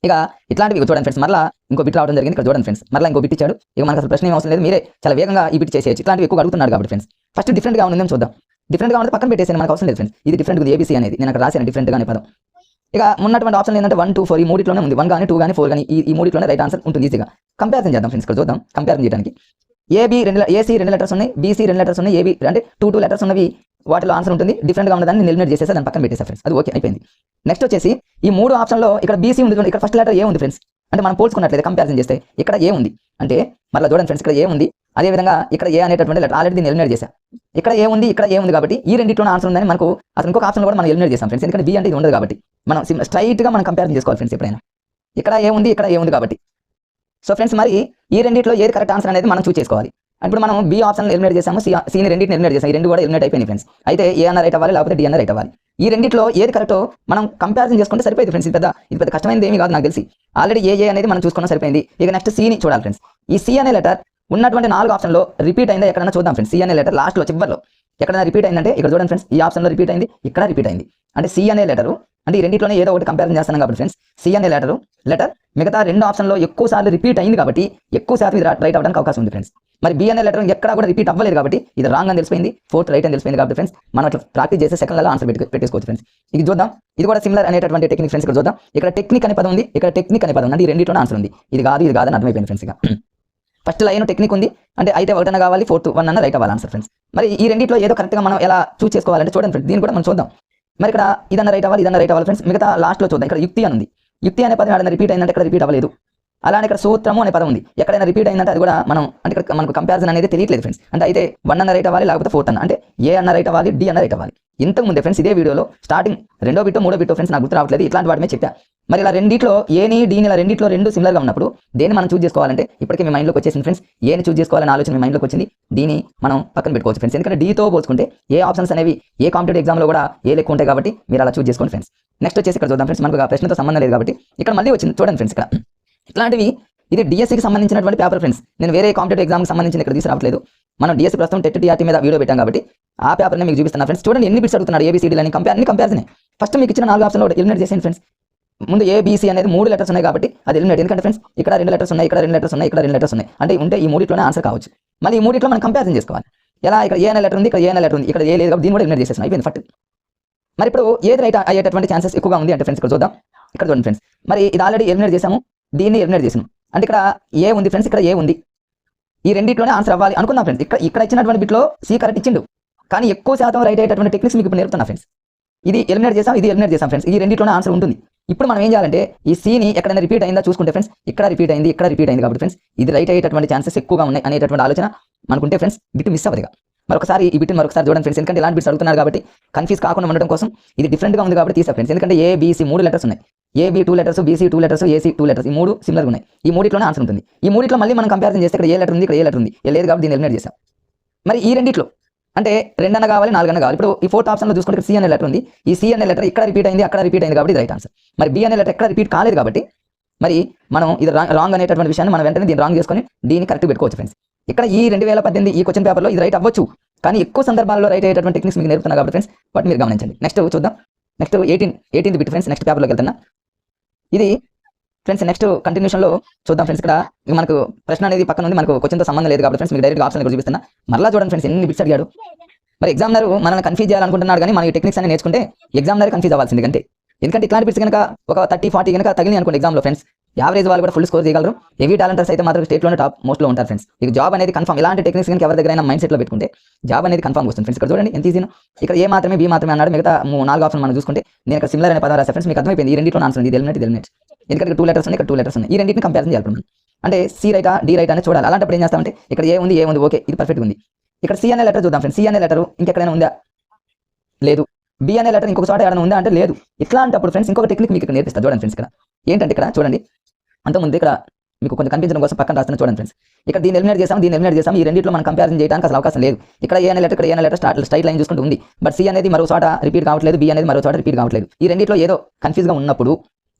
ఇక ఇట్లాంటివి చూడండి ఫ్రెండ్స్, మరలా ఇంకో బిట్ రావడం జరిగింది. ఇక్కడ చూడండి ఫ్రెండ్స్, మరలా ఇంకో బిట్ ఇచ్చాడు. ఇక మనకు అసలు ప్రశ్న ఏం అవసరం లేదు, మీరే చాలా వేగంగా ఈ బిట్ చేసేయచ్చు. ఇట్లాంటివి ఎక్కువ అడుగుతున్నాడు కాబట్టి ఫ్రెండ్స్, ఫస్ట్ డిఫరెంట్గా ఉందేమో చూద్దాం. డిఫరెంట్గా ఉంది పక్కన పెట్టేసి మనకు అవసరం లేదు ఫ్రెండ్స్, ఇది డిఫరెంట్ ఉంది ఏబీసీ అనేది నేను అక్కడ రాశాను డిఫరెంట్గా అనే పదం. ఇక ఉన్నటువంటి ఆప్షన్ ఏంటంటే 1, 2, 4 ఈ మూడిట్లోనే ఉంది, 1 కానీ 2 కానీ 4 కానీ ఈ మూడిట్లోనే రైట్ ఆన్సర్ ఉంటుంది. ఈజీగా కంపారిజన్ చేద్దాం ఫ్రెండ్స్. ఇక్కడ చూద్దాం కంపారిజన్ చేయడానికి. ఏసీ 2 లెటర్స్ ఉన్నాయి, బీసీ 2 లెటర్స్ ఉన్నాయి, ఏబీ అంటే 2 లెటర్స్ ఉన్నవి, వాటిలో ఆన్సర్ ఉంటుంది. డిఫరెంట్గా ఉన్నదాన్ని ఎలిమినేట్ చేసేసి దాన్ని పక్కన పెట్టేసా ఫ్రెండ్స్, అది ఓకే అయిపోయింది. నెక్స్ట్ వచ్చేసి ఈ 3 ఆప్షన్లో ఇక్కడ బీసీ ఉంది, ఇక్కడ ఫస్ట్ లెటర్ ఏ ఉంది ఫ్రెండ్స్, అంటే మనం పోల్చుకున్నట్లయితే కంపారిజన్ చేస్తే ఇక్కడ ఏ ఉంది, అంటే మళ్ళీ చూడండి ఫ్రెండ్స్, ఇక్కడ ఏ ఉంది, అదేవిధంగా ఇక్కడ ఏ అనేటటువంటి లెటర్ ఆల్రెడీ దీన్ని ఎలిమినేట్ చేశాను. ఇక్కడ ఏ ఉంది, ఇక్కడ ఏ ఉంది కాబట్టి ఈ రెండింటిలో ఆన్సర్ ఉందని మనకు అసలు ఇంకొక ఆప్షన్ కూడా మనం ఎలిమినేట్ చేస్తాం ఫ్రెండ్స్, ఎందుకంటే బి అంటే ఇది ఉండదు కాబట్టి మనం స్ట్రైట్గా మనం కంపారిజన్ చేసుకోవాలి ఫ్రెండ్స్ ఎప్పుడైనా. ఇక్కడ ఏ ఉంది, ఇక్కడ ఏ ఉంది కాబట్టి. సో ఫ్రెండ్స్, మరి ఈ రెండింటిలో ఏది కరెక్ట్ ఆన్సర్ అనేది మనం చూస్ చేసుకోవాలి. ఇప్పుడు మనం బి ఆప్షన్ ఎలిమినేట్ చేసాము, సిని రెండింటిని ఎలిమినేట్ చేసాము, ఈ రెండు కూడా ఎలిమినేట్ అయిపోయినాయి ఫ్రెండ్స్. అయితే ఏ అన్న రైట్ అవ్వాలి, లేకపోతే డి అన్న రైట్ అవ్వాలి. ఈ రెండింటిలో ఏది కరెక్టో మనం కంపారిజన్ చేసుకుంటే సరిపోయింది ఫ్రెండ్స్. ఇది పెద్ద కష్టమైనది ఏమీ కాదు నాకు తెలిసి, ఆల్రెడీ ఏ అనేది మనం చూసుకున్నా సరిపోయింది. ఇక నెక్స్ట్ సిని చూడాలి ఫ్రెండ్స్. ఈ సి అనే లెటర్ ఉన్నటువంటి 4 ఆప్షన్లో రిపీట్ అయిందా ఎక్కడైనా చూద్దాం ఫ్రెండ్స్. సి అనే లెటర్ లాస్ట్లో చివరిలో ఎక్కడైనా రిపీట్ అయిందంటే ఇక్కడ చూడండి ఫ్రెండ్స్, ఈ ఆప్షన్లో రిపీట్ అయింది, ఇక్కడ రిపీట్ అయింది, అంటే సి అనే లెటరు, అంటే ఈ రెండింటిలోనే ఏదో ఒకటి కంపారిజన్ చేస్తున్నాం కాబట్టి ఫ్రెండ్స్. సి అనే లెటర్ మిగతా 2 ఆప్షన్లో ఎక్కువ సార్లు రిపీట్ అయింది కాబట్టి ఎక్కువ శాతం ఇది రైట్ అవ్వడానికి అవకాశం ఉంది ఫ్రెండ్స్. మరి బి అనే లెటర్ ఎక్కడ కూడా రిపీట్ అవ్వలేదు కాబట్టి ఇది రాంగ్ అని తెలిసిపోయింది, 4th రైట్ అని తెలిసిపోయింది కాబట్టి ఫ్రెండ్స్ మనం అట్లా ప్రాక్టీస్ చేసే సెకండ్లలో ఆన్సర్ పెట్టేసుకోవచ్చు ఫ్రెండ్స్. ఇది చూద్దాం, ఇది కూడా సిమిలర్ అనేటటువంటి టెక్నిక్ ఫ్రెండ్స్. ఇక్కడ చూద్దాం, ఇక్కడ టెక్నిక్ అనే పదం ఉంది, ఇక్కడ టెక్నిక్ అనే పదం ఉంది, అంటే ఈ రెండింటిలోనే ఆన్సర్ ఉంది. ఇది కాదని అర్థమైపోయింది ఫ్రెండ్స్. ఇక ఫస్ట్ లైన్ టెక్నిక్ ఉంది, అంటే అయితే 1 అన్న కావాలి, 4th 1 అన్న రైట్ అవ్వాలి ఆన్సర్ ఫ్రెండ్స్. మరి ఈ రెండింటిలో ఏదో కరెక్ట్గా మనం ఎలా చూస్ చేసుకోవాలంటే చూడండి ఫ్రెండ్స్, దీన్ని కూడా మనం చూద్దాం. మరి ఇక్కడ ఇదన్న రైట్ అవ్వాలి ఫ్రెండ్స్. మిగతా లాస్ట్లో చూద్దాం, ఇక్కడ యుక్తి అని ఉంది, యుక్తి అనే పదం ఏదైనా రిపీట్ అయిందంటే ఇక్కడ రిపీట్ అవ్వలేదు. అలానే ఇక్కడ సూత్రము అనే పదం ఉంది, ఎక్కడైనా రిపీట్ అయిందంటే అది కూడా మనం అంటే ఇక్కడ మనకు కంపారిజన్ అనేది తెలియట్లేదు ఫ్రెండ్స్. అంటే అయితే 1 అన్న రైట్ అవ్వాలి, లేకపోతే 4th అన్న, అంటే ఏ అన్న రైట్ అవ్వాలి, డి అన్న రైట్ అవ్వాలి. ఇంతకు ముందే ఫ్రెండ్స్ ఇదే వీడియోలో స్టార్టింగ్ 2వ బిట్టో 3వ బిట్టో ఫ్రెండ్స్ నాకు గుర్తు రావట్లేదు, ఇట్లాంటి వాటి మీద చెప్పా. మరి ఇలా రెండిట్లో ఏని డీని ఇలా రెండిట్లో 2 సిమిలర్గా ఉన్నప్పుడు దేన్ని మనం చూస్ చేసుకోవాలంటే ఇప్పటికే మీ మైండ్లోకి వచ్చేసింది ఫ్రెండ్స్. ఏని చూస్ చేసుకోవాలని ఆలోచన మీ మైండ్లోకి వచ్చింది, డీని మనం పక్కన పెట్టుకోవచ్చు ఫ్రెండ్స్. ఎందుకంటే డీతో పోల్చుకుంటే ఏ ఆప్షన్స్ అనేవి ఏ కాంపిటేటివ్ ఎగ్జామ్లో కూడా ఏ లెక్క ఉంటాయి కాబట్టి మీరు అలా చూస్ చేసుకోండి ఫ్రెండ్స్. నెక్స్ట్ వచ్చేసి ఇక్కడ చూద్దాం ఫ్రెండ్స్, మనకు ఆ ప్రశ్నతో సంబంధం లేదు కాబట్టి ఇక్కడ మళ్ళీ వచ్చింది చూడండి ఫ్రెండ్స్. ఇక్కడ ఇట్లాంటివి ఇది డిఎస్సికి సంబంధించినటువంటి పేపర్ ఫ్రెండ్స్, నేను వేరే కాంపిటేటివ్ ఎగ్జామ్కి సంబంధించిన ఇక్కడ తీసుకురావట్లేదు. మనం డిఎస్సి ప్రస్తుతం టెట్ టీఆర్టీ మీద వీడియో పెట్టాం కాబట్టి ఆ పేపర్ని మీకు చూపిస్తున్నా ఫ్రెండ్స్. చూడండి ఎన్ని బిట్స్ అడుగుతున్నాడు, ఏబీసీడీలు అని కంపారిజన్. ఫస్ట్ మీకు ఇచ్చిన 4 ఆప్షన్లో ఎలిమినేట్ చేసేయండి ఫ్రెండ్స్. ముందు ఏబీసీ అనేది 3 లెటర్స్ ఉన్నాయి కాబట్టి అది ఎలిమినేట్, ఎందుకంటే ఫ్రెండ్స్ ఇక్కడ 2 లెటర్స్ ఉన్నాయి, ఇక్కడ 2 లెటర్స్ ఉన్నాయి, ఇక్కడ 2 లెటర్స్ ఉన్నాయి, అంటే ఉంటే ఈ మూడిట్లోనే ఆన్సర్ కావచ్చు. మళ్ళీ ఈ మూడిట్లో మనం కంపారిజన్ చేసుకోవాలి. ఎలా ఇక్కడ ఏ అనే లెటర్ ఉంది, ఇక్కడ ఏ అనే లెటర్ ఉంది, ఇక్కడ ఏ లేదు కాబట్టి దీన్ని కూడా ఎలిమినేట్ చేసేసాను, అయిపోయింది ఫస్ట్. మరి ఇప్పుడు ఏది రైట్ అయ్యేటటువంటి ఛాన్సెస్ ఎక్కువగా ఉంది అంటే ఫ్రెండ్స్ ఇక్కడ చూద్దాం. ఇక్కడ చూడండి ఫ్రెండ్స్, మరి ఇది ఆల్రెడీ ఎలిమినేట్ చేసాము, దీన్ని ఎలిమినేట్ చేసాము. అంటే ఇక్కడ ఏ ఉంది ఫ్రెండ్స్, ఇక్కడ ఏ ఉంది, ఈ రెండిట్లోనే ఆన్సర్ అవ్వాలి అనుకుందాం ఫ్రెండ్స్. ఇక్కడ ఇచ్చినటువంటి బిట్లో సి కరెక్ట్ ఇచ్చిండు, కానీ ఎక్కువ శాతం రైట్ అయ్యేటటువంటి టెక్నిక్స్ మీకు ఇప్పుడు నేర్పుతున్నా ఫ్రెండ్స్. ఇది ఎలిమినేట్ చేసాం ఫ్రెండ్స్. ఈ రెండిట్లోనే ఆన్సర్ ఉంటుంది. ఇప్పుడు మనం ఏం చేయాలంటే ఈ సీని ఎక్కడైనా రిపీట్ అయిందా చూసుకుంటే ఫ్రెండ్స్, ఇక్కడ రిపీట్ అయింది కాబట్టి ఫ్రెండ్స్ ఇది రైట్ అయ్యేటటువంటి ఛాన్సెస్ ఎక్కువగా ఉన్నాయి అనేటటువంటి ఆలోచన మనకుంటే ఫ్రెండ్స్ బిట్ మిస్ అవ్వదుగా. మరొకసారి ఈ బిట్ని మరొకసారి చూడండి ఫ్రెండ్స్, ఎందుకంటే ఇలాంటి బిట్స్ అడుగుతున్నారు కాబట్టి కన్ఫ్యూజ్ కాకుండా ఉండడం కోసం ఇది డిఫరెంట్గా ఉంది కాబట్టి తీసా ఫ్రెండ్స్. ఎందుకంటే ఏబిసి 3 లెటర్స్ ఉన్నాయి, AB 2 letters, BC 2 letters, AC 2 letters, ఈ 3 సిమిలర్ ఉన్నాయి. ఈ మూడిట్లోనే ఆన్సర్ ఉంటుంది. ఈ మూడిట్లో మళ్ళీ మనం కంపారిజన్ చేస్తే ఇక్కడ ఏ లెటర్ ఉంది, ఇక్కడ ఏ లెటర్ ఉంది, లేదు కాబట్టి దీన్ని ఎలిమినేట్ చేసాం. మరి ఈ రెండిట్లో అంటే 2 అన్న కావాలి, 4 అన్న కావాలి. ఇప్పుడు ఈ 4th ఆప్షన్లో చూసుకుంటే సి అనే లెటర్ ఉంది, ఈ సి అనే లెటర్ ఇక్కడ రిపీట్ అయింది, అక్కడ రిపీట్ అయింది కాబట్టి ఇది రైట్ ఆన్సర్. మరి బి అనే లెటర్ ఎక్కడ రిపీట్ కాలేదు కాబట్టి మరి మనం ఇది రాంగ్ అనేటటువంటి విషయాన్ని మనం వెంటనే దీన్ని రాంగ్ చేసుకొని దీన్ని కరెక్ట్ పెట్టుకోవచ్చు ఫ్రెండ్స్. ఇక్కడ ఈ 2018 ఈ క్వశ్చన్ పేపర్లో ఇది రైట్ అవ్వచ్చు, కానీ ఎక్కువ సందర్భాల్లో రైట్ అయ్యేటటువంటి టెక్నిక్స్ మీకు నేర్పుతున్నా కాబట్టి ఫ్రెండ్స్ వాటిని మీరు గమనించండి. నెక్స్ట్ చూద్దాం. Next 18th bit friends, next పేపర్లోకి వెళ్తున్నా. ఇది ఫ్రెండ్స్ నెక్స్ట్ కంటిన్యూషన్లో చూద్దాం ఫ్రెండ్స్. ఇక్కడ మనకు ప్రశ్న అనేది పక్కన ఉంది, మనకు క్వశ్చన్తో సంబంధం లేదు కాబట్టి ఫ్రెండ్స్ మీకు డైరెక్ట్ ఆప్షన్ ఇక్కడ చూపిస్తున్నా. మరలా చూడండి ఫ్రెండ్స్ ఎన్ని బిట్స్ అడిగాడు. మరి ఎగ్జామినర్ మనల్ని కన్ఫ్యూజ్ చేయాలనుకుంటున్నాడు, కానీ మన ఈ టెక్నిక్స్ అన్ని నేర్చుకుంటే ఎగ్జామినర్ కన్ఫ్యూజ్ అవ్వాల్సింది అంతే. ఎందుకంటే ఇట్లాంటి బిట్స్ కనుక ఒక 30-40 కనుక తగిలి అనుకోండి ఎగ్జామ్లో ఫ్రెండ్స్, యావరేజ్ వాళ్ళు కూడా ఫుల్ స్కోర్ చేయగలరు. హెవీ టాలెంటర్స్ అయితే మాత్రం స్టేట్లోనే టాప్ మోస్ట్లో ఉంటారు ఫ్రెండ్స్. ఇక జాబ్ అనేది కన్ఫర్మ్. ఇలాంటి టెక్నిక్స్ కనుక ఎవరి దగ్గర మైండ్ సెట్లో పెట్టుకుంటే జాబ్ అనేది కన్ఫర్మ్ వస్తుంది ఫ్రెండ్స్. ఇక్కడ చూడండి ఎంత ఈజీనో. ఇక్కడ ఏ మాత్రమే బి మాత్రమే అన్నాడు, మిగతా 4 ఆప్షన్ మనం చూసుకుంటే నేను ఇక్కడ సిమిలర్ అనే పదం రాసా ఫ్రెండ్స్. మీకు అర్థమైపోయింది ఈ రెండిట్లో ఆన్సర్ ఇది ఎలిమినేట్. ఎందుకంటే 2 లెటర్స్ ఉన్నాయి, ఇక్కడ 2 లెటర్స్ ఉన్నాయి. ఈ రెండింటిని కంపారిజన్ చేయాలి మనం. అంటే సి రైటా డి రైట్ అనేది చూడాలి. అలాంటప్పుడు ఏం చేస్తామంటే ఇక్కడ ఏ ఉంది ఓకే ఇది పర్ఫెక్ట్ ఉంది. ఇక్కడ సి అనే లెటర్ చూద్దాం ఫ్రెండ్స్. సి అనే లెటర్ ఇంకెక్కడైనా ఉందా, లేదు. బి అనే లెటర్ ఇంకొక చోట ఏమైనా ఉందా అంటే లేదు. ఇట్లాంటప్పుడు ఫ్రెండ్స్ ఇంకొక టెక్నిక్ మీకు ఇక్కడ నేర్పిస్తారు చూడండి ఫ్రెండ్స్. ఇక్కడ ఏంటంటే ఇక్కడ చూడండి, అంతకుముందు ఇక్కడ మీకు కొంచెం కనిపించడం కోసం పక్కన రాస్తున్నా చూడండి ఫ్రెండ్స్. ఇక్కడ దీన్ని ఎలిమినేట్ చేసాం. ఈ రెండిట్లో మనం కంపారిజన్ చేయడానికి అసలు అవకాశం లేదు. ఇక్కడ ఏ అనే లెటర్ స్ట్రైట్ లైన్ చూసుకుంటూ ఉంది, బట్ సి అనేది మరో చోట రిపీట్ కావట్లేదు, బి అనేది మరో చోట రిపీట్ కావట్లేదు. ఈ రెండిట్లో ఏదో కన్ఫ్యూజ్గా ఉన్నప్పుడు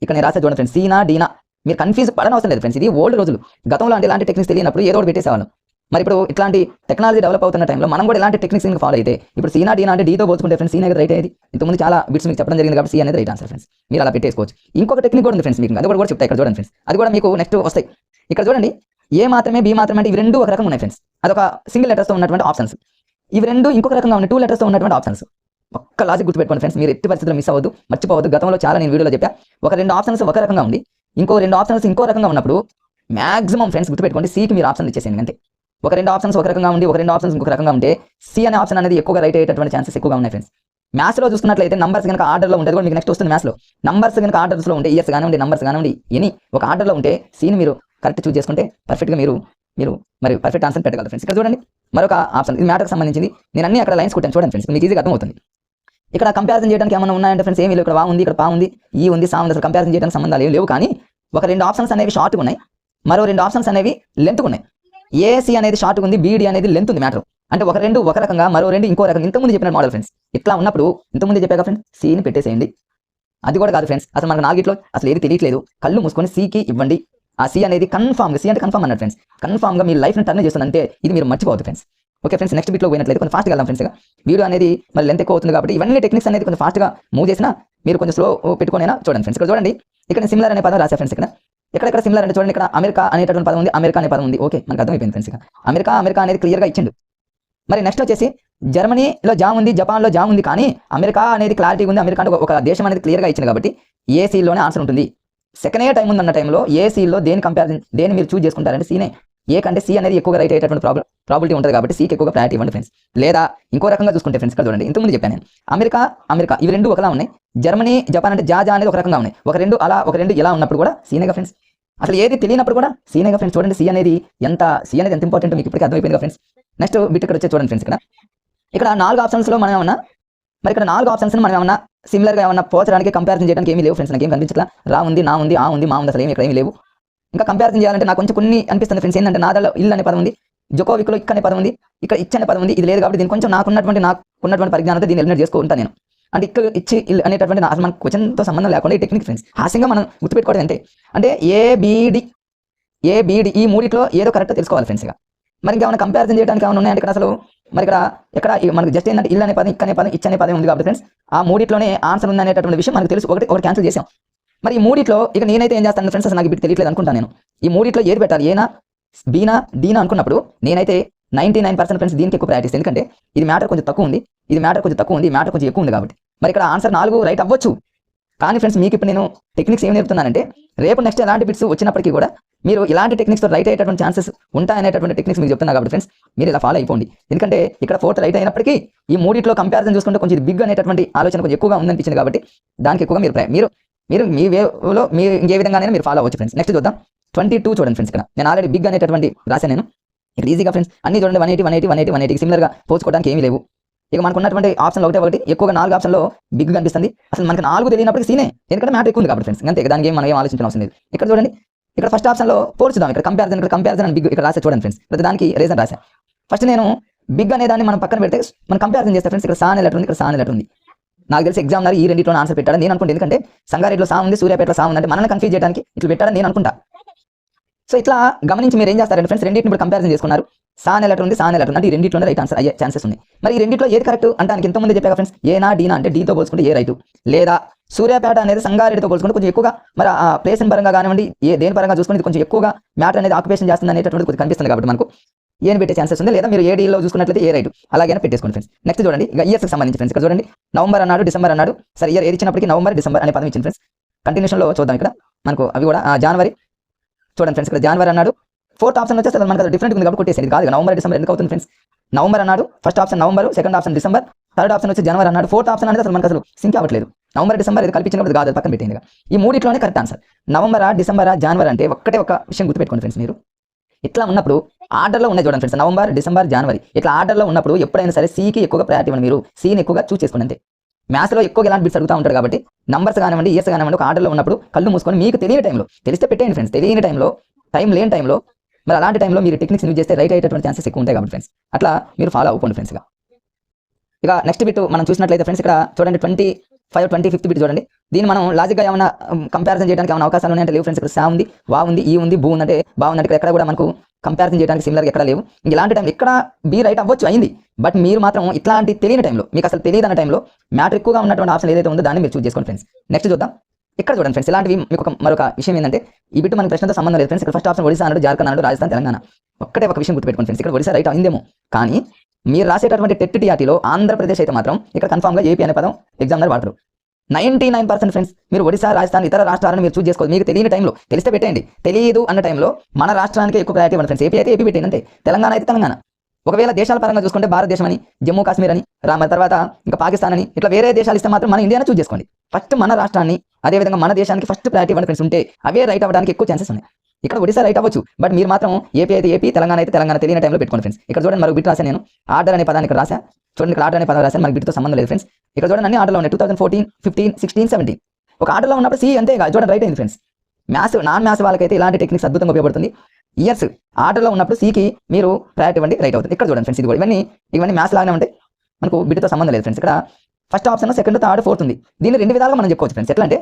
ఇక్కడ నేను రాసే చూడండి ఫ్రెండ్స్, సీనా డీనా. మీరు కన్ఫ్యూజ్ పడని అవసరం లేదు ఫ్రెండ్స్. ఇది ఓల్డ్ రోజులు, గతంలో అంటే ఇలాంటి టెక్నిక్స్ తెలియనప్పుడు ఏదో ఒకటి పెట్టేసేవాళ్ళం. మరి ఇప్పుడు ఇట్లాంటి టెక్నాలజీ డెవలప్ అవుతున్న టైంలో మనం కూడా ఇలాంటి టెక్నిక్స్ ఫాలో అయితే ఇప్పుడు సీనా డీనా అంటే డీతో పోల్చుకుంటే ఫ్రెండ్స్ సీనా రైట్ అయ్యేది. ఇంతకుముందు చాలా బిట్స్ మీకు చెప్పడం జరిగింది కాబట్టి సి అనేది రైట్ ఆన్సర్ ఫ్రెండ్స్. మీరు అలా పెట్టేసుకోవచ్చు. ఇంకొక టెక్నిక్ కూడా ఉంది ఫ్రెండ్స్, మీకు అది కూడా చెప్తాయి ఇక్కడ చూడండి ఫ్రెండ్స్. అది కూడా మీకు నెక్స్ట్ వస్తాయి. ఇక్కడ చూడండి ఏ మాత్రమే బి మాత్రమే అంటే ఇవి రెండు ఒక రకం ఉన్నాయి ఫ్రెండ్స్. అదొక సింగిల్ లెటర్స్తో ఉన్నటువంటి ఆప్షన్స్. ఇవి రెండు ఇంకొక రకంగా ఉన్నాయి 2 లెటర్స్తో ఉన్నటువంటి ఆప్షన్స్. ఒక్క లాజిక్ గుర్తుపెట్టుకోండి ఫ్రెండ్స్, మీరు ఎట్టి పరిస్థితుల్లో మిస్ అవ్వద్దు, మర్చిపోవద్దు. గతంలో చాలా నేను వీడియోలో చెప్పా, ఒక 2 ఆప్షన్స్ ఒక రకంగా ఉంది, ఇంకో 2 ఆప్షన్స్ ఇంకో రకంగా ఉన్నప్పుడు మాక్సిమం ఫ్రెండ్స్ గుర్తుపెట్టుకోండి సికి మీరు ఆప్షన్ ఇచ్చేసేయండి అంతే. ఒక 2 ఆప్షన్స్ ఒక రకంగా ఉండి ఒక 2 ఆప్షన్స్ ఇంకొక రకంగా ఉంటే సి అనే ఆప్షన్ అనేది ఎక్కువగా రైట్ అయ్యేటటువంటి ఛాన్సెస్ ఎక్కువగా ఉన్నాయి ఫ్రెండ్స్. మ్యాథ్స్లో చూసుకున్నట్లయితే నంబర్స్ కనుక ఆర్డర్లో ఉంటుంది కూడా మీకు నెక్స్ట్ వస్తుంది. మ్యాథ్స్లో నంబర్స్ కనుక ఆర్డర్స్లో ఉంటే ఇయర్స్ కానివ్వండి, నంబర్స్ కానివ్వండి, ఎనీ ఒక ఆర్డర్లో ఉంటే సీని మీరు కరెక్ట్ చూస్ చేసుకుంటే పర్ఫెక్ట్గా మీరు మరి పర్ఫెక్ట్ ఆన్సర్ పెట్టగలరు ఫ్రెండ్స్. ఇక్కడ చూడండి మరొక ఆప్షన్, ఇది మ్యాటర్కి సంబంధించింది. నేను అన్ని అక్కడ లైన్స్ కొట్టాను చూడండి ఫ్రెండ్స్, మీకు ఈజీగా అర్థమవుతుంది. ఇక్కడ కంపారిజన్ చేయడానికి ఏమైనా ఉన్నాయంటే ఫ్రెండ్స్ ఏమీ లేవు. ఇక్కడ వా ఉంది, ఇక్కడ పా ఉంది, ఈ ఉంది, సా ఉంది. అసలు కంపారిజన్ చేయడానికి సంబంధాలు ఏమి లేవు. కానీ ఒక 2 ఆప్షన్స్ అనేవి షార్ట్గా ఉన్నాయి, మరో 2 ఆప్షన్స్ అనేవి లెంత్గా ఉన్నాయి. ఏసీ అనేది షార్ట్గా ఉంది, బీడీ అనేది లెంత్ ఉంది మ్యాటర్. అంటే ఒక 2 ఒక రకంగా, మరో 2 ఇంకో రకంగా. ఇంతకుముందు చెప్పిన మోడల్ ఫ్రెండ్స్. ఇట్లా ఉన్నప్పుడు ఇంతకుముందు చెప్పాక ఫ్రెండ్స్ సీని పెట్టేసేయండి. అది కూడా కాదు ఫ్రెండ్స్, అసలు మనకు 4 అసలు ఏది తెలియట్లేదు, కళ్ళు మూసుకొని సీకి ఇవ్వండి. ఆ సి అనేది కన్ఫామ్గా, సి అంటే కన్ఫామ్ అన్నట్టు ఫ్రెండ్స్. కన్ఫామ్గా మీ లైఫ్ని టర్న్ చేస్తుంది అంటే ఇది మీరు మర్చిపోవద్దు ఫ్రెండ్స్. ఓకే ఫ్రెండ్స్, నెక్స్ట్ బిట్లో పోయినట్లయితే కొంచెం ఫాస్ట్గా వెళ్దాం ఫ్రెండ్స్. వీడియో అనేది మరి లెంత్ ఎక్కువ అవుతుంది కాబట్టి ఇవన్నీ టెక్నిక్స్ అనేది కొంచెం ఫాస్ట్గా మూవ్ చేసినా మీరు కొంచెం స్లో పెట్టుకునేనా చూడండి ఫ్రెండ్స్. ఇక్కడ చూడండి ఇక్కడ సిమిలర్ అనే పదం రాసా ఫ్రెండ్స్. ఇక్కడ సిమిలర్ అంటే చూడండి, ఇక్కడ అమెరికా అనేటటువంటి పదం ఉంది, అమెరికా అనే పదం ఉంది. ఓకే మనకు అర్థమైపోయింది ఫ్రెండ్స్. అమెరికా అనేది క్లియర్గా ఇచ్చిండు. మరి నెక్స్ట్ వచ్చేసి జర్మనీలో జామ్ ఉంది, జపాన్లో జామ్ ఉంది, కానీ అమెరికా అనేది క్లారిటీ ఉంది. అమెరికా అంటే ఒక దేశం అనేది క్లియర్గా ఇచ్చింది కాబట్టి ఏసీలోనే ఆన్సర్ ఉంటుంది. సెకండ్ టైం ఉందన్న టైంలో ఏసీలో దేని మీరు చూస్ చేసుకుంటారంటే సీనే. ఏ కంటే సి అనేది ఎక్కువగా రైట్ అయ్యేటటువంటి ప్రాబిలిటీ ఉంటుంది కాబట్టి సీకి ఎక్కువగా ప్రయారిటీ ఇవ్వండి ఫ్రెండ్స్. లేదా ఇంకో రకంగా చూసుకుంటే ఫ్రెండ్స్ ఇక్కడ చూడండి, ఇంతకుముందు చెప్పాను నేను అమెరికా ఇవి 2 ఒకలా ఉన్నాయి. జర్మనీ జపాన్ అంటే జా అనేది ఒక రకంగా ఉన్నాయి. ఒక 2 అలా ఒక 2 ఇలా ఉన్నప్పుడు కూడా సీనేగా ఫ్రెండ్స్. అసలు ఏది తెలియనప్పుడు కూడా సీనేగా ఫ్రెండ్స్. చూడండి సి అనేది ఎంత ఇంపార్టెంట్ మీకు ఇప్పటికీ అర్థమైపోయింది ఫ్రెండ్స్. నెక్స్ట్ బిట్ ఇక్కడ వచ్చే చూడండి ఫ్రెండ్స్. ఇక్కడ 4 ఆప్షన్స్లో మనం ఏమన్నా మరి ఇక్కడ 4 ఆప్షన్స్ మనం ఏమన్నా సిమిలర్గా ఏమన్నా పోల్చడానికి కంపారిజన్ చేయడానికి ఏమీ లేవు ఫ్రెండ్స్. నాకు ఏం కనిపించట్లా. రా ఉంది, నా ఉంది, ఆ ఉంది, మా ఉంది, అసలు ఏమి ఇక్కడ ఏమీ లేవు. ఇంకా కంపారిజన్ చేయాలంటే నాకు కొంచెం కొన్ని అనిపిస్తుంది ఫ్రెండ్స్. ఏంటంటే నాదలో ఇల్లు అనే పదం ఉంది, జోకోవిక్లో ఇక్ అనే పదం ఉంది, ఇక్కడ ఇచ్ అనే పదం ఉంది. ఇది లేదు కాబట్టి దీని కొంచెం నాకున్నటువంటి పరిజ్ఞానంతో దీన్ని ఎలిమినేట్ చేసుకుంటాను నేను. అంటే ఇక్కడ ఇచ్చి ఇల్లు అనేటటువంటి అసలు మనకు క్వశ్చన్తో సంబంధం లేకుండా ఈ టెక్నిక్ ఫ్రెండ్స్ హాస్యంగా మనం గుర్తుపెట్టుకోవడం అంటే ఏబిడి ఈ 3 ఏదో కరెక్ట్ తెలుసుకోవాలి ఫ్రెండ్స్. మరి ఇంకేమైనా కంపారిజన్ చేయడానికి ఏమైనా ఉన్నాయంటే ఇక్కడ అసలు మరి ఇక్కడ మనకు జస్ట్ ఏంటంటే ఇల్లు అనే పదం, ఇక్ అనే పదం, ఇచ్ అనే పదం ఉంది కాబట్టి ఫ్రెండ్స్ ఆ 3 ఆన్సర్ ఉంది అనేటటువంటి విషయం మనకు తెలుసు. ఒకటి క్యాన్సిల్ చేసాం. మరి ఈ 3 ఇక నేనైతే ఏం చేస్తాను ఫ్రెండ్స్, అసలు నాకు ఇప్పుడు తెలియట్లేదు అనుకుంటాను నేను. ఈ 3 ఏది పెట్టాలి, ఏనా బీనా డీనా అనుకున్నప్పుడు నేనైతే 99% ఫ్రెండ్స్ దీనికి ఎక్కువ ప్రయారిటీ. ఎందుకంటే ఇది మ్యాటర్ కొంచెం తక్కువ ఉంది, ఈ మ్యాటర్ కొంచెం ఎక్కువ ఉంది కాబట్టి. మరి ఇక్కడ ఆన్సర్ 4 రైట్ అవ్వచ్చు, కానీ ఫ్రెండ్స్ మీకు ఇప్పుడు నేను టెక్నిక్స్ ఏం నేర్పుతున్నానంటే రేపు నెక్స్ట్ ఎలాంటి బిట్స్ వచ్చినప్పటికీ కూడా మీరు ఇలాంటి టెక్నిక్స్తో రైట్ అయ్యేటువంటి ఛాన్సెస్ ఉంటాయనేటువంటి టెక్నిక్స్ మీకు చెప్తున్నా కాబట్టి ఫ్రెండ్స్ మీరు ఇలా ఫాలో అయిపోండి. ఎందుకంటే ఇక్కడ 4th రైట్ అయినప్పటికీ ఈ మూడిట్లో కంపారిజన్ చూసుకుంటే కొంచెం బిగ్ అనేటువంటి ఆలోచన కొంచెం ఎక్కువగా ఉందనిపించింది కాబట్టి దానికి ఎక్కువగా మీరు మీ వేలో మీరు ఇంకే విధంగానే మీరు ఫాలో అవ్వచ్చు ఫ్రెండ్స్. నెక్స్ట్ చూద్దాం 22 చూడండి ఫ్రెండ్స్. ఇక్కడ నేను ఆల్రెడీ బిగ్ అనేటువంటి రాశాను నేను. ఇక్కడ ఈజీగా ఫ్రెండ్స్ అన్ని చూడండి 180 సిమిలర్గా పోల్చుకోవడానికి ఏమీ లేవు. ఇక మనకు ఉన్నటువంటి ఆప్షన్ ఒకటి ఎక్కువగా 4 ఆప్షన్లో బిగ్ కనిపిస్తుంది. అసలు మనకి 4 తెలియనప్పటికీ సీనే, ఎందుకంటే మ్యాటర్ ఎక్కువ ఉంది కాబట్టి ఫ్రెండ్స్. అంతే దానికి మనం ఏం ఆలోచించిన అవసరం లేదు. ఇక్కడ చూడండి ఇక్కడ ఫస్ట్ ఆప్షన్లో పోల్చుదాం. ఇక్కడ కంపారిజన్ అని బిగ్ ఇక్కడ రాసే చూడండి ఫ్రెండ్స్. ప్రతి దానికి రీజన్ రాశా. ఫస్ట్ నేను బిగ్ అనే దాన్ని మనం పక్కన పెడితే మనం కంపారిజన్ చేస్తే ఫ్రెండ్స్ ఇక్కడ సా అనే లెటర్ ఉంది, ఇక్కడ సా అనే లెటర్ ఉంది. నాకు తెలిసి ఎగ్జామినర్ ఈ రెండింటిలో ఆన్సర్ పెట్టాడని నేను అనుకుంటే, ఎందుకంటే సంగారెడ్డిలో సా ఉంది, సూర్యాపేటలో సా ఉంది, అంటే మనల్ని కన్ఫ్యూజ్ చేయడానికి ఇట్లా పెట్టాడని నేను అనుకుంటా. సో ఇట్లా గమనించి మీరు ఏం చేస్తారంటే ఫ్రెండ్స్ రెండింటిని ఇప్పుడు కంపారిజన్ చేసుకున్నారు. సా అనే లెటర్ ఉంది, సా అనే లెటర్ ఉంది, అంటే ఈ రెండింటిలోనే రైట్ ఆన్సర్ అయ్యే ఛాన్సెస్ ఉన్నాయి. మరి ఈ రెండింటిలో ఏది కరెక్ట్ అంటే ఇంతకుముందు చెప్పాక ఫ్రెండ్స్ ఏనా డీనా అంటే డీతో పోల్చుకుంటే ఏ రైట్, లేదా సూర్యాపేట అనేది సంగారెడ్డితో పోల్చుకుంటే కొంచెం ఎక్కువగా మరి ఆ ప్లేస్ పరంగా కానివ్వండి దేని పరంగా చూసుకుంటే కొంచెం ఎక్కువగా మ్యాటర్ అనేది ఆక్యుపేషన్ చేస్తుంది అనేటటువంటి కొంచెం కనిపిస్తుంది కాబట్టి మనకు ఏని పెట్టే ఛాన్సెస్ ఉంది. లేదా మీరు ఏడీలో చూసుకున్నట్లయితే ఏ రైట్ అలాగే పెట్టేసుకోండి ఫ్రెండ్స్. నెక్స్ట్ చూడండి ఇక ఇయర్స్కి సంబంధించి ఫ్రెండ్స్. ఇక్కడ చూడండి నవంబర్ అన్నాడు, డిసెంబర్ అన్నాడు. సరే ఇయర్ ఏది ఇచ్చినప్పటికీ నవంబర్ డిసెంబర్ అనే పదం ఇచ్చింది ఫ్రెండ్స్. కంటిన్యూషన్లో చూద్దాం. ఇక్కడ మనకు అవి కూడా జనవరి చూడండి ఫ్రెండ్స్. ఇక్కడ జనవరి అన్నాడు. 4th ఆప్షన్ వచ్చేసి మనకు డిఫరెంట్ ఉంది కాబట్టి కొట్టేసేది కాదు. నవంబర్ డిసెంబర్ ఎందుకు అవుతుంది ఫ్రెండ్స్? నవంబర్ అన్నాడు, first option November, second option December, third option వచ్చి జనవరి అన్నాడు. 4th ఆప్షన్ అనేది అసలు మనకు అసలు సింక్ అవ్వట్లేదు. నవంబర్ డిసెంబర్ ఇది కల్పించినప్పుడు కాదు, పక్కన పెట్టింది. ఈ మూడిట్లోనే కరెక్ట్ ఆన్సర్. నవంబరా డిసెంబరా జనవరి అంటే ఒక విషయం గుర్తుపెట్టుకోండి ఫ్రెండ్స్. మీరు ఇట్లా ఉన్నప్పుడు ఆర్డర్లో ఉన్నాయి చూడండి ఫ్రెండ్స్. నవంబర్ డిసెంబర్ జనవరి ఇట్లా ఆర్డర్లో ఉన్నప్పుడు ఎప్పుడైనా సరే సీకి ఎక్కువగా ప్రయారిటీ ఇవ్వండి. మీరు సీని ఎక్కువగా చూస్ చేసుకోండి. అంతే మ్యాథ్స్లో ఎక్కువగా ఎలాంటి బిట్స్ అడుగుతూ ఉంటారు కాబట్టి నంబర్స్ కానివ్వండి ఇయర్స్ కానివ్వండి ఒక ఆర్డర్లో ఉన్నప్పుడు కళ్ళు మూసుకొని మీకు తెలియని టైంలో తెలిస్తే పెట్టేయండి ఫ్రెండ్స్. తెలియని టైంలో టైం లేని టైంలో మరి అలాంటి టైంలో మీరు టెక్నిక్స్ యూజ్ చేస్తే రైట్ అయ్యేటువంటి ఛాన్సెస్ ఎక్కువ ఉంటాయి కాబట్టి ఫ్రెండ్స్ అట్లా మీరు ఫాలో అవ్వండి ఫ్రెండ్స్. ఇక నెక్స్ట్ బిట్ మనం చూసినట్లయితే ఫ్రెండ్స్ ఇక్కడ చూడండి 25th బిట్ చూడండి. దీన్ని మనం లాజిక్గా ఏమైనా కంపారిజన్ చేయడానికి ఏమైనా అవకాశాలు ఉన్నాయంటే లేవు ఫ్రెండ్స్. ఇక్కడ సా ఉంది, వా ఉంది, ఈ ఉంది, బూ ఉందంటే బాగుందంటే ఇక్కడ ఎక్కడ కూడా మనకు కంపారిజన్ చేయడానికి సిమిలర్గా ఎక్కడ లేవు. ఇలాంటి టైం ఇక్కడ బీ రైట్ అవ్వచ్చు అయింది. బట్ మీరు మాత్రం ఇట్లాంటి తెలియని టైంలో మీకు అసలు తెలియదు అన్న టైంలో మ్యాటర్ ఎక్కువగా ఉన్నటువంటి ఆప్షన్ ఏదైతే ఉందో దాన్ని మీరు చూస్ చేసుకోండి ఫ్రెండ్స్. నెక్స్ట్ చూద్దాం. ఇక్కడ చూడండి ఫ్రెండ్స్ ఇలాంటివి మీకు మరొక విషయం ఏంటంటే ఈ బిట్ మనకి ప్రశ్నతో సంబంధం లేదు ఫ్రెండ్స్. ఇక్కడ ఫస్ట్ ఆప్షన్ ఒడిశా అన్నాడు, జార్ఖండ్ అన్నాడు, రాజస్థాన్, తెలంగాణ. ఒక విషయం గుర్తుపెట్టుకోండి ఫ్రెండ్స్. ఇక్కడ ఒడిశా రైట్ అయిందేమో, కానీ మీరు రాసేటటువంటి టెట్ టీఆర్టీలో ఆంధ్రప్రదేశ్ అయితే మాత్రం ఇక్కడ కన్ఫామ్గా ఏపీ అనే పదం ఎగ్జామినర్ వాడరు. 99% ఫ్రెండ్స్ మీరు ఒడిశా, రాజస్థాన్, ఇతర రాష్ట్రాలను మీరు చూస్ చేసుకోవాలి. మీకు తెలియని టైంలో తెలిస్తే పెట్టండి. తెలియదు అన్న టైంలో మన రాష్ట్రానికి ఎక్కువ ప్రయారిటీ ఇవ్వండి ఫ్రెండ్స్. ఏపీ అయితే ఏపీ పెట్టండి, అంతే. తెలంగాణ అయితే తెలంగాణ. ఒకవేళ దేశాల పరంగా చూసుకుంటే భారతదేశం అని, జమ్మూ కాశ్మీర్ అని, తర్వాత ఇంకా పాకిస్తాన్ అని ఇట్లా వేరే దేశాలు ఇస్తే మాత్రం మన ఇండియాని చూస్ చేసుకోండి. ఫస్ట్ మన రాష్ట్రాన్ని అదేవిధంగా మన దేశానికి ఫస్ట్ ప్రయారిటీ ఇవ్వండి ఫ్రెండ్స్. ఉంటే అవే రైట్ అవ్వడానికి ఎక్కువ ఛాన్సెస్ ఉన్నాయి. ఇక్కడ ఒడిశా రైట్ అవ్వచ్చు, బట్ మీరు మాత్రం ఏపీ అయితే ఏపీ, తెలంగాణ అయితే తెలంగాణ తెలియని టైంలో పెట్టుకోండి ఫ్రెండ్స్. ఇక్కడ చూడండి మరొక బిట్ రాశాను నేను. ఆర్డర్ అనే పదాన్ని ఇక్కడ రాశా. చూడండి ఇక్కడ ఆర్డర్ అనే పదం రాశాను, మనకి బిట్తో సంబంధం లేదు ఫ్రెండ్స్. ఇక్కడ చూడండి అన్ని ఆర్డర్లో ఉన్నాయి. 2014, 15, 16, 17 ఒక ఆర్డర్లో ఉన్నప్పుడు సి అంతే చూడండి రైట్ అయింది ఫ్రెండ్స్. నాన్ మ్యాథ్స్ వాళ్ళకైతే ఇలాంటి టెక్నిక్స్ అద్భుతంగా ఉపయోగపడుతుంది. ఇయర్స్ ఆర్డర్లో ఉన్నప్పుడు సికి మీరు ప్రయారిటీ ఇవ్వండి, రైట్ అవుతుంది. ఇక్కడ చూడండి ఫ్రెండ్స్ ఇది కూడా ఇవన్నీ మ్యాథ్స్ లాగానే ఉంటాయి, మనకు బిట్తో సంబంధం లేదు ఫ్రెండ్స్. ఇక్కడ first option, second, third, fourth ఉంది. దీన్ని రెండు విధాలుగా మనం చెప్పుకోవచ్చు ఫ్రెండ్స్. ఎట్లా అంటే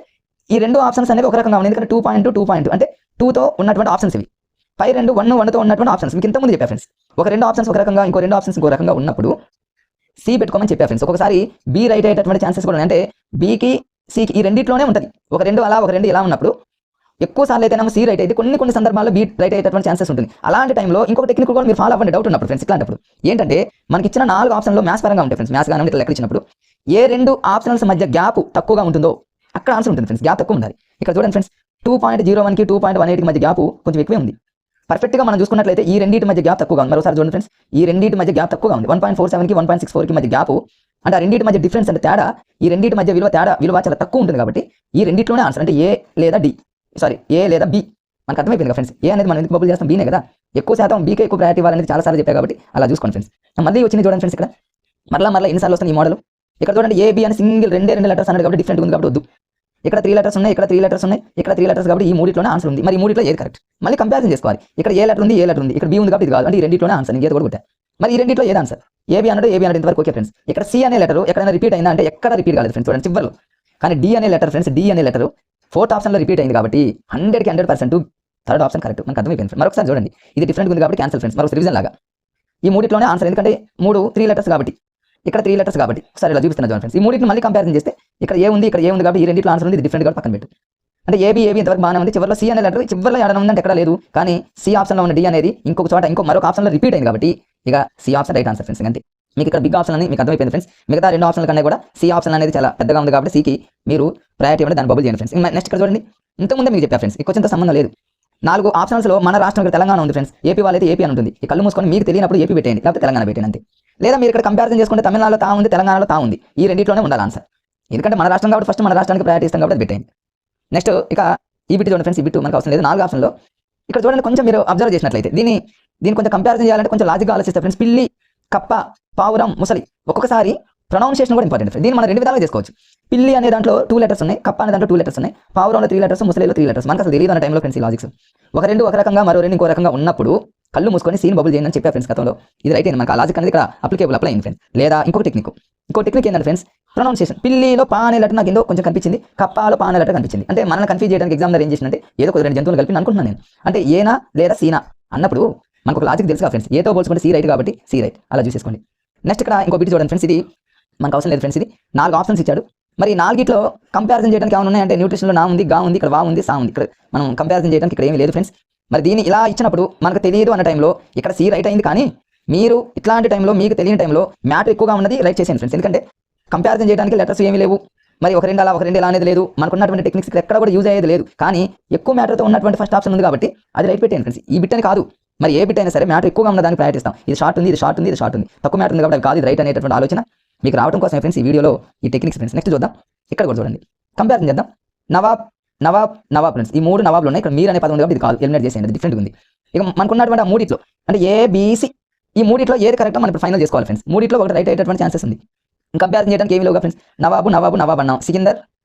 ఈ రెండు ఆప్షన్స్ అనేవి ఒక రకంగా ఉన్నాయి. ఎందుకంటే 2.2 అంటే 2తో ఉన్నటువంటి ఆప్షన్స్ ఇవి. పై 2 1తో ఉన్నటువంటి ఆప్షన్స్ మీకు ఇంతకుముందు చెప్పా ఫ్రెండ్స్. ఒక రెండు ఆప్షన్స్ ఒక రకంగా, ఇంకో రెండు ఆప్షన్స్ ఇంకో రకంగా ఉన్నప్పుడు సి పెట్టుకోమని చెప్పా ఫ్రెండ్స్. ఒకసారి బి రైట్ అయ్యేటటువంటి ఛాన్సెస్ కూడా ఉన్నాయి. అంటే బీకి సికి ఈ రెండింటిలోనే ఉంటుంది. ఒక రెండు అలా, ఒక రెండు ఇలా ఉన్నప్పుడు ఎక్కువ సార్లు అయితే సి రైట్ అయితే కొన్ని సందర్భాల్లో బి రైట్ అయ్యేటటువంటి ఛాన్సెస్ ఉంటుంది. అలాంటి టైంలో ఇంకొక టెక్నిక్ కూడా మీరు ఫాలో అవ్వండి డౌట్ ఉన్నప్పుడు ఫ్రెండ్స్. ఇట్లాంటప్పుడు ఏంటంటే మనకి ఇచ్చిన 4 ఆప్షన్లో మ్యాథ్స్ పరంగా ఉంటాయి ఫ్రెండ్స్. మ్యాథ్స్ కానీ ఇట్లా లెక్క ఇచ్చినప్పుడు ఏ రెండు ఆప్షన్స్ మధ్య గ్యాప్ తక్కువగా ఉంటుందో అక్కడ ఆన్సర్ ఉంటుంది ఫ్రెండ్స్. గ్యాప్ తక్కువ ఉండాలి. ఇక్కడ చూడండి ఫ్రెండ్స్ 2.01కి 2.18కి మధ్య గ్యాప్ కొంచెం ఎక్కువే ఉంది. పర్ఫెక్ట్గా మనం చూసుకున్నట్లయితే ఈ రెండింటి మధ్య గ్యాప్ తక్కువగా ఉంది. మరోసారి చూడండి ఫ్రెండ్స్ ఈ రెండింటి మధ్య గ్యాప్ తక్కువగా ఉంది. 1.47కి 1.64కి మధ్య గ్యాప్, అంటే ఆ రెండింటి మధ్య డిఫరెన్స్ అంటే తేడా, ఈ రెండింటి మధ్య విలువ చాలా తక్కువ ఉంటుంది. కాబట్టి ఈ రెండింటిలోనే ఆన్సర్ అంటే ఏ లేదా బి మనకు అర్థమైపోయింది ఫ్రెండ్స్. ఏ అనేది మనం ఎందుకు బబుల్ చేస్తాం, బీనే కదా. ఎక్కువ శాతం బీకే ఎక్కువ ప్రయారిటీ ఇవ్వాలనేది చాలా సార్లు చెప్పారు కాబట్టి అలా చూసుకోండి ఫ్రెండ్స్. మళ్ళీ వచ్చింది చూడండి ఫ్రెండ్స్. ఇక్కడ మరలా ఎన్నిసార్లు వస్తుంది ఈ మోడల్. ఇక్కడ చూడండి ఏ బి అని సింగిల్ రెండే లెటర్స్ అన్నాడు కాబట్టి డిఫరెంట్ ఉంది కాబట్టి వద్దు. ఇక్కడ 3 లెటర్స్ ఉన్నాయి, ఇక్కడ 3 లెటర్స్ ఉన్నాయి, ఇక్కడ 3 లెటర్స్ కాబట్టి ఈ మూడిట్లోనే ఆన్సర్ ఉంది. మరి ఈ మూడిట్లో ఏది కరెక్ట్ మళ్ళీ కంపారిజన్ చేసుకోవాలి. ఇక్కడ ఏ లెటర్ ఉంది, ఇక్కడ బి ఉంది కాబట్టి ఇది కాదు, అంటే ఈ రెండింటిలోనే ఆన్సర్. ఇంకేది కూడా కొట్టా. మరి ఈ రెండింటిలో ఏది ఆన్సర్? ఏబి అన్నాడు ఇంతవరకు ఓకే ఫ్రెండ్స్. ఇక్కడ సి అనే లెటర్ ఎక్కడైనా రిపీట్ అయిందా అంటే ఎక్కడ రిపీట్ కాలేదు ఫ్రెండ్స్. చూడండి చివరిలో. కానీ డి అనే లెటర్ ఫ్రెండ్స్, డి అనే లెటర్ 4th ఆప్షన్లో రిపీట్ అయింది కాబట్టి 100% థర్డ్ ఆప్షన్ కరెక్ట్. మనకు అర్థమైపోయింది. మరొకసారి చూడండి ఇది డిఫరెంట్ ఉంది కాబట్టి క్యాన్సల్ ఫ్రెండ్స్. మరొక రివిజన్ లాగా ఈ మూడిట్లోనే ఆన్సర్. ఎందుకంటే 3 లెటర్స్ కాబట్టి, ఇక్కడ 3 లెటర్స్ కాబట్టి ఒకసారి ఇలా చూపిస్తున్నా చూడండి ఫ్రెండ్స్. ఈ మూడింటిని మళ్ళీ కంపారిజన్ చేస్తే ఇక్కడ ఏ ఉంది కాబట్టి ఈ రెండింటిలో ఆన్సర్ ఉంది. ఇది డిఫరెంట్ కాబట్టి పక్కన పెట్టు. అంటే ఏబి ఇంతవరకు బాగానే ఉంది. చివరిలో సి అనే లెటర్ చివరిలో ఏడన ఉందంటే ఎక్కడ లేదు. కానీ సి ఆప్షన్లో ఉన్న డి అనేది ఇంకొక చోట మరొక ఆప్షన్లో రిపీట్ అయింది కాబట్టి ఇక C option right answer friends. అంతే. మీకు ఇక్కడ బిగ్ ఆప్షన్ అని మీకు అర్థమైపోయింది ఫ్రెండ్స్. మిగతా 2 ఆప్షన్ల కన్నా కూడా సి ఆప్షన్ అనేది చాలా పెద్దగా ఉంది కాబట్టి సికి మీరు ప్రయారిటీ ఇవ్వండి, దాన్ని బబుల్ చేయండి ఫ్రెండ్స్. నెక్స్ట్ ఇక్కడ చూడండి, ఇంతకుముందే మీకు చెప్పా ఫ్రెండ్స్, ఈ క్వశ్చన్తో సంబంధం లేదు. 4 ఆప్షన్స్లో మన రాష్ట్రం ఇక్కడ తెలంగాణ ఉంది ఫ్రెండ్స్. ఏపీ వాళ్ళైతే ఏపీ అని ఉంటుంది. ఈ కళ్ళు మూసుకొని మీకు తెలియనప్పుడు ఏపీ పెట్టేయండి, లేకపోతే తెలంగాణ పెట్టేయండి అంతే. లేదా మీరు ఇక్కడ కంపారిజన్ చేసుకుంటే తమిళనాడులో తా ఉంది, తెలంగాణలో తా ఉంది. ఈ రెండిట్లోనే ఉండాలి ఆన్సర్. ఎందుకంటే మన రాష్ట్రం కాబట్టి ఫస్ట్ మన రాష్ట్రానికి ప్రయారిటీ ఇస్తాం కాబట్టి అది పెట్టేయండి. నెక్స్ట్ ఇక ఈ బిట్ చూడండి ఫ్రెండ్స్. ఈ బిట్ మనకు అవసరం లేదు. 4 ఆప్షన్లో ఇక్కడ చూడండి, కొంచెం మీరు అబ్జర్వ్ చేసినట్లయితే దీన్ని కొంచెం కంపారిజన్ చేయాలంటే కొంచెం లాజిక్గా ఆలోచిస్తే ఫ్రెండ్స్. పిల్లి, కప్ప, పావురం, ముసలి, ఒక్కొక్కసారి ప్రొనౌన్సియేషన్ కూడా ఇంపార్టెంట్. దీన్ని మనం 2 విధాలుగా చేసుకోవచ్చు. పిల్లి అనే దాంట్లో 2 లెటర్స్ ఉన్నాయి, కప్ప అనే దాంట్లో 2 లెటర్స్ ఉన్నాయి, పావురంలో 3 లెటర్స్, ముసలిలో 3 లెటర్స్. మనకు అసలు తెలియదు అనే టైంలో ఫ్రెండ్స్ ఈ లాజిక్స్. ఒక 2 ఒక రకంగా, మరో 2 ఇంకో రకంగా ఉన్నప్పుడు కళ్ళు మూసుకొని సీన్ బబుల్ చేయండి అని చెప్పా ఫ్రెండ్స్ గతంలో. ఇది రైట్ అయింది. మనకు ఆ లాజిక్ అనేది ఇక్కడ అప్లై అయింది ఫ్రెండ్స్. లేదా ఇంకో టెక్నిక్ ఏంటంటే ఫ్రెండ్స్, ప్రొనౌన్సియేషన్. పిల్లిలో పా అనే లెటర్ నాకు ఏందో కొంచెం కనిపించింది, కప్పలో పా అనే లెటర్ కనిపించింది. అంటే మనల్ని కన్ఫ్యూజ్ చేయడానికి ఎగ్జామ్లో ఏం చేసినంటే ఏదో 2 జంతువులు కలిపి అనుకుంటున్నాను నేను. అంటే ఏనా లేదా సీనా అన్నప్పుడు మనకు ఒక లాజిక్ తెలుసు ఫ్రెండ్స్. ఏతో పోల్చుకుంటే సి రైట్ కాబట్టి సి రైట్, అలా చూసేసుకోండి. నెక్స్ట్ ఇక్కడ ఇంకో బిట్ చూడండి ఫ్రెండ్స్. ఇది మనకు అవసరం లేదు ఫ్రెండ్స్. ఇది 4 ఆప్షన్స్ ఇచ్చాడు. మరి 4గిట్లో కంపారిజన్ చేయడానికి ఏమైనా ఉన్నాయంటే న్యూట్రిషన్లో నా ఉంది, గా ఉంది, ఇక్కడ వా ఉంది, సా ఉంది. ఇక్కడ మనం కంపారిజన్ చేయడానికి ఇక్కడ ఏమీ లేదు ఫ్రెండ్స్. మరి దీన్ని ఇలా ఇచ్చినప్పుడు మనకు తెలియదు అన్న టైంలో ఇక్కడ సి రైట్ అయింది. కానీ మీరు ఇట్లాంటి టైంలో మీకు తెలియని టైంలో మ్యాటర్ ఎక్కువగా ఉన్నది రైట్ చేసేయండి ఫ్రెండ్స్. ఎందుకంటే కంపారిజన్ చేయడానికి లెటర్స్ ఏమీ లేవు. మరి ఒక 2 అలా ఒక 2 ఇలా అనేది లేదు. మనకున్నటువంటి టెక్నిక్స్ ఎక్కడ కూడా యూజ్ అయ్యేది లేదు. కానీ ఎక్కువ మ్యాటర్తో ఉన్నటువంటి ఫస్ట్ ఆప్షన్ ఉంది కాబట్టి అది రైట్ పెట్టేయండి ఫ్రెండ్స్. ఈ బిట్ అని కాదు, మరి ఏ బిట్ అయినా సరే మ్యాటర్ ఎక్కువగా ఉన్న దానికి ప్రయారిటీ ఇస్తాం. ఇది షార్ట్ ఉంది, ఇది షార్ట్ ఉంది, ఇది షార్ట్ ఉంది, తక్కువ మ్యాటర్ ఉంది కాబట్టి అది కాదు, ఇది రైట్ అనేటటువంటి ఆలోచన మీకు రావడం కోసం ఫ్రెండ్స్ ఈ వీడియోలో ఈ టెక్నిక్స్ ఫ్రెండ్స్. నెక్స్ట్ చూద్దాం. ఇక్కడ కూడా చూడండి, కంపారిజన్ చేద్దాం. నవాబ్ ఫ్రెండ్స్. ఈ 3 నవాబ్లు ఉన్నాయి. ఇక్కడ మీరు అనే పదం ఉంది కాబట్టి ఇది కాదు, ఎలిమినేట్ చేసేయండి, డిఫరెంట్ ఉంది. ఇక మనకున్నటువంటి ఆ 3 అంటే ఏబిసి, ఈ 3 ఏది కరెక్టో మనం ఇప్పుడు ఫైనల్ చేసుకోవాలి ఫ్రెండ్స్. 3 ఒకటి రైట్ అయ్యేటువంటి ఛాన్సెస్ ఉంది. కంపారిజన్ చేయడానికి ఏమి లేవుగా ఫ్రెండ్స్. నవాబ్ అన్నాం, సికిందర్,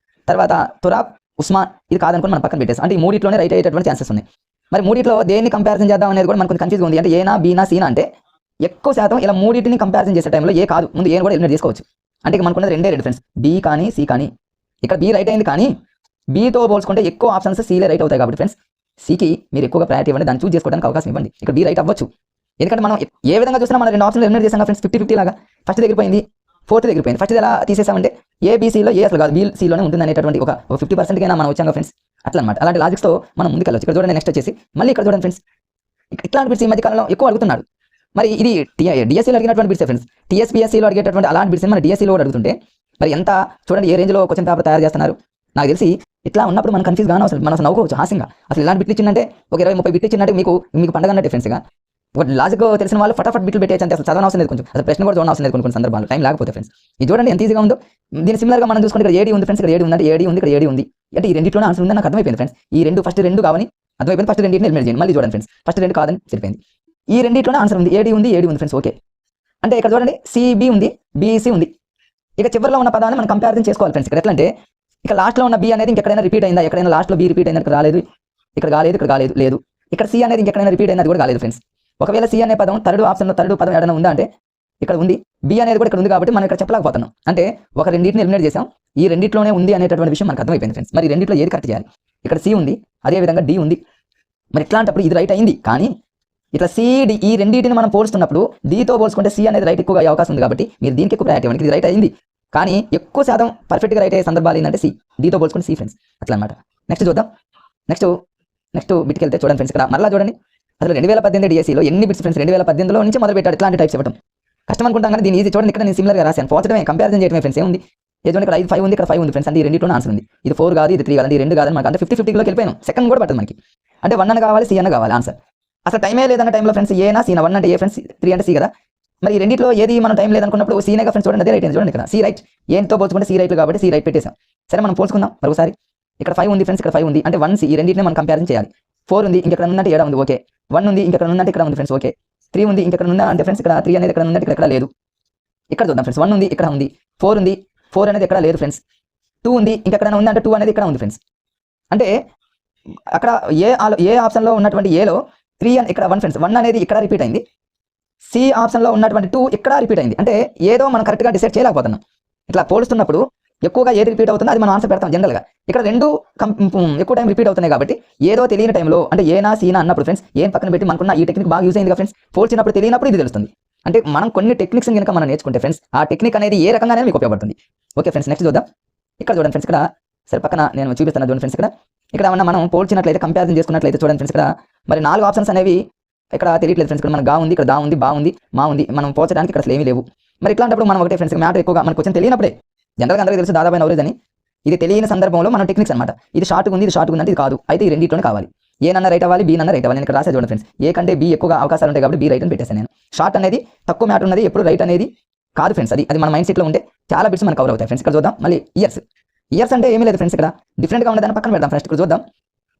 తర్వాత తురాబ్, ఉస్మాన్, ఇది కాదనుకుని మనం పక్కన పెట్టేస్తాం. అంటే ఈ 3 రైట్ అయ్యేటువంటి ఛాన్సెస్ ఉన్నాయి. మరి 3 దేన్ని కంపారిజన్ చేద్దాం అనేది కూడా మనకు కొంచెం కన్ఫ్యూజ్ ఉంది. అంటే ఏనా, బీనా, సీనా అంటే ఎక్కువ శాతం ఇలా 3 కంపారిజన్ చేసే టైంలో ఏ కాదు, ముందు ఏ కూడా ఎలిమినేట్ చేసుకోవచ్చు. అంటే మనకున్నది 2 ఫ్రెండ్స్, బి కానీ సి కానీ. ఇక్కడ బి రైట్ అయింది, కానీ బీతో పోల్చుకుంటే ఎక్కువ ఆప్షన్స్ సీలే రైట్ అవుతాయి కాబట్టి ఫ్రెండ్స్ సికి మీరు ఎక్కువగా ప్రయారిటీ ఇవ్వండి, దాన్ని చూస్ చేసుకోవడానికి అవకాశం ఇవ్వండి. ఇక్కడ బి రైట్ అవ్వచ్చు. ఎందుకంటే మనం ఏ విధంగా చూసినా మన 2 ఆప్షన్లు ఎలిమినేట్ చేసాం ఫ్రెండ్స్. 50-50 లాగా. ఫస్ట్ దగ్గర పోయింది, 4th దగ్గర పోయింది. ఫస్ట్ ఎలా తీసేసామంటే ఏబీసీలో ఏ అసలు కాదు, బీసీలోనే ఉంటుంది అనేటటువంటి ఒక 50%కైనా మనం వచ్చాం ఫ్రెండ్స్. అట్లా అనమాట. అలాంటి లాజిక్స్తో మనం ముందుకెళ్ళచ్చు. ఇక్కడ చూడండి, నెక్స్ట్ వచ్చేసి మళ్ళీ ఇక్కడ చూడండి ఫ్రెండ్స్. ఇట్లాంటి బిట్స్ ఈ మధ్య కాలంలో ఎక్కువ అడుగుతున్నాడు. మరి ఇది డిఎస్సీలో అడిగినటువంటి బిట్స్ ఫ్రెండ్స్. టీఎస్పీఎస్సీలో అడిగేటటువంటి అలాంటి బిట్స్ మన డిఎస్సీలో కూడా అడుగుతుంటే మరి ఎంత చూడండి ఏ రేంజ్లో క్వశ్చన్ పేపర్ తయారు చేస్తున్నారు. నాకు తెలిసి ఇట్లా ఉన్నప్పుడు మనం కన్ఫ్యూజ్ గాను, అసలు మనం నవ్వుకోవచ్చు హాస్యంగా. అసలు ఇలాంటి బిట్లు ఇచ్చిందంటే ఒక 20-30 బిట్లు ఇచ్చినట్టు మీకు పండగ అన్నట్టు ఫ్రెండ్స్గా. ఒక లాజిక్ తెలిసిన వాళ్ళు ఫటాఫట్ బిట్లు పెట్టేసి అంటే అసలు చదవనవసరం లేదు, కొంచెం అసలు ప్రశ్న కూడా చూడనవసరం లేదు కొన్ని సందర్భాలు, టైం లేకపోతే ఫ్రెండ్స్. ఇది చూడండి ఎంత ఈజీగా ఉందో. దీని సిమిలర్గా మనం చూసుకుంటే ఇక్కడ ఏడి ఉంది ఫ్రెండ్స్. ఇక్కడ ఏడి ఉందంటే ఏడి ఉంది, ఇక్కడ ఏడి ఉంది. అంటే ఈ రెండింటిలోనే ఆన్సర్ ఉందని నాకు అర్థమైపోయింది ఫ్రెండ్స్. ఈ ఫస్ట్ 2 కావాలి అర్థమైపోయింది. ఫస్ట్ 2 ఎలిమినేట్ చేయండి. మళ్ళీ చూడండి ఫ్రెండ్స్, ఫస్ట్ 2 కాదని సరిపోయింది. ఈ రెండింటిలోనే ఆన్సర్ ఉంది, ఏడి ఉంది ఫ్రెండ్స్. ఓకే, అంటే ఇక్కడ చూడండి సిబి ఉంది, బీసీ ఉంది. ఇక చివరిలో ఉన్న పదాన్ని మనం కంపారిజన్ చేసుకోవాలి ఫ్రెండ్స్. ఇక్కడ ఎట్లా అంటే ఇక లాస్ట్లో ఉన్న బి అనేది ఇంకెక్కడైనా రిపీట్ అయిందా, ఎక్కడైనా లాస్ట్లో బి రిపీట్ అయిందా, ఇక్కడ రాలేదు, ఇక్కడ కాలేదు, లేదు. ఇక్కడ సి అనేది ఇంకెక్కడైనా రిపీట్ అయినది కూడా కాలేదు ఫ్రెండ్స్. ఒకవేళ సి అనే పదం థర్డ్ పదం ఏదైనా ఉందా అంటే ఇక్కడ ఉంది. బి అనేది కూడా ఇక్కడ ఉంది కాబట్టి మనం ఇక్కడ చెప్పలేకపోతున్నాం. అంటే ఒక 2 ఎలిమినేట్ చేసాం, ఈ 2లోనే ఉంది అనేటటువంటి విషయం మనకు అర్థమైపోయింది ఫ్రెండ్స్. మరి 2లో ఏది కరెక్ట్ చేయాలి? ఇక్కడ సి ఉంది, అదేవిధంగా డి ఉంది. మరి ఇట్లాంటప్పుడు ఇది రైట్ అయింది, కానీ ఇట్లా సిడి ఈ రెండింటిని మనం పోల్చుతున్నప్పుడు డితో పోల్చుకుంటే సి అనేది రైట్ ఎక్కువగా అవకాశం ఉంది కాబట్టి మీరు దీనికి ఎక్కువ ప్రయారిటీ ఇవ్వండి. ఇది రైట్ అయింది, కానీ ఎక్కువ శాతం పర్ఫెక్ట్గా రైట్ అయ్యే సందర్భాలు ఏంటంటే సి, డితో పోల్చుకుంటే సి ఫ్రెండ్స్. అట్లా అనమాట. నెక్స్ట్ చూద్దాం. నెక్స్ట్ బిట్కి వెళ్తే చూడండి ఫ్రెండ్స్. ఇక్కడ మరలా చూడండి, అసలు 2018 డిఎస్సీలో ఎన్ని బిట్స్ ఫ్రెండ్స్ 2018లో నుంచి మొదలు పెట్టాడు ఇట్లాంటి టైప్స్ ఇవ్వడం. కష్టం అనుకుంటాం కానీ దీని ఈజీ. చూడండి ఇక్కడ నేను సిమిలర్గా రాశాను, పోల్చడమే, కంపారిజన్ చేయడమే ఫ్రెండ్స్. ఏముంది ఏదో ఇక్కడ 5 ఉంది, ఇక్కడ 5 ఉంది ఫ్రెండ్స్. అంటే ఈ రెండింటిలో ఆన్సర్ ఉంది. ఇది 4 కాదు, ఇది 3 కాదు, ఈ 2 కాదని మనకు అంటే 50-50లోకి వెళ్ళిపోయాను. సెకండ్ కూడా పడుతుంది మనకి. అంటే 1 అని కావాలి, సి అని కావాలి ఆన్సర్. అసలు టైమే లేదన్న టైంలో ఫ్రెండ్స్ ఏనా సీనా, 1 అంటే ఏ ఫ్రెండ్స్, 3 అంటే సి కదా. మరి ఈ రెండింటిలో ఏది మనం టైం లేదనుకున్నప్పుడు సీనేగా ఫ్రెండ్స్. చూడండి అదే రైట్ అయింది. చూడండి ఇక్కడ సి రైట్, ఏంతో పోల్చుకుంటే సి రైట్ కాబట్టి సి రైట్ పెట్టేసాం. సరే మనం పోల్చుకుందాం మరోసారి. ఇక్కడ 5 ఉంది ఫ్రెండ్స్, ఇక్కడ 5 ఉంది అంటే 1 సి, ఈ రెండింటిని మనం కంపారిజన్ చేయాలి. 4 ఉంది, ఇంకెక్కడ ఉందంటే 7 ఉంది, ఓకే. 1 ఉంది, ఇంకెక్కడ ఉందంటే ఇక్కడ ఉంది ఫ్రెండ్స్, ఓకే. 3 ఉంది, ఇంకెక్కడ ఉందా అంటే ఫ్రెండ్స్ ఇక్కడ 3 అనేది ఇక్కడ ఉందంటే ఇక్కడ లేదు. ఇక్కడ చూద్దాం ఫ్రెండ్స్, 1 ఉంది, ఇక్కడ ఉంది. 4 ఉంది, 4 అనేది ఎక్కడ లేదు ఫ్రెండ్స్. 2 ఉంది, ఇంకెక్కడ ఉంది అంటే 2 అనేది ఇక్కడ ఉంది ఫ్రెండ్స్. అంటే అక్కడ ఏ ఆప్షన్లో ఉన్నటువంటి ఏలో 3 అని ఇక్కడ 1 ఫ్రెండ్స్. 1 అనేది ఇక్కడ రిపీట్ అయింది. సి ఆప్షన్లో ఉన్నటువంటి 2 ఇక్కడ రిపీట్ అయింది. అంటే ఏదో మనం కరెక్ట్గా డిసైడ్ చేయలేకపోతున్నాం. ఇట్లా పోలుస్తున్నప్పుడు ఎక్కువగా ఏది రిపీట్ అవుతుందో అది మనం ఆన్సర్ పెడతాం జనరల్గా. ఇక్కడ 2 ఎక్కువ టైం రిపీట్ అవుతున్నాయి కాబట్టి ఏదో తెలియని టైంలో అంటే ఏనా సీనా అన్నప్పుడు ఫ్రెండ్స్ ఏం పక్కన పెట్టి మనకున్న ఈ టెక్నిక్ బాగా యూజ్ అయింది కదా ఫ్రెండ్స్. పోల్చినప్పుడు తెలియనప్పుడు ఇది తెలుస్తుంది. అంటే మనం కొన్ని టెక్నిక్స్ కనుక మనం నేర్చుకుంటే ఫ్రెండ్స్ ఆ టెక్నిక్ అనేది ఏ రకంగానే మీకు ఉపయోగపడుతుంది. ఓకే ఫ్రెండ్స్, నెక్స్ట్ చూద్దాం. ఇక్కడ చూడండి ఫ్రెండ్స్, ఇక్కడ సరే పక్కన నేను చూపిస్తాను చూడండి ఫ్రెండ్స్. ఇక్కడ మనం పోల్చినట్లయితే కంపారిజన్ చేసుకున్నట్లయితే చూడండి ఫ్రెండ్స్, ఇక్కడ మరి 4 ఆప్షన్స్ అనేవి ఇక్కడ తెలియట్లేదు ఫ్రెండ్స్. ఇక్కడ మన గా ఉంది, ఇక్కడ దా ఉంది, బా ఉంది, మా ఉంది. మనం పోల్చడానికి ఇక్కడ అసలు ఏమీ లేవు. మరి ఇట్లాంటప్పుడు మనం ఒకటే ఫ్రెండ్స్ మ్యాటర్ ఎక్కువగా మనకు కొంచెం తెలియనప్పుడే జనరల్గా అందరికీ తెలుసు దాదాపు నవరేజ్ అని ఇది తెలియని సందర్భంలో మన టెక్నిక్స్ అనమాట ఇది షార్ట్ ఉంది ఇది షార్ట్ ఉంది అంటే ఇది కాదు అయితే ఈ రెండింటిలోనే కావాలి ఏ నన్న రైట్ అవ్వాలి బీ నన్న రైట్ అవ్వాలి నేను ఇక్కడ రాసే చూడండి ఫ్రెండ్స్ ఏ కంటే బీ ఎక్కువగా అవకాశాలు ఉంటాయి కాబట్టి బీ రైట్ అని పెట్టేసాను నేను షార్ట్ అనేది తక్కువ మ్యాటర్ ఉన్నది ఎప్పుడు రైట్ అనేది కాదు ఫ్రెండ్స్ అది మన మైండ్ సెట్లో ఉంటే చాలా బిట్స్ మనకు కవర్ అవుతాయి ఫ్రెండ్స్ ఇక్కడ చూద్దాం మళ్ళీ ఇయర్స్ అంటే ఏమీ లేదు ఫ్రెండ్స్ ఇక్కడ డిఫరెంట్గా ఉన్నదాన్ని పక్కన పెడదాం ఫ్రెండ్స్ ఇక్కడ చూద్దాం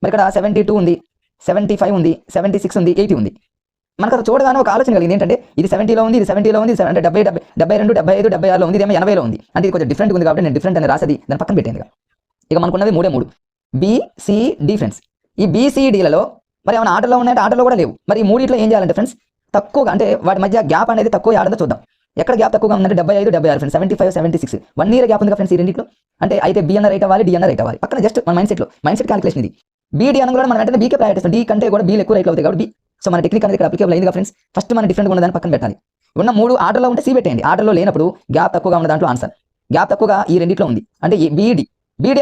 మరి ఇక్కడ 72 ఉంది 75 ఉంది 76 ఉంది 80 ఉంది మనకు అది చూడగానే ఒక ఆలోచన కలిగింది ఏంటంటే ఇది 70లో ఉంది ఇది 70లో ఉంది అంటే 72 75 76లో ఉంది ఇదేమో 80లో ఉంది అంటే ఇది కొంచెం డిఫరెంట్ ఉంది కాబట్టి నేను డిఫరెంట్ అని రాసేది దాని పక్కన పెట్టాను ఇక మనకున్నది మూడు BCD ఫ్రెండ్స్ ఈ BCDలలో మరి ఏమైనా ఆటలో ఉన్నాయంటే ఆటలో కూడా లేవు మరి ఈ మూడిట్లో ఏం చేయాలంటే ఫ్రెండ్స్ తక్కువగా అంటే వాటి మధ్య గ్యాప్ అనేది తక్కువ ఆడదో చూద్దాం ఎక్కడ గ్యాప్ తక్కువగా ఉందంటే 75 76 ఫ్రెండ్స్ 75 76 1 ఇయర్ గ్యాప్ ఉంది ఫ్రెండ్స్ ఈ రెండిట్లో అంటే అయితే బి అన్న రైట్ అవ్వాలి డి అన్న రైట్ అవ్వాలి పక్కన జస్ట్ మన మైండ్ సెట్ క్యాలిక్యులేషన్ ఇది బీడీ అన్న కూడా మనం వెంటనే బీకే ప్రయారిటీ డి కంటే కూడా బీలు ఎక్కువ రైట్ అవుతాయి కాబట్టి సో మన టెక్నిక్ అనేది ఇక్కడ అప్లికేబుల్ అయింది ఫ్రెండ్స్ ఫస్ట్ మన డిఫరెంట్ ఉన్న దాన్ని పక్కన పెట్టాలి ఉన్న 3 ఆటలో ఉంటే సి పెట్టేయండి ఆటలో లేనప్పుడు గ్యాప్ తక్కువగా ఉన్న దాంట్లో ఆన్సర్ గ్యాప్ తక్కువగా ఈ రెండిట్లో ఉంది అంటే బీడీ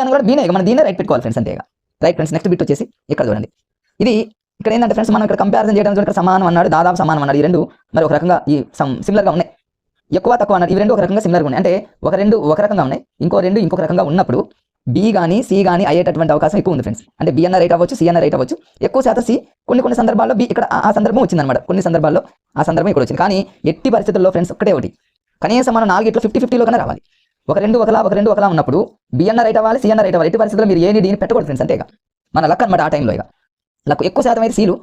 అన్న కూడా బీనే మన దీన్నే రైట్ పెట్టుకోవాలి ఫ్రెండ్స్ అంతేగా రైట్ ఫ్రెండ్స్ నెక్స్ట్ బిట్ వచ్చేసి ఇక్కడ చూడండి ఇది ఇక్కడ ఏంటంటే ఫ్రెండ్స్ మనం ఇక్కడ కంపారిజన్ చేయడానికి ఇక్కడ సమానం అన్నాడు దాదాపు సమానం అన్నాడు ఈ రెండు మరి ఒక రకంగా ఈ సిమిలర్గా ఉన్నాయి ఎక్కువ తక్కువ అన్నాడు ఇవి రెండు ఒక రకంగా సిమిలర్గా ఉన్నాయి అంటే ఒక రకంగా ఉన్నాయి ఇంకొక రకంగా ఉన్నప్పుడు బి కానీ సి కానీ అయ్యేటటువంటి అవకాశం ఎక్కువ ఉంది ఫ్రెండ్స్ అంటే బి అన్న రైట్ అవ్వచ్చు సి అన్న రైట్ అవ్వచ్చు ఎక్కువ శాతం సి కొన్ని సందర్భాల్లో బి ఇక్కడ ఆ సందర్భం వచ్చిందన్నమాట కొన్ని సందర్భాల్లో ఆ సందర్భం ఇక్కడ వచ్చింది కానీ ఎట్టి పరిస్థితుల్లో ఫ్రెండ్స్ ఒకటి కనీసం మనం 4 50-50లో కన్నా రావాలి ఒక రెండు ఒకలా ఉన్నప్పుడు బి అన్న రైట్ అవ్వాలి సి అన్న రైట్ అవ్వాలి ఎట్టి పరిస్థితుల్లో మీరు ఏని డీని పెట్టకూడదు ఫ్రెండ్స్ అంతేగా మన లక్ అనమాట ఆ టైంలో ఇక లక్ ఎక్కువ శాతం అయితే సీలు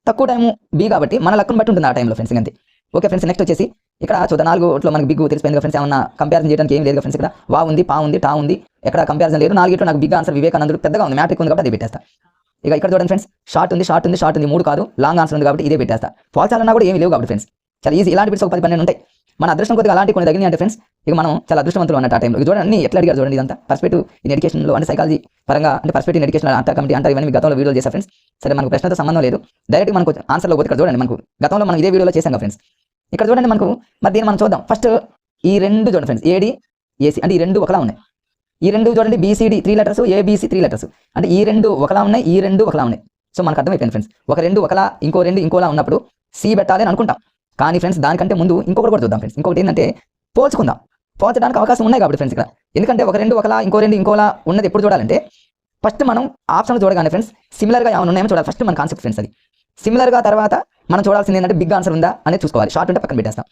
తక్కువ టైం బి కాబట్టి మన లక్ను బట్టి ఉంటుంది ఆ టైంలో ఫ్రెండ్స్ అంతే ఓకే ఫ్రెండ్స్ నెక్స్ట్ వచ్చేసి ఇక్కడ చూద్దాం 4 మనకి బిగ్ తెలిసిపోయింది ఫ్రెండ్స్ ఏమన్నా కంపారిజన్ చేయడానికి ఏం లేదు ఫ్రెండ్స్ ఇక్కడ వా ఉంది పా ఉంది టా ఉంది ఎక్కడ కంపారిజన్ లేదు 4 నాకు బిగ్ ఆన్సర్ వివేకానందుడు పెద్దగా ఉంది మ్యాట్రిక్ ఉంది కాబట్టి అది పెట్టేస్తా ఇక ఇక్కడ చూడండి ఫ్రెండ్స్ షార్ట్ ఉంది 3 కాదు లాంగ్ ఆన్సర్ ఉంది కాబట్టి ఇదే పెట్టేస్తా ఫాల్స్ అన్నా కూడా ఏమీ లేవు కాబట్టి ఫ్రెండ్స్ చాలా ఈజీ ఇలాంటి బిట్స్ ఒక 10-12 ఉంటాయి మన అదృష్టం కొద్దిగా అలాంటి కొన్ని తగినాయి అంటే ఫ్రెండ్స్ ఇక మనం చాలా అదృష్టవంతులు అన్నట్టు ఆ టైంలో చూడండి అన్ని ఎట్లా అడిగారు చూడండి ఇదంతా పర్స్పెక్టివ్ ఇన్ ఎడ్యుకేషన్లో అంటే సైకాలజీ పరంగా అంటే పర్స్పెక్టివ్ ఇన్ ఎడ్యుకేషన్ అంటారు కమిటీ అంటారు ఇవన్నీ గతంలో వీడియోలు చేశారు ఫ్రెండ్స్ సరే మనకు ప్రశ్నతో సంబంధం లేదు డైరెక్ట్ మనకు ఆన్సర్లో పోతే ఇక్కడ చూడండి మనకు గతంలో మనం ఇదే వీడియోలో చేశాం ఫ్రెండ్స్ ఇక్కడ చూడండి మనకు మరి దీన్ని మనం చూద్దాం ఫస్ట్ ఈ రెండు చూడండి ఫ్రెండ్స్ ఏడి ఏసీ అంటే ఈ రెండు ఒకలా ఉన్నాయి ఈ రెండు చూడండి BCD 3 లెటర్స్ ABC 3 లెటర్స్ అంటే ఈ రెండు ఒకలా ఉన్నాయి ఈ రెండు ఒకలా ఉన్నాయి సో మనకు అర్థమైపోయింది ఫ్రెండ్స్ ఒక రెండు ఒకలా ఇంకో రెండు ఇంకోలా ఉన్నప్పుడు సి పెట్టాలి అని అనుకుంటాం కానీ ఫ్రెండ్స్ దానికంటే ముందు ఇంకొకటి కూడా చూద్దాం ఫ్రెండ్స్ ఇంకొకటి ఏంటంటే పోల్చడానికి అవకాశం ఉన్నాయి కాబట్టి ఫ్రెండ్స్ ఇక్కడ ఎందుకంటే ఒక రెండు ఒకలా ఇంకో రెండు ఇంకోలా ఉన్నది ఎప్పుడు చూడాలంటే ఫస్ట్ మనం ఆప్షన్ చూడగానే ఫ్రెండ్స్ సిమిలర్గా ఏమైనా ఉన్నాయో చూడాలి ఫస్ట్ మన కాన్సెప్ట్ ఫ్రెండ్స్ అది సిమిలర్గా తర్వాత మనం చూడాల్సింది ఏంటంటే బిగ్ ఆన్సర్ ఉందా అనేది చూసుకోవాలి షార్ట్ ఉంటే పక్కన పెట్టేస్తాం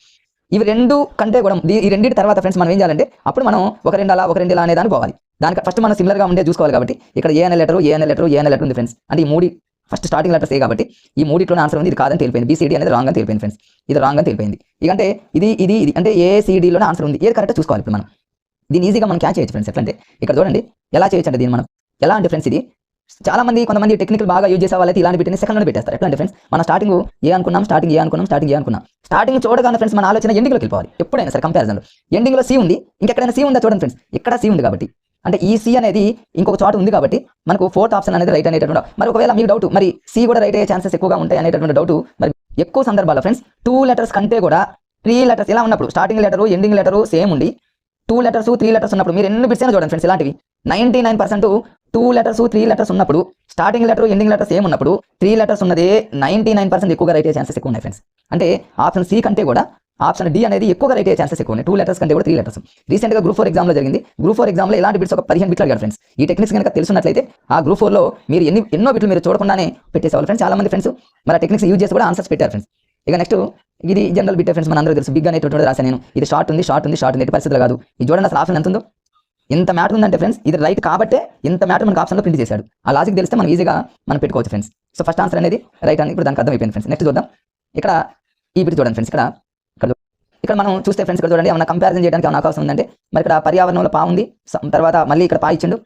ఇవి రెండు కంటే కూడా ఈ రెండింటి తర్వాత ఫ్రెండ్స్ మనం ఏం చేయాలంటే అప్పుడు మనం ఒక రెండు ఇలా అనే దాన్ని పోవాలి దానికి ఫస్ట్ మనం సిమిలర్గా ఉండే చూసుకోవాలి కాబట్టి ఇక్కడ ఏ అనే లెటర్ ఉంది ఫ్రెండ్స్ అంటే ఈ మూడు ఫస్ట్ స్టార్టింగ్ లెటర్స్ ఏ కాబట్టి ఈ మూడిట్లో ఆన్సర్ ఉంది ఇది కాదని తెలిపోయింది BCD అనేది రాంగ్ అని తెలిపోయింది ఫ్రెండ్స్ ఇది రాంగ్ అని తెలిపోయింది ఇక అంటే ఇది అంటే ACDలోనే ఆన్సర్ ఉంది ఏది కరెక్ట్ చూసుకోవాలి ఇప్పుడు మనం దీన్ని ఈజీగా మనం క్యాచ్ చేయొచ్చు ఫ్రెండ్స్ ఎట్లంటే ఇక్కడ చూడండి ఎలా చేయొచ్చు అంటే దీన్ని మనం ఎలా అంటే ఫ్రెండ్స్ ఇది చాలా మంది కొంతమంది టెక్నికల్ బాగా యూజ్ చేసే వాళ్ళైతే ఇలాంటి బిట్ని సెకండ్లో పెట్టేస్తారు ఎట్లా అంటే ఫ్రెండ్స్ మన స్టార్టింగ్ ఏ అనుకున్నాం స్టార్టింగ్ చూడగానే ఫ్రెండ్స్ మన ఆలోచన ఎండింగ్లోకి వెళ్ళిపోవాలి ఎప్పుడైనా సరే కంపారిజన్లో ఎండింగ్లో సి ఉంది ఇంకెక్కడైనా సి ఉందా చూడండి ఫ్రెండ్స్ ఇక్కడ సి ఉంది కాబట్టి అంటే ఈ సి అనేది ఇంకొక చోట ఉంది కాబట్టి మనకు 4th ఆప్షన్ అనేది రైట్ అనేటటువంటి మరి ఒకవేళ మీకు డౌట్ మరి సి కూడా రైట్ అయ్యే ఛాన్సెస్ ఎక్కువగా ఉంటాయి అనేటటువంటి డౌట్ మరి ఎక్కువ సందర్భాల్లో ఫ్రెండ్స్ 2 లెటర్స్ కంటే కూడా 3 లెటర్స్ ఇలా ఉన్నప్పుడు starting letter ending letter same ఉండి 2 లెటర్స్ 3 లెటర్స్ ఉన్నప్పుడు మీరు ఎన్ని బిట్స్ అయినా చూడండి ఫ్రెండ్స్ ఇలాంటివి 99% 2 లెటర్స్ 3 లెటర్స్ ఉన్నప్పుడు starting letter ending letter same ఉన్నప్పుడు 3 లెటర్స్ ఉన్నదే 99% ఎక్కువగా రైట్ అయ్యే ఛాన్సెస్ ఎక్కువ ఉన్నాయి ఫ్రెండ్స్ అంటే ఆప్షన్ సి కంటే కూడా ఆప్షన్ డి అనేది ఎక్కువగా రైట్ అయ్యే ఛాన్సెస్ ఎక్కువ ఉన్నాయి 2 లెటర్స్ కంటే కూడా 3 లెటర్స్ రీసెంట్గా గ్రూప్ 4 ఎగ్జామ్లో జరిగింది గ్రూప్ 4 ఎగ్జామ్లో ఇలాంటి బిట్స్ ఒక 15 బిట్లు అడిగారు ఫ్రెండ్స్ ఈ టెక్నిక్స్ కనుక తెలుసున్నట్లయితే ఆ గ్రూప్ 4లో మీరు ఎన్నో బిట్లు మీరు చూడకుండానే పెట్టేసేవాళ్ళు ఫ్రెండ్స్ చాలా మంది ఫ్రెండ్స్ మరి ఆ టెక్నిక్స్ యూజ్ చేసి కూడా ఆన్సర్స్ పెట్టారు ఫ్రెండ్స్ ఇక నెక్స్ట్ ఇది జనరల్ బిట్ ఫ్రెండ్స్ మన అందరూ తెలుసు బిగ్ అనేటువంటి రాశాను నేను ఇది షార్ట్ ఉంది ఎట్టి పరిస్థితులు కాదు ఇది చూడండి అసలు ఆప్షన్ ఎంత ఉందో ఎంత మ్యాటర్ ఉందంటే ఫ్రెండ్స్ ఇది రైట్ కాబట్టే ఇంత మ్యాటర్ మనకు ఆప్షన్లో ప్రింట్ చేశాడు ఆ లాజిక్ తెలిస్తే మనం ఈజీగా మనం పెట్టుకోవచ్చు ఫ్రెండ్స్ సో ఫస్ట్ ఆన్సర్ అనేది రైట్ అని ఇప్పుడు దానికి అర్థమైపోయింది ఫ్రెండ్స్ నెక్స్ట్ చూద్దాం ఇక్కడ ఈ బిట్ చూడండి ఫ్రెండ్స్ ఇక్కడ మనం చూస్తే ఫ్రెండ్స్ ఇక్కడ చూడండి ఏమైనా కంపారిజన్ చేయడానికి ఏమైనా అవకాశం ఉందంటే మరి ఇక్కడ పర్యావరణంలో పా ఉంది తర్వాత మళ్ళీ ఇక్కడ పా ఇచ్చిండు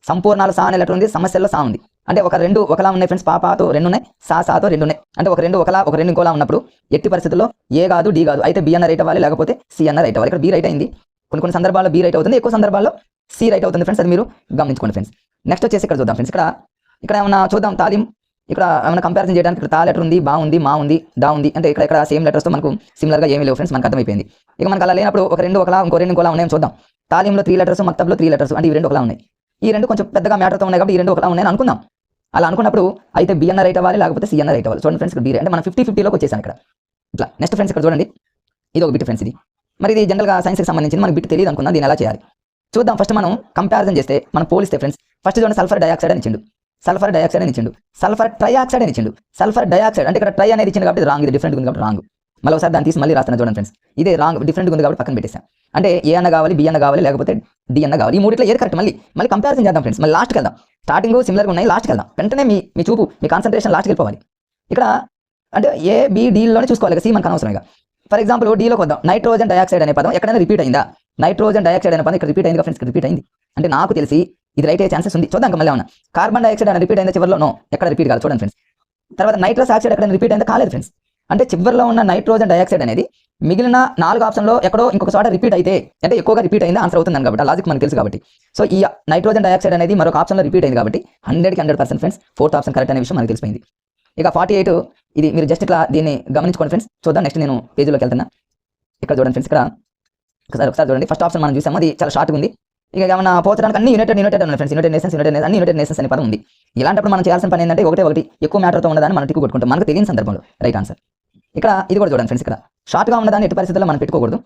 సంపూర్ణాలు సా అనే లెటర్ ఉంది సమస్యల్లో సా ఉంది అంటే ఒక రెండు ఒకలా ఉన్నాయి ఫ్రెండ్స్ పాతో 2 ఉన్నాయి సాతో 2 ఉన్నాయి అంటే ఒక రెండు ఇంకోలా ఉన్నప్పుడు ఎట్టి పరిస్థితుల్లో ఏ కాదు డి కాదు అయితే బి అన్న రైట్ అవ్వాలి లేకపోతే సి అన్న రైట్ అవ్వాలి ఇక్కడ బి రైట్ అయింది కొన్ని సందర్భాల్లో బి రైట్ అవుతుంది ఎక్కువ సందర్భాల్లో సి రైట్ అవుతుంది ఫ్రెండ్స్ అది మీరు గమనించుకోండి ఫ్రెండ్స్ నెక్స్ట్ వచ్చేసి ఇక్కడ చూద్దాం ఫ్రెండ్స్ ఇక్కడ ఏమైనా చూద్దాం తాలిం ఇక్కడ ఏమైనా కంపారిజన్ చేయడానికి ఇక్కడ తా లెటర్ ఉంది బా ఉంది మా ఉంది డా ఉంది అంటే ఇక్కడ సేమ్ లెటర్స్తో మనకు సిమిలర్గా ఏమీ లేవు ఫ్రెండ్స్ మనకు అర్థమైపోయింది ఇక మనకు అలా లేనప్పుడు ఒక రెండు ఒకలా ఇంకో రెండు ఇంకోలా ఉన్నాయని చూద్దాం తాలింలో 3 లెటర్స్ మక్తబ్లో 3 లెటర్స్ అంటే ఈ రెండు ఒకలా ఉన్నాయి ఈ రెండు కొంచెం పెద్దగా మ్యాటర్తో ఉన్నాయి కాబట్టి ఈ రెండు ఒకలా ఉన్నాయని అనుకుందాం అలా అనుకున్నప్పుడు అయితే బి అన్న రైట్ అవ్వాలి లేకపోతే సి అన్న రైట్ అవ్వాలి చూడండి ఫ్రెండ్స్ ఇక్కడ బి అంటే మనం 50-50లోకి వచ్చేసాను ఇక్కడ ఇట్లా నెక్స్ట్ ఫ్రెండ్స్ ఇక్కడ చూడండి ఇది ఒక బిట్ ఫ్రెండ్స్ ఇది మరి ఇది జనరల్గా సైన్స్కి సంబంధించి మనకు బిట్ తెలియదు అనుకున్నా, దీన్ని ఎలా చేయాలి చూద్దాం. ఫస్ట్ మనం కంపారిజన్ చేస్తే, మనం పోలిస్తే ఫ్రెండ్స్, ఫస్ట్ చూడండి సల్ఫర్ డైఆక్సైడ్ అని ఇచ్చిండు, సల్ఫర్ డైఆక్సైడ్ అని ఇచ్చిండు, సల్ఫర్ ట్రైఆక్సైడ్ అని ఇచ్చిండు. సల్ఫర్ డైఆక్సైడ్ అంటే ఇక్కడ ట్రై అనేది ఇచ్చింది కాబట్టి రాంగ్, ఇది డిఫరెంట్ ఉంది కాబట్టి రాంగ్. మళ్ళీ ఒకసారి దాన్ని తీసి మళ్ళీ రాస్తాను చూడండి ఫ్రెండ్స్, ఇదే రాంగ్, డిఫరెంట్ ఉంది కాబట్టి పక్కన పెట్టేసాం. అంటే ఏ అన్న కావాలి, బి అన్న కావాలి, లేకపోతే డి అన్న కావాలి. ఈ మూడిట్లో ఏది కరెక్ట్ మళ్ళీ కంపారిజన్ చేద్దాం ఫ్రెండ్స్. మళ్ళీ లాస్ట్కి వెళ్దాం, స్టార్టింగ్ సిమిలర్గా ఉన్నాయి, లాస్ట్కి వెళ్దాం. వెంటనే మీ చూపు, మీ కాన్సన్ట్రేషన్ లాస్ట్కి వెళ్ళిపోవాలి. ఇక్కడ అంటే ఏ బి డీలోనే చూసుకోవాలి, సి మనకు అనవసరం. ఫర్ ఎగ్జాంపుల్ డీలోకి వద్దాం. నైట్రోజన్ డైఆక్సైడ్ అనే పదం ఎక్కడైనా రిపీట్ అయిందా? నైట్రోజన్ డైఆక్సైడ్ అనే పదం ఇక్కడ రిపీట్ అయింది ఫ్రెండ్స్, ఇక్కడ రిపీట్ అయింది. అంటే నాకు తెలిసి ఇది రైట్ అయ్యే ఛాన్సెస్ ఉంది. చూద్దాం మళ్ళీ ఏమన్నా. కార్బన్ డైఆక్సైడ్ అని రిపీట్ అయిందా చివరిలో? నో, ఎక్కడ రిపీట్ కాదు చూడండి ఫ్రెండ్స్. తర్వాత నైట్రస్ ఆక్సైడ్ ఎక్కడ రిపీట్ అయిందా? కాలేదు ఫ్రెండ్స్. అంటే చివరిలో ఉన్న నైట్రోజన్ డైఆక్సైడ్ అనేది మిగిలిన 4 ఆప్షన్లో ఎక్కడో ఇంకొక చోట రిపీట్ అయితే, అంటే ఎక్కువగా రిపీట్ అయిందా ఆన్సర్ అవుతుంది కాబట్టి, లాజిక్ మనకు తెలుసు కాబట్టి. సో ఈ నైట్రోజన్ డైఆక్సైడ్ అనేది మరొక ఆప్షన్లో రిపీట్ అయింది కాబట్టి 100కి 100% ఫ్రెండ్స్ ఫోర్త్ ఆప్షన్ కరెక్ట్ అనే విషయం మనకు తెలిసిపోయింది. ఇక 48 ఇది మీరు జస్ట్ ఇట్లా దీన్ని గమనించుకోండి ఫ్రెండ్స్. చూద్దాం నెక్స్ట్ నేను పేజీలోకి వెళ్తున్నా. ఇక్కడ చూడండి ఫ్రెండ్స్, ఇక్కడ ఒకసారి చూడండి. ఫస్ట్ ఆప్షన్ మనం చూసాము, అది చాలా షార్ట్గా ఉంది. ఇక ఏమన్నా పోచడానికి అన్ని యునైటెడ్ ఉన్నాయి ఫ్రెండ్స్. యునైటెడ్ నేషన్స్ అన్ని యునైటెడ్ నేషన్స్ అనే పదం ఉంది. ఇలాంటప్పుడు మనం చేయాల్సిన పని ఏంటంటే ఒకటి ఎక్కువ మ్యాటర్తో ఉన్నదాన్ని మనం టిక్కు కొట్టుకుంటాం, మనకు తెలియని సందర్భంలో రైట్ ఆన్సర్. ఇక్కడ ఇది కూడా చూడండి ఫ్రెండ్స్, ఇక్కడ షార్ట్గా ఉన్నదాన్ని ఎట్టి పరిస్థితుల్లో మనం పెట్టుకోకూడదు.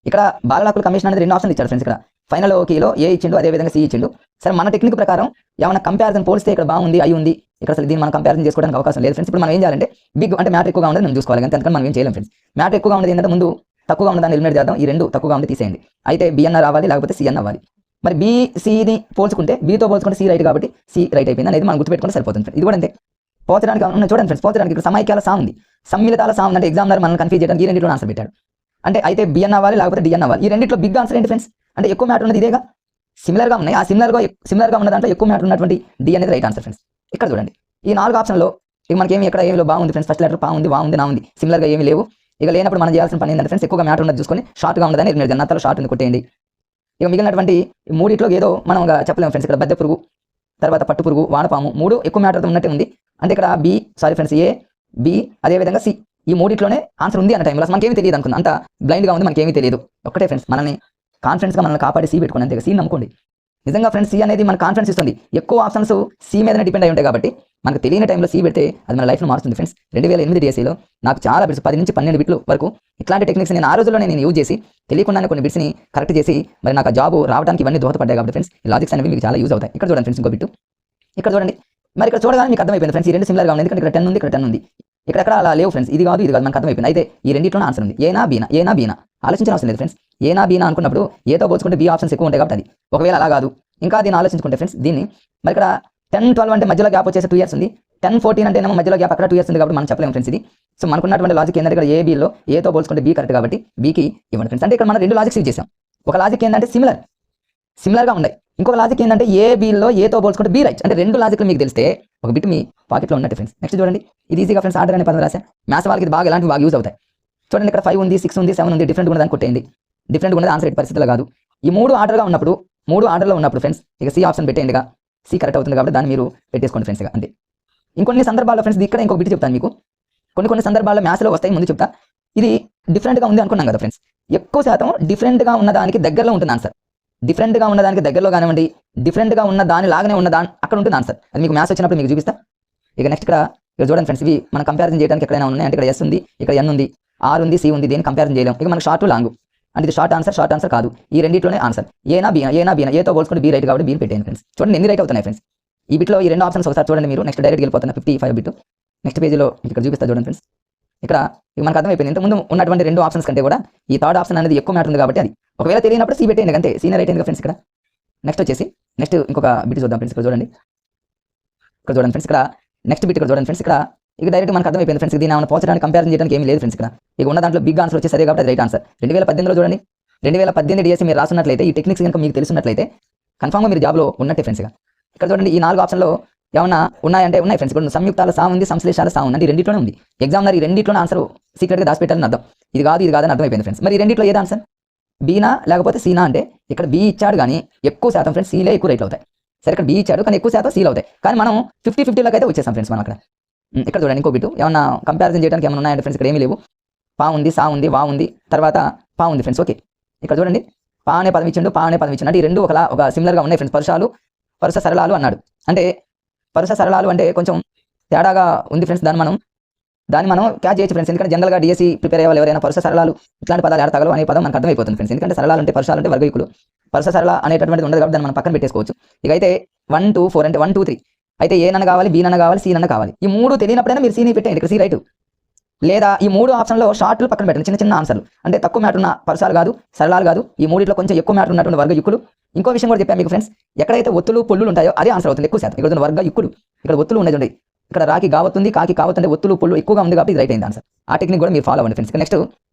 ఇక్కడ బాలలాకుల కమిషన్ అనేది 2 ఆప్షన్లు ఇచ్చారు ఫ్రెండ్స్. ఇక్కడ ఫైనల్ కీలో ఏ ఇచ్చిండు, అదే విధంగా సి ఇచ్చిండు. సరే మన టెక్నిక్ ప్రకారం ఏమైనా కంపారిజన్ పోలిస్తే ఇక్కడ బాగుంది, అయి ఉంది, ఇక్కడ అసలు దీన్ని మనం కంపారిజన్ చేసుకోవడానికి అవకాశం లేదు ఫ్రెండ్స్. ఇప్పుడు మనం ఏం చేయాలంటే బిగ్ అంటే మ్యాటర్ ఎక్కువగా ఉండదు మనం చూసుకోవాలి, అంతకన్నా మనం ఏం చేయలేం ఫ్రెండ్స్. మ్యాటర్ ఎక్కువగా ఉండదు ఏంటంటే ముందు తక్కువగా ఉన్నదాన్ని ఎలిమినేట్ చేద్దాం. ఈ 2 తక్కువగా ఉంది తీసేయండి. అయితే బి అన్న రావాలి, లేకపోతే సి అన్న అవ్వాలి. మరి బి సిని పోల్చుకుంటే, బీతో పోల్చుకుంటే సి రైట్ కాబట్టి సి రైట్ అయిపోయింది అనేది మనం గుర్తుపెట్టుకుంటే సరిపోతుంది. ఇది కూడా అంతే. పోల్చడానికి చూడండి ఫ్రెండ్స్, పోల్చడానికి ఇక్కడ సమైక్యాల సా ఉంది, సమ్మిళితాల సా ఉంది. అంటే ఎగ్జామినర్ మనం కన్ఫ్యూజ్ చేయడానికి ఈ రెండింటిలో ఆన్సర్ పెట్టాడు. అంటే అయితే బి అన్న అవ్వాలి, లేకపోతే డి అన్న అవ్వాలి. ఈ రెండింటిలో బిగ్ ఆన్సర్ ఏంటి ఫ్రెండ్స్? అంటే ఎక్కువ మ్యాటర్ ఉన్నది ఇదేగా, సిమిలర్గా ఉన్నాయి. ఆ సిమిలర్గా ఉన్న దాంట్లో ఎక్కువ మ్యాటర్ ఉన్నటువంటి డి అనేది రైట్ ఆన్సర్ ఫ్రెండ్స్. ఇక్కడ చూడండి ఈ 4 ఆప్షన్లో ఇక మనకి ఎక్కడ ఏమిలో బాగుంది ఫ్రెండ్స్. ఫస్ట్ లెటర్ పా ఉంది, వా ఉంది, నా ఉంది. సిమిలర్గా ఏమి లేవు. ఇక లేనప్పుడు మనం చేయాల్సిన పని ఏంటంటే ఫ్రెండ్స్, ఎక్కువగా మ్యాటర్ ఉన్నది చూసుకొని షార్ట్గా ఉన్నదని ఎలిమినేట్ చేయండి. నత్తలో షార్ట్ ఉంది కొట్టేయండి. ఇక మిగిలినటువంటి 3 ఏదో మనం చెప్పలేము ఫ్రెండ్స్. ఇక్కడ బద్దె పురుగు, తర్వాత పట్టు పురుగు, వానపాము 3 ఎక్కువ మ్యాటర్తో ఉన్నట్టే ఉంది. అంటే ఇక్కడ ఏ బి అదేవిధంగా సి, ఈ 3 ఆన్సర్ ఉంది అన్న టైంలో మనకేమీ తెలియదు అనుకుంది, అంత బ్లైండ్గా ఉంది, మనకేమీ తెలియదు. ఒక్కటే ఫ్రెండ్స్, మనల్ని కాన్ఫిడెన్స్గా మనల్ని కాపాడి సి పెట్టుకోండి అంతే. సి నమ్ముకోండి. నిజంగా ఫ్రెండ్స్ సి అనేది మన కాన్ఫిడెన్స్ ఇస్తుంది. ఎక్కువ ఆప్షన్స్ సి మీదనే డిపెండ్ అయి ఉంటాయి కాబట్టి మనకు తెలియని టైంలో సి పెడితే అది మన లైఫ్ను మారుస్తుంది ఫ్రెండ్స్. 2008 DSEలో నాకు చాలా బిట్స్ 10 నుంచి 12 బిట్లు వరకు ఇట్లాంటి టెక్నిక్స్ నేను ఆ రోజుల్లో నేను యూజ్ చేసి తెలియకుండానే కొన్ని బిట్స్ని కరెక్ట్ చేసి మరి నాకు ఆ జాబ్ రావడానికి ఇవన్నీ దోహదపడ్డాయి కాబట్టి ఫ్రెండ్స్ ఈ లాజిక్స్ అనేవి మీకు చాలా యూజ్ అవుతాయి. ఇక్కడ చూడండి ఫ్రెండ్స్ ఇంకో బిట్టు, ఇక్కడ చూడండి. మరి ఇక్కడ చూడగానే మీకు అర్థమైపోయింది ఫ్రెండ్స్, ఈ 2 సిమిలర్గా ఉన్నాయి. ఎందుకంటే ఇక్కడ 10 ఉంది, ఇక్కడ 10 ఉంది. ఇక్కడ అలా లేవు ఫ్రెండ్స్. ఇది కాదు మనకు అర్థమైపోయింది. అయితే ఈ రెండింటిలో ఆన్సర్ ఉంది. ఏనా బీనా ఆలోచించిన అవసరం లేదు ఫ్రెండ్స్. ఏనా బీనా అనుకున్నప్పుడు ఏతో పోల్చుకుంటే బి ఆప్షన్స్ ఎక్కువ ఉంటాయి కాబట్టి అది. ఒకవేళ అలా కాదు ఇంకా దీన్ని ఆలోచించుకుంటే ఫ్రెండ్స్, దీన్ని మరి ఇక్కడ 10-12 అంటే మధ్యలో గ్యాప్ వచ్చేసి 2 years ఉంది. 10-14 అంటే ఏమో మధ్యలో గ్యాప్ అక్కడ 2 years ఉంది కాబట్టి మనం చెప్పలేము ఫ్రెండ్స్ ఇది. సో మనకున్నటువంటి లాజిక్ ఏంటంటే ఇక్కడ ఏ బీలో ఏతో పోల్చుకుంటే బి కరెక్ట్ కాబట్టి బీకి ఇవ్వండి ఫ్రెండ్స్. అంటే ఇక్కడ మనం 2 లాజిక్స్ యూజ్ చేసాం. ఒక లాజిక్ ఏంటంటే సిమిలర్గా ఉన్నాయి. ఇంకొక లాజిక్ ఏంటంటే ఏ బీలో ఏతో పోల్చుకుంటే బి రైట్. అంటే 2 లాజిక్లు మీకు తెలిస్తే ఒక బిట్ మీ పాకెట్లో ఉన్నట్టు ఫ్రెండ్స్. నెక్స్ట్ చూడండి, ఇది ఈజీగా ఫ్రెండ్స్ ఆర్డర్ అనే పదం రాసా. మ్యాథ్స్ వాళ్ళకి ఇది బాగా యూజ్ అవుతాయి. చూడండి ఇక్కడ 5 ఉంది, 6 ఉంది, 7 ఉంది, డిఫరెంట్ ఉన్నదాన్ని కొట్టేయండి. డిఫరెంట్ ఉన్నది ఆన్సర్ ఎట్టి పరిస్థితుల్లో కాదు. ఈ 3 ఆర్డర్లో ఉన్నప్పుడు ఫ్రెండ్స్ ఇక సి ఆప్షన్ పెట్టేయండిగా, సి కరెక్ట్ అవుతుంది కాబట్టి దాన్ని మీరు పెట్టేసుకోండి ఫ్రెండ్స్. అంతే. ఇంకొన్ని సందర్భాల్లో ఫ్రెండ్స్ ఇక్కడ ఇంకొక బిట్ చెప్తాను మీకు. కొన్ని సందర్భాల్లో మ్యాథ్స్లో వస్తాయి, ముందు చెప్తా. ఇది డిఫరెంట్గా ఉంది అనుకున్నాం కదా ఫ్రెండ్స్, ఎక్కువ శాతం డిఫరెంట్గా ఉన్న దానికి దగ్గరలో ఉంటుంది ఆన్సర్. డిఫరెంట్గా ఉన్న దానికి దగ్గరలో కానివ్వండి, డిఫరెంట్గా ఉన్న దాని లాగానే ఉన్న దాని అక్కడ ఉంటుంది ఆన్సర్. అది మీకు మ్యాథ్స్ వచ్చినప్పుడు మీకు చూపిస్తా. ఇక నెక్స్ట్ ఇక్కడ చూడండి ఫ్రెండ్స్, ఇవి మనం కంపారిజన్ చేయడానికి ఎక్కడైనా ఉన్నాయి. అంటే ఇక్కడ ఎస్ ఉంది, ఇక్కడ ఎన్ ఉంది, ఆర్ ఉంది, సి ఉంది. దేని కంపారిజన్ చేయలేం. ఇక మనకు షార్ట్ లాంగ్ అంటే ఇది షార్ట్ ఆన్సర్ కాదు. ఈ రెండింటిలోనే ఆన్సర్ ఏనా బీనా ఏతో పోల్చుకుంటే బీ రైట్ కాబట్టి బీ పెట్టేయండి ఫ్రెండ్స్. చూడండి ఎన్ని రైట్ అవుతున్నాయి ఫ్రెండ్స్ ఈ బిట్లో. ఈ 2 ఆప్షన్స్ ఒకసారి చూడండి మీరు. నెక్స్ట్ డైరెక్ట్ వెళ్ళిపోతున్నా 55 బిట్. నెక్స్ట్ పేజీలో ఇక్కడ చూపిస్తా చూడండి ఫ్రెండ్స్. ఇక్కడ మనకు అర్థమైపోయింది. ఇంతకుముందు ఉన్నటువంటి 2 ఆప్షన్స్ కంటే కూడా ఈ 3rd ఆప్షన్ అనేది ఎక్కువ మ్యాటర్ ఉంది కాబట్టి అది ఒకవేళ తెలియనప్పుడు సి పెట్టేయండి అంతే. సీనే రైట్ అయింది ఫ్రెండ్స్. ఇక్కడ నెక్స్ట్ ఇంకొక బిట్ చూద్దాం ఫ్రెండ్స్. ఇక్కడ చూడండి ఫ్రెండ్స్. ఇక్కడ నెక్స్ట్ బిట్ ఇక్కడ చూడండి ఫ్రెండ్స్. ఇక్కడ ఇక డైరెక్ట్ మనకు అర్థమైపోయింది ఫ్రెండ్స్. దీన్ని మనం పోల్చడానికి కంపారిజన్ చేయడానికి ఏమీ లేదు ఫ్రెండ్స్. ఇక్కడ ఇక ఉన్న దాంట్లో బిగ్ ఆన్సర్ వచ్చేసి అదే కాబట్టి అది రైట్ ఆన్సర్. 2018లో చూడండి, 2018 DSE మీరు రాసున్నట్లయితే ఈ టెక్నిక్స్ కనుక మీకు తెలుసున్నట్లయితే కన్ఫామ్గా మీరు జాబ్లో ఉన్నట్టే ఫ్రెండ్స్. ఇక్కడ చూడండి ఈ 4 ఆప్షన్లో ఏమన్నా ఉన్నాయంటే ఉన్నాయి ఫ్రెండ్స్. ఇప్పుడు సంయుక్తాల సా ఉంది, సంశ్లేషాల సా ఉంది. అంటే ఈ రెండింటిలోనే ఉంది. ఎగ్జామినర్ ఈ రెండింటిలోనే ఆన్సర్ సీక్రెట్గా దాచిపెట్టాలని అర్థం. ఇది కాదని అర్థమైపోయింది ఫ్రెండ్స్. మరి ఈ రెండింటిలో ఏది ఆన్సర్? బీనా లేకపోతే సీనా అంటే ఇక్కడ బి ఇచ్చాడు కానీ ఎక్కువ శాతం ఫ్రెండ్స్ సీలే ఎక్కువ రైట్లు అవుతాయి. సరే ఇక్కడ బి ఇచ్చాడు కానీ ఎక్కువ శాతం సీలు అవుతాయి. కానీ మనం 50-50 అయితే వచ్చేసాం ఫ్రెండ్స్ మనం అక్కడ. ఇక్కడ చూడండి ఇంకో బిట్. ఏమన్నా కంపారిజన్ చేయడానికి ఏమైనా ఉన్నాయంటే ఫ్రెండ్స్ ఇక్కడ ఏమీ లేవు. పా ఉంది, సా ఉంది, వా ఉంది, తర్వాత పా ఉంది ఫ్రెండ్స్. ఓకే ఇక్కడ చూడండి పా అనే పదం ఇచ్చిండు, పా అనే పదం ఇచ్చిండు. అంటే ఈ 2 ఒక సిమిలర్గా ఉన్నాయి ఫ్రెండ్స్. పరుష సరళాలు అన్నాడు. అంటే పరుష సరళాలు అంటే కొంచెం తేడాగా ఉంది ఫ్రెండ్స్. దాన్ని మనం దాన్ని మనం క్యాచ్ చేయొచ్చు ఫ్రెండ్స్. ఎందుకంటే జనరల్గా డిఎస్సి ప్రిపేర్ అయ్యే వాళ్ళు ఎవరైనా పరుస సరళాలు ఇట్లాంటి పదాలు ఏడ తగలవు అనే పదం మనకు అర్థమైపోతుంది ఫ్రెండ్స్. ఎందుకంటే సరళాలు అంటే పరుషాలు అంటే వర్గయుకులు, పరుస సరళ అనేటటువంటిది ఉండదు కాబట్టి దాన్ని మనం పక్కన పెట్టేసుకోవచ్చు. ఇక అయితే 1 2 4 అంటే 1 2 3 అయితే ఏ నన్న కావాలి, బి నన్న కావాలి, సి నన్న కావాలి. ఈ 3 తెలియనప్పుడైనా మీరు సీని పెట్టండి, ఇక్కడ సి రైట్. లేదా ఈ 3 ఆప్షన్లో షార్ట్లు పక్కన పెట్టండి, చిన్న చిన్న ఆన్సర్లు. అంటే తక్కువ మ్యాటర్ ఉన్న పరుసాలు కాదు, సరళాలు కాదు, ఈ మూడిట్లో కొంచెం ఎక్కువ మ్యాటర్ ఉన్నటువంటి వర్గయుక్కులు. ఇంకో విషయం కూడా చెప్పాను మీకు ఫ్రెండ్స్, ఎక్కడైతే ఒత్తులు పొల్లులు ఉంటాయో అదే ఆన్సర్ అవుతుంది ఎక్కువ శాతం. ఇక్కడ వర్గయుక్కులు, ఇక్కడ ఒత్తులు ఉండేది, ఇక్కడ రాకి గావత్తుంది, కాకి కావత్ అంటే ఒత్తులు పొల్లు ఎక్కువగా ఉంది కాబట్టి ఇది రైట్ అయింది ఆన్సర్. ఆ టెక్నిక్ కూడా మీరు ఫాలో అవ్వండి ఫ్రెండ్స్. నెక్స్ట్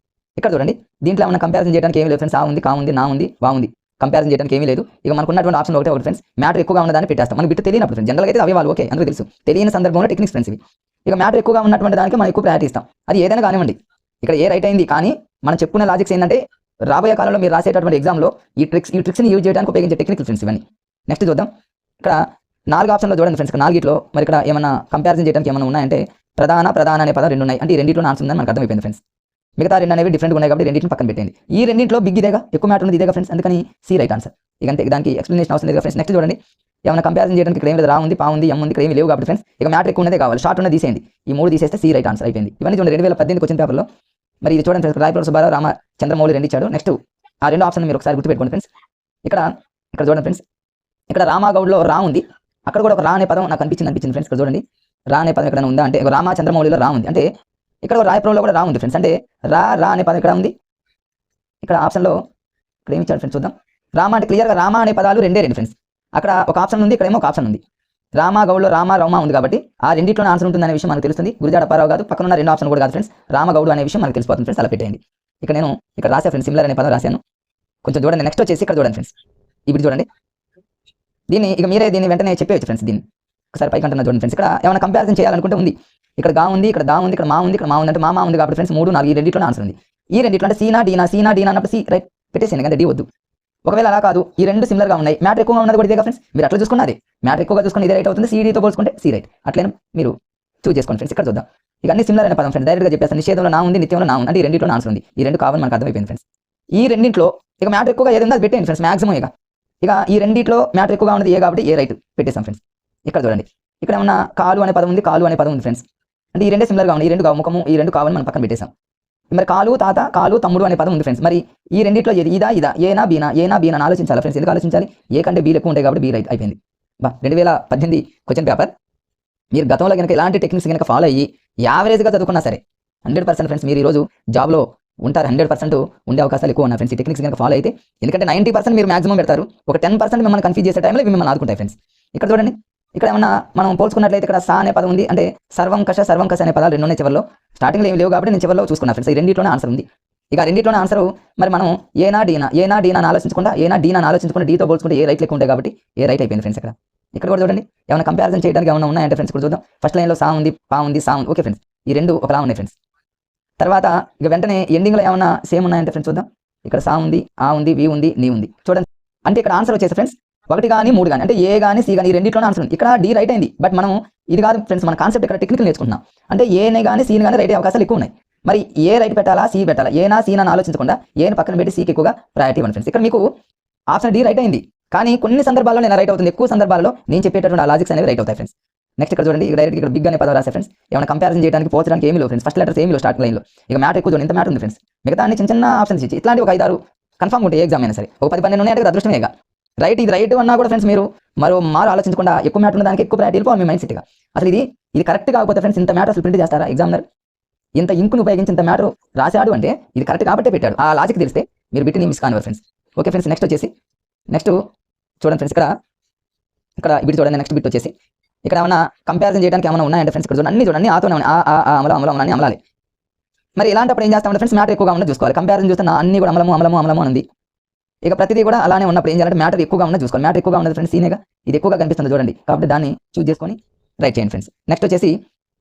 ఇక్కడ చూడండి, దీంట్లో ఏమైనా కంపారిజన్ చేయడానికి ఏమీ లేదు ఫ్రెండ్స్. ఆ ఉంది, కా ఉంది, నా ఉంది, వా ఉంది, కంపారిజన్ చేయడానికి ఏమీ లేదు. ఇక మనకు ఉన్నటువంటి ఆప్షన్ ఒకటే ఫ్రెండ్స్, మ్యాటర్ ఎక్కువగా ఉన్నదాన్ని పెట్టేస్తాం. మనకి బిట్టు తెలియనప్పుడు ఫ్రెండ్స్, జనరల్గా అయితే అవే వాళ్ళు ఓకే అందరూ తెలుసు, తెలియని సందర్భంలో టెక్నిక్స్ ఫ్రెండ్స్ ఇవి. ఇక మ్యాటర్ ఎక్కువగా ఉన్నటువంటి దానికి మనం ఎక్కువ ప్రయారిటీ ఇస్తాం, అది ఏదైనా కానివ్వండి. ఇక్కడ ఏ రైట్ అయింది, కానీ మనం చెప్పుకునే లాజిక్స్ ఏంటంటే రాబోయే కాలంలో మీరు రాసేటటువంటి ఎగ్జామ్లో ఈ ట్రిక్స్ని యూజ్ చేయడానికి ఉపయోగించే టెక్నిక్ ఫ్రెండ్స్ ఇవన్నీ. నెక్స్ట్ చూద్దాం, ఇక్కడ 4 ఆప్షన్లో చూడండి ఫ్రెండ్స్, 4 మరి ఇక్కడ ఏమైనా కంపారిజన్ చేయడానికి ఏమైనా ఉన్నాయంటే ప్రధాన అనే పదం 2 ఉన్నాయి, అంటే ఈ రెండింటిలో ఆన్సర్ ఉందని మనకు అర్థమైపోయింది ఫ్రెండ్స్. మిగతా 2 అనేవి డిఫరెంట్ ఉన్నాయి కాబట్టి రెండింటిని పక్కన పెట్టండి. ఈ రెండింటిలో బిగ్ ఇదేగా, ఎక్కువ మ్యాటర్ ఉంది ఇదేగా ఫ్రెండ్స్, అందుకని సి రైట్ ఆన్సర్. ఇక అంతే, దానికి ఎక్స్ప్లెనేషన్ అవసరం లేదు ఫ్రెండ్స్. నెక్స్ట్ చూడండి, ఏమైనా కంపారిజన్ చేయడానికి ఇక్కడ ఏం లేదు, రా ఉంది, పా ఉంది, ఎం ఉంది, ఇక్కడ ఏమి లేవు కాబట్టి ఫ్రెండ్స్, ఇక మ్యాటర్ ఎక్కువ ఉన్నదే కావాలి, షార్ట్ ఉన్నది తీసేయండి. ఈ 3 తీసేస్తే సి రైట్ ఆన్సర్ అయిపోయింది. ఇవన్నీ చూడండి 2018 క్వశ్చన్ పేపర్లో. మరి ఇది చూడండి ఫ్రెండ్స్, రాయపురం సుబ్బారావు, చంద్రమౌళి 2 ఇచ్చాడు. నెక్స్ట్ ఆ 2 ఆప్షన్ మీరు ఒకసారి గుర్తుపెట్టుకోండి ఫ్రెండ్స్. ఇక్కడ చూడండి ఫ్రెండ్స్, ఇక్కడ రామాగౌడ్లో రా ఉంది, అక్కడ కూడా ఒక రా అనే పదం నాకు అనిపించింది ఫ్రెండ్స్. ఇక్కడ చూడండి, రా అనే పదం ఎక్కడ ఉందా అంటే రామ చంద్రమౌళిలో రా ఉంది, అంటే ఇక్కడ రాయపురంలో కూడా రా ఉంది ఫ్రెండ్స్. అంటే రా అనే పదం ఇక్కడ ఉంది, ఇక్కడ ఆప్షన్లో ఇక్కడ ఏమి ఇచ్చాడు ఫ్రెండ్స్ చూద్దాం. రామ అంటే క్లియర్గా రామ అనే పదాలు 2 ఫ్రెండ్స్. అక్కడ ఒక ఆప్షన్ ఉంది, ఇక్కడేమో ఒక ఆప్షన్ ఉంది. రామగౌడ్లో రౌమ ఉంది కాబట్టి ఆ రెండింటిలో ఆన్సర్ ఉంటుంది అనే విషయం మనకు తెలుస్తుంది. గురిజాడ అప్పారావు కాదు, పక్కన ఉన్న 2 ఆప్షన్ కూడా కాదు ఫ్రెండ్స్, రామగౌడ్ అనే విషయం మనకు తెలిసిపోతుంది ఫ్రెండ్స్. అలా పెట్టేయండి. ఇక్కడ నేను ఇక్కడ రాసే ఫ్రెండ్స్ సిమిలర్ అనే పదం రాశాను, కొంచెం చూడండి. నెక్స్ట్ వచ్చేసి ఇక్కడ చూడండి ఫ్రెండ్స్, ఇప్పుడు చూడండి దీన్ని, ఇక మీరే దీన్ని వెంటనే చెప్పేయచ్చు ఫ్రెండ్స్. దీన్ని ఒకసారి పైకి అంటున్నా చూడండి ఫ్రెండ్స్. ఇక్కడ ఏమైనా కంపారిజన్ చేయాలనుకుంటే ఉంది, ఇక్కడ గా ఉంది, ఇక్కడ దా ఉంది, ఇక్కడ మా ఉంది, ఇక్కడ మా ఉంది, అంటే మా ఉంది కాబట్టి ఫ్రెండ్స్ 3 4 ఈ రెండింటిలో ఆన్సర్ ఉంది. ఈ రెండింటిలో అంటే సీనా డీనా అన్నప్పుడు సి రైట్ పెట్టేసింది, అంటే డి వద్దు. ఒకవేళ అలా కాదు, ఈ 2 సిమిలర్గా ఉన్నాయి, మ్యాటర్ ఎక్కువగా ఉన్నది కూడా ఇదేగా ఫ్రెండ్స్, మీరు అట్లా చూసుకున్నది మ్యాటర్ ఎక్కువగా చూసుకుని ఇదే రైట్ అవుతుంది, సిడీతో పోల్చుకుంటే సి రైట్, అట్లనే మీరు చూస్ చేసుకోండి ఫ్రెండ్స్. ఇక్కడ చూద్దాం, ఇక అన్ని సిమిలర్ అయిన పదం ఫ్రెండ్స్, డైరెక్ట్గా చెప్పేస్తాను. నిషేధంలో నా ఉంది, నిత్యంలో నా ఉంది, అంటే ఈ రెండింటిలో ఆన్సర్ ఉంది. ఈ 2 కావాలి మనకు అర్థమైపోయింది ఫ్రెండ్స్. ఈ రెండింటిలో ఇక మ్యాటర్ ఎక్కువగా ఏదైనా అది పెట్టేయండి ఫ్రెండ్స్ మాక్సిమం. ఇక ఈ రెండింటిలో మ్యాటర్ ఎక్కువగా ఉన్నది ఏ కాబట్టి ఏ రైట్ పెట్టేస్తాం ఫ్రెండ్స్. ఇక్కడ చూడండి, ఇక్కడ ఏమన్నా కాలు అనే పదం ఉంది, కాలు అనే పదం ఉంది ఫ్రెండ్స్, అంటే ఈ 2 సిమిలర్గా ఉన్నాయి, ఈ 2 ముఖము, ఈ 2 కావాలని మనం పక్కన పెట్టేసాం. మరి కాలు తాత, కాలు తమ్ముడు అనే పదం ఉంది ఫ్రెండ్స్. మరి ఈ రెండింటిలో ఇదా ఏనా బీనా ఆలోచించాలి ఫ్రెండ్స్. ఎందుకు ఆలోచించాలి, ఏ కంటే బీలు ఎక్కువ ఉంటాయి కాబట్టి బీ రైట్ అయిపోయింది. 2018 క్వశ్చన్ పేపర్. మీరు గతంలో కనుక ఇలాంటి టెక్నిక్స్ కనుక ఫాలో అయ్యి యావరేజ్గా చదువుకున్నా సరే 100% ఫ్రెండ్స్ మీరు ఈరోజు జాబ్లో ఉంటారు, 100% ఉండే అవకాశాలు ఎక్కువ ఉన్నాయి ఫ్రెండ్స్ ఈ టెక్నిక్స్ కనుక ఫాలో అయితే. ఎందుకంటే 90% మీరు మాక్సిమం పెడతారు, ఒక 10% మిమ్మల్ని కన్ఫ్యూజ్ చేసే టైంలో మిమ్మల్ని ఆదుకుంటాయి ఫ్రెండ్స్. ఇక్కడ చూడండి, ఇక్కడ ఏమన్నా మనం పోల్చుకున్నట్లయితే ఇక్కడ సా అనే పదం ఉంది, అంటే సర్వం కష అనే పదాలు 2 ఉన్నాయి చివరిలో. స్టార్టింగ్లో ఏమి లేవు కాబట్టి నేను చివరిలో చూసుకున్నా ఫ్రెండ్స్. ఈ రెండింటిలోనే ఆన్సర్ ఉంది. ఇక రెండింటిలోనే ఆన్సర్ మరి మనం ఏనా డీనా అని ఆలోచించకుండా డీతో పోల్చుకుంటే ఏ రైట్ లెక్క ఉంటాయి కాబట్టి ఏ రైట్ అయిపోయింది ఫ్రెండ్స్. ఇక్కడ కూడా చూడండి, ఏమైనా కంపారిజన్ చేయడానికి ఏమైనా ఉన్నాయంటే ఫ్రెండ్స్ ఇక్కడ చూద్దాం. ఫస్ట్ లైన్లో సా ఉంది, పా ఉంది, సా ఉంది, ఓకే ఫ్రెండ్స్, ఈ 2 ఒకలా ఉన్నాయి ఫ్రెండ్స్. తర్వాత ఇక వెంటనే ఎండింగ్లో ఏమైనా సేమ్ ఉన్నాయంటే ఫ్రెండ్స్ చూద్దాం. ఇక్కడ సా ఉంది, ఆ ఉంది, వి ఉంది, నీ ఉంది, చూడండి. అంటే ఇక్కడ ఆన్సర్ వచ్చేసి ఫ్రెండ్స్ 1 కానీ 3 కానీ, అంటే ఏ కానీ సి కానీ ఈ రెండింటిలోనే ఆన్సర్ ఉంది. ఇక్కడ డి రైట్ అయింది, బట్ మనం ఇది కాదు ఫ్రెండ్స్, మన కాన్సెప్ట్ ఇక్కడ టెక్నికల్ నేర్చుకుంటున్నాం. అంటే ఏనే కానీ సీని కానీ రైట్ అయ్యే అవకాశాలు ఎక్కువ ఉన్నాయి. మరి ఏ రైట్ పెట్టాలా, సి పెట్టాలా, ఏనా సీనా అని ఆలోచించకుండా ఏని పక్కన పెట్టి సీకి ఎక్కువగా ప్రయారిటీ ఇవ్వండి ఫ్రెండ్స్. ఇక్కడ మీకు ఆప్షన్ డి రైట్ అయింది, కానీ కొన్ని సందర్భాల్లో నేను రైట్ అవుతుంది, ఎక్కువ సందర్భాల్లో నేను చెప్పేటటువంటి ఆ లాజిక్స్ అనేవి రైట్ అవుతాయి ఫ్రెండ్స్. నెక్స్ట్ ఇక్కడ చూడండి, డైరెక్ట్ ఇక్కడ బిగ్ అనే పదం రాసే ఫ్రెండ్స్. ఏమైనా కంపారిజన్ చేయడానికి పోల్చడానికి ఏమీ లేవు ఫ్రెండ్స్, ఫస్ట్ లెటర్స్ ఏమీ లేవు స్టార్ట్ లైన్లో. ఇక మ్యాటర్ ఎక్కువ చూడండి, ఇంత మ్యాటర్ ఉంది ఫ్రెండ్స్. మిగతా అన్ని చిన్న ఆప్షన్స్ ఇచ్చి ఇట్లాంటి ఒక 5 6 కన్ఫర్మ్ ఉంటాయి ఎగ్జామ్ అయినా సరే. ఒక 10 12 ఉన్నాయి అంటే అదృష్టమేగా. రైట్ ఇది రైట్ అన్నా కూడా ఫ్రెండ్స్ మీరు మారు ఆలోచించకుండా ఎక్కువ మ్యాటర్ ఉన్న దానికి ఎక్కువ ప్రయారిటీ వెళ్ళిపోవాలి మీ మైండ్ సెట్గా. అసలు ఇది కరెక్ట్ కాకపోతే ఫ్రెండ్స్ ఇంత మ్యాటర్ అసలు ప్రింట్ చేస్తారా ఎగ్జామినర్? ఇంత ఇంకును ఉపయోగించి ఇంత మ్యాటర్ రాశాడు అంటే ఇది కరెక్ట్ కాబట్టే పెట్టాడు. ఆ లాజిక్ తెలిస్తే మీరు బిట్ని మిస్ కానివ్వరు ఫ్రెండ్స్. ఓకే ఫ్రెండ్స్, నెక్స్ట్ చూడండి ఫ్రెండ్స్, ఇక్కడ బిట్ చూడండి. నెక్స్ట్ బిట్ వచ్చేసి ఇక్కడ ఏమైనా కంపారిజన్ చేయడానికి ఏమైనా ఉన్నాయంటే ఫ్రెండ్స్ ఇక్కడ చూడండి ఆతోనే ఉన్నాయి, అమలం అమలాలి. మరి ఇలాంటప్పుడు ఏం చేస్తామంటే ఫ్రెండ్స్ మ్యాటర్ ఎక్కువగా ఉన్నది చూసుకోవాలి. కంపారిజన్ చూస్తే అన్ని కూడా అమలము ఉంది. ఇక ప్రతిదీ కూడా అలానే ఉన్నప్పుడు ఏం చేయాలంటే మ్యాటర్ ఎక్కువగా ఉన్నది చూసుకోవాలి. మ్యాటర్ ఎక్కువగా ఉన్నది ఫ్రెండ్స్ సీనేగా, ఇది ఎక్కువగా కనిపిస్తుంది చూడండి, కాబట్టి దాన్ని చూస్ చేసుకొని రైట్ చేయండి ఫ్రెండ్స్. నెక్స్ట్ వచ్చేసి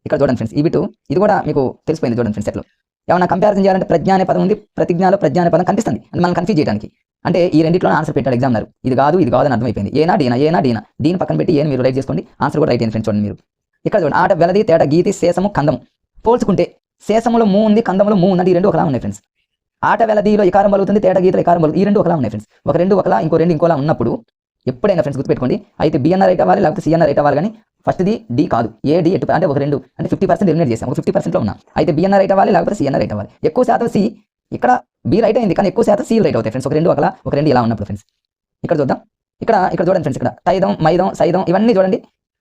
ఇక్కడ చూడండి ఫ్రెండ్స్, ఈ బిట్ ఇది కూడా మీకు తెలిసిపోయింది చూడండి ఫ్రెండ్స్. ఎట్లా ఏమైనా కంపారిజన్ చేయాలంటే ప్రజ్ఞ అనే పదం ఉంది, ప్రతిజ్ఞలో ప్రజ్ఞ అనే పదం కనిపిస్తుంది, అంటే మనం కన్ఫ్యూజ్ చేయడానికి. అంటే ఈ రెండింటిలో ఆన్సర్ పెట్టాడు ఎగ్జామినర్, ఇది కాదు అని అర్థమైపోయింది. ఏనా డీనా దీని పక్కన పెట్టి ఏని మీరు రైట్ చేసుకోండి, ఆన్సర్ కూడా రైట్ అయింది ఫ్రెండ్స్. చూడండి మీరు ఇక్కడ చూడండి, ఆట వెలది తేట గీతి శేషము కందము పోల్చుకుంటే శేషములో మూ ఉంది, కందములో మూ ఉంది, ఈ 2 ఒకలా ఉన్నాయి ఫ్రెండ్స్. ఆట వెలదిలో ఇకారం బలుగుతుంది, తేట గీతలో ఇకారం బలుగుతుంది, ఈ 2 ఒకలా ఉన్నాయి ఫ్రెండ్స్. ఒక 2 ఒకలా, ఇంకో 2 ఇంకోలా ఉన్నప్పుడు ఎప్పుడైనా ఫ్రెండ్స్ గుర్తుపెట్టుకోండి, అయితే బి అన్న రైట్ అవ్వాలి, లేకపోతే సి అన్న రైట్ అవ్వాలి, కానీ ఫస్ట్ది డి కాదు, ఏ డి ఎటు అంటే ఒక రెండు అంటే 50% ఎలిమినేట్ చేసాం, ఒక 50%లో ఉన్నా. అయితే బి అన్న రైట్ అవ్వాలి, లేకపోతే సి అన్న రైట్ అవ్వాలి. ఎక్కువ శాతం సి, ఇక్కడ బి రైట్ అయింది కానీ ఎక్కువ శాతం సి రైట్ అవుతాయి ఫ్రెండ్స్. ఒక రెండు ఇలా ఉన్నప్పుడు ఫ్రెండ్స్. ఇక్కడ చూద్దాం, ఇక్కడ చూడండి ఫ్రెండ్స్, ఇక్కడ తైదం, మైదం, సైదం ఇవన్నీ చూడండి.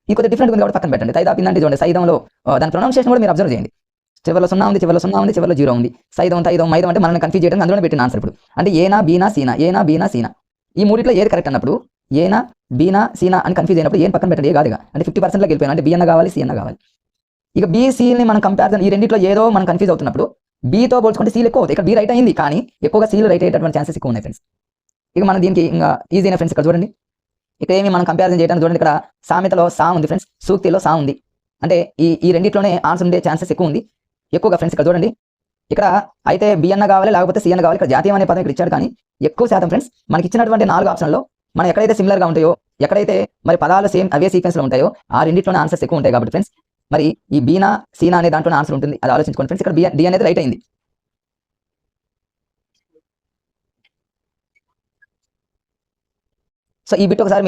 ఈ కొద్దిగా డిఫరెంట్ ఉంది కాబట్టి పక్కన పెట్టండి. తైదా పిందంటే చూడండి, సైదంలో దాని ప్రొనౌన్సియేషన్ కూడా మీరు అబ్జర్వ్ చేయండి. చివరిలో 0 ఉంది, చివరిలో 0 ఉంది, చివరిలో 0 ఉంది. సైదం, తైదం, మైదం అంటే మనల్ని కన్ఫ్యూజ్ చేయడానికి అందులోనే పెట్టిన ఆన్సర్. ఇప్పుడు అంటే ఏనా బీనా సీనా, ఏనా బీనా సీనా, ఈ మూడిట్లో ఏది కరెక్ట్ అన్నప్పుడు ఏనా బీనా సీనా అని కన్ఫ్యూజ్ అయినప్పుడు ఏం పక్కన పెట్టండి, ఏ కాదుగా. అంటే 50%లోకి వెళ్ళిపోయాను, అంటే బి అన్న కావాలి, సి అన్న కావాలి. ఇక బీసీని మనం కంపారిజన్ ఈ రెండిట్లో ఏదో మనం కన్ఫ్యూజ్ అవుతున్నప్పుడు బీతో పోల్చుకుంటే సీలు ఎక్కువ అవుతాయి. ఇక్కడ బీ రైట్ అయింది కానీ ఎక్కువగా సీలు రైట్ అయ్యేటటువంటి ఛాన్సెస్ ఎక్కువ ఉన్నాయి ఫ్రెండ్స్. ఇక మనం దీనికి ఇంకా ఈజీనా ఫ్రెండ్స్. ఇక్కడ చూడండి, ఇక్కడ ఏమి మనం కంపారిజన్ చేయడానికి చూడండి, ఇక్కడ సామెతలో సా ఉంది ఫ్రెండ్స్, సూక్తిలో సా ఉంది. అంటే ఈ రెండిట్లోనే ఆన్సర్ ఉండే ఛాన్సెస్ ఎక్కువగా ఫ్రెండ్స్. ఇక్కడ చూడండి, ఇక్కడ అయితే బి అన్న కావాలి, లేకపోతే సి అన్న కావాలి. ఇక్కడ జాతీయం అనే పదం ఇక్కడ ఇచ్చాడు కానీ ఎక్కువ శాతం ఫ్రెండ్స్ మనకి ఇచ్చినటువంటి 4 ఆప్షన్లో మనం ఎక్కడైతే సిమిలర్గా ఉంటాయో, ఎక్కడైతే మరి పదాలు సేమ్ అవే సీక్వెన్స్లో ఉంటాయో ఆ రెండిట్లోనే ఆన్సర్స్ ఎక్కువ ఉంటాయి కాబట్టి ఫ్రెండ్స్ మరి ఈ బీనా సీనా అనే దాంట్లోనే ఆన్సర్ ఉంటుంది. అది ఆలోచించుకోండి ఫ్రెండ్స్. ఇక్కడ డి అనేది రైట్ అయింది. సో ఈ బిట్ ఒకసారి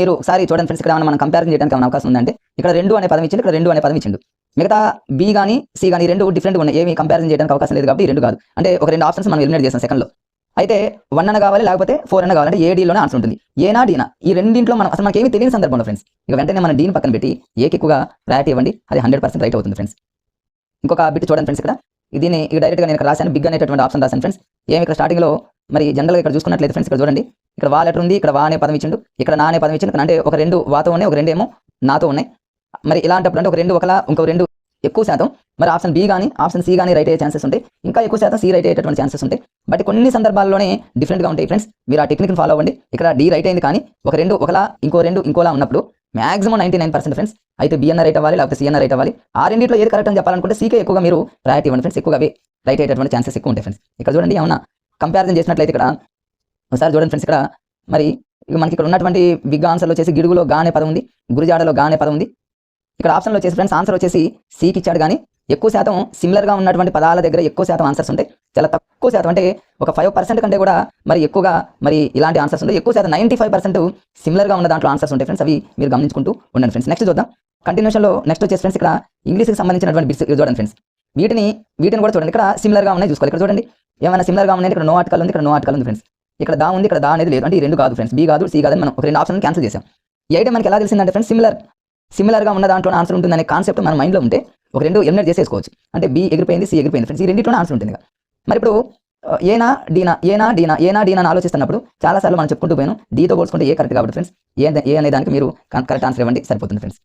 చూడండి ఫ్రెండ్స్. ఇక్కడ మనం కంపేర్ చేయడానికి ఏమైనా అవకాశం ఉందంటే ఇక్కడ 2 అనే పదం ఇచ్చిండు, ఇక్కడ 2 అనే పదం ఇచ్చిండు. మిగతా బి కానీ సి కానీ రెండు డిఫరెంట్ ఉన్నాయి, ఏమి కంపారిజన్ చేయడానికి అవకాశం లేదు కాబట్టి ఈ రెండు కాదు. అంటే ఒక 2 ఆప్షన్స్ మనం ఎలిమినేట్ చేస్తాం సెకండ్లో. అయితే 1 అన్న కావాలి, లేకపోతే 4 అన్న కావాలి. అంటే ఏ డీలోనే ఆన్సర్ ఉంటుంది. ఏనా డీనా ఈ రెండింట్లో మనం అసలు మనకి ఏమి తెలియని సందర్భంలో ఫ్రెండ్స్ ఇక వెంటనే మనం డీని పక్కన పెట్టి ఏకి ఎక్కువగా ప్రయారిటీ ఇవ్వండి, అది 100% రైట్ అవుతుంది ఫ్రెండ్స్. ఇంకొక బిట్ చూడండి ఫ్రెండ్స్. ఇక్కడ దీన్ని డైరెక్ట్గా నేను ఇక్కడ రాశాను, బిగ్ అనేటటువంటి ఆప్షన్ రాశాను ఫ్రెండ్స్. ఏమి ఇక్కడ స్టార్టింగ్లో మరి జనరల్గా ఇక్కడ చూసుకున్నట్లయితే ఫ్రెండ్స్, ఇక్కడ చూడండి, ఇక్కడ వా లెటర్ ఉంది, ఇక్కడ వా అనే పదం ఇచ్చిండు, ఇక్కడ నా అనే పదం ఇచ్చిండు. అంటే ఒక 2 వాతో ఉన్నాయి, ఒక 2 ఏమో నాతో ఉన్నాయి. మరి ఇలాంటప్పుడు అంటే ఒక 2 ఒకలా, ఇంకో 2 ఎక్కువ శాతం మరి ఆప్షన్ బి కానీ ఆప్షన్ సి కానీ రైట్ అయ్యే ఛాన్సెస్ ఉంటాయి, ఇంకా ఎక్కువ శాతం సి రైట్ అయ్యేటటువంటి ఛాన్సెస్ ఉంటాయి. బట్ కొన్ని సందర్భాల్లోనే డిఫరెంట్గా ఉంటాయి ఫ్రెండ్స్. మీరు ఆ టెక్నిక్ని ఫాలో అవ్వండి. ఇక్కడ డి రైట్ అయింది కానీ ఒక 2 ఒకలా, ఇంకో 2 ఇంకోలా ఉన్నప్పుడు మాక్సిమం 99% ఫ్రెండ్స్ అయితే బి అన్న రైట్ అవ్వాలి, లేకపోతే సి అన్న రైట్ అవ్వాలి. ఆ రెండింటిలో ఏది కరెక్ట్ అని చెప్పాలనుకుంటే సీకే ఎక్కువగా మీరు ప్రయారిటీ ఇవ్వండి ఫ్రెండ్స్. ఎక్కువగా రైట్ అయ్యేటటువంటి ఛాన్సెస్ ఎక్కువ ఉంటాయి ఫ్రెండ్స్. ఇక్కడ చూడండి, ఏమన్నా కంపారిజన్ చేసినట్లయితే ఇక్కడ ఒకసారి చూడండి ఫ్రెండ్స్. ఇక్కడ మరి ఇక మనకి ఇక్కడ ఉన్నటువంటి బిగ్ ఆన్సర్లో వచ్చేసి గిడుగులో గా అనే పదం ఉంది, గురిజాడలో గా అనే పదం ఉంది. ఇక్కడ ఆప్షన్లో వచ్చేసి ఫ్రెండ్స్ ఆన్సర్ వచ్చేసి సికి ఇచ్చాడు కానీ ఎక్కువ శాతం సిమిలర్గా ఉన్నటువంటి పదాల దగ్గర ఎక్కువ శాతం ఆన్సర్స్ ఉంటాయి. చాలా తక్కువ శాతం అంటే ఒక 5% కంటే కూడా మరి ఎక్కువగా మరి ఇలాంటి ఆన్సర్స్ ఉంటాయి. ఎక్కువ శాతం 95% సిమిలర్గా ఉన్న దాంట్లో ఆన్సర్స్ ఉంటాయి ఫ్రెండ్స్. అవి మీరు గమనించుకుంటూ ఉండండి ఫ్రెండ్స్. నెక్స్ట్ చూద్దాం కంటిన్యూషన్లో. నెక్స్ట్ వచ్చేసి ఫ్రెండ్స్ ఇక్కడ ఇంగ్లీష్కి సంబంధించినటువంటి బిట్స్ చూడండి ఫ్రెండ్స్. వీటిని కూడా చూడండి. ఇక్కడ సిమిలర్గా ఉన్నాయి చూసుకోవాలి. ఇక్కడ చూడండి, ఏమైనా సిమిలర్గా ఉన్నాయి. ఇక్కడ నో ఆర్టికల్ ఉంది, ఇక్కడ నో ఆర్టికల్ ఉంది ఫ్రెండ్స్. ఇక్కడ దా ఉంది, ఇక్కడ దా అనేది లేదు. అంటే ఈ 2 కాదు ఫ్రెండ్స్, బి కాదు, సి కాదు. మనం ఒక 2 ఆప్షన్ క్యాన్సిల్ చేసాం. ఈ ఐటమ్ మనకి ఎలా తెలిసిందంటే ఫ్రెండ్స్, సిమిలర్గా ఉన్న దాంట్లో ఆన్సర్ ఉంటుంది అనే కాన్సెప్ట్ మన మైండ్లో ఉంటే ఒక 2 ఎలిమినేట్ చేసేసుకోవచ్చు. అంటే బి ఎగిరిపోయింది, సి ఎగిరిపోయింది ఫ్రెండ్స్. ఈ రెండింటిలోనే ఆన్సర్ ఉంటుంది. మరి ఇప్పుడు ఏనా డీనా అని ఆలోచిస్తున్నప్పుడు చాలాసార్లు మనం చెప్పుకుంటూ పోయాను, డీతో పోల్చుకుంటే ఏ కరెక్ట్ కాబట్టి ఫ్రెండ్స్ ఏ అనే దానికి మీరు కరెక్ట్ ఆన్సర్ ఇవ్వండి, సరిపోతుంది ఫ్రెండ్స్.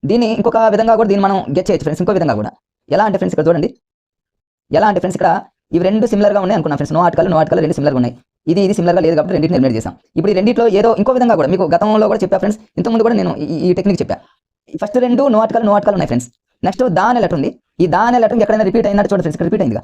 దీన్ని ఇంకొక విధంగా కూడా దీన్ని మనం గెట్ చేయొచ్చు ఫ్రెండ్స్. ఇంకో విధంగా కూడా ఎలా అంటే ఫ్రెండ్స్, ఇక్కడ చూడండి, ఎలా అంటే ఫ్రెండ్స్ ఇక్కడ ఇవి 2 సిమిలర్గా ఉన్నాయి అనుకున్నాం ఫ్రెండ్స్. నో ఆర్టికల్ 2 సిమిలర్గా ఉన్నాయి. ఇది సిమిలర్గా లేదు కాబట్టి రెండింటిని ఎలిమినేట్ చేసాం. ఇప్పుడు ఈ రెండింటిలో ఏదో ఇంకో విధంగా కూడా మీకు గతంలో కూడా చెప్పా ఫ్రెండ్స్. ఇంతకుముందు కూడా నేను ఈ టెక్నిక్ చెప్పా. ఫస్ట్ 2 నో ఆర్టికల్ ఉన్నాయి ఫ్రెండ్స్. నెక్స్ట్ దా అనే లెటర్ ఉంది. ఈ దా అనే లెటర్ ఎక్కడైనా రిపీట్ అయినట్టు చూడండి ఫ్రెండ్స్. ఇక్కడ రిపీట్ అయిందిగా,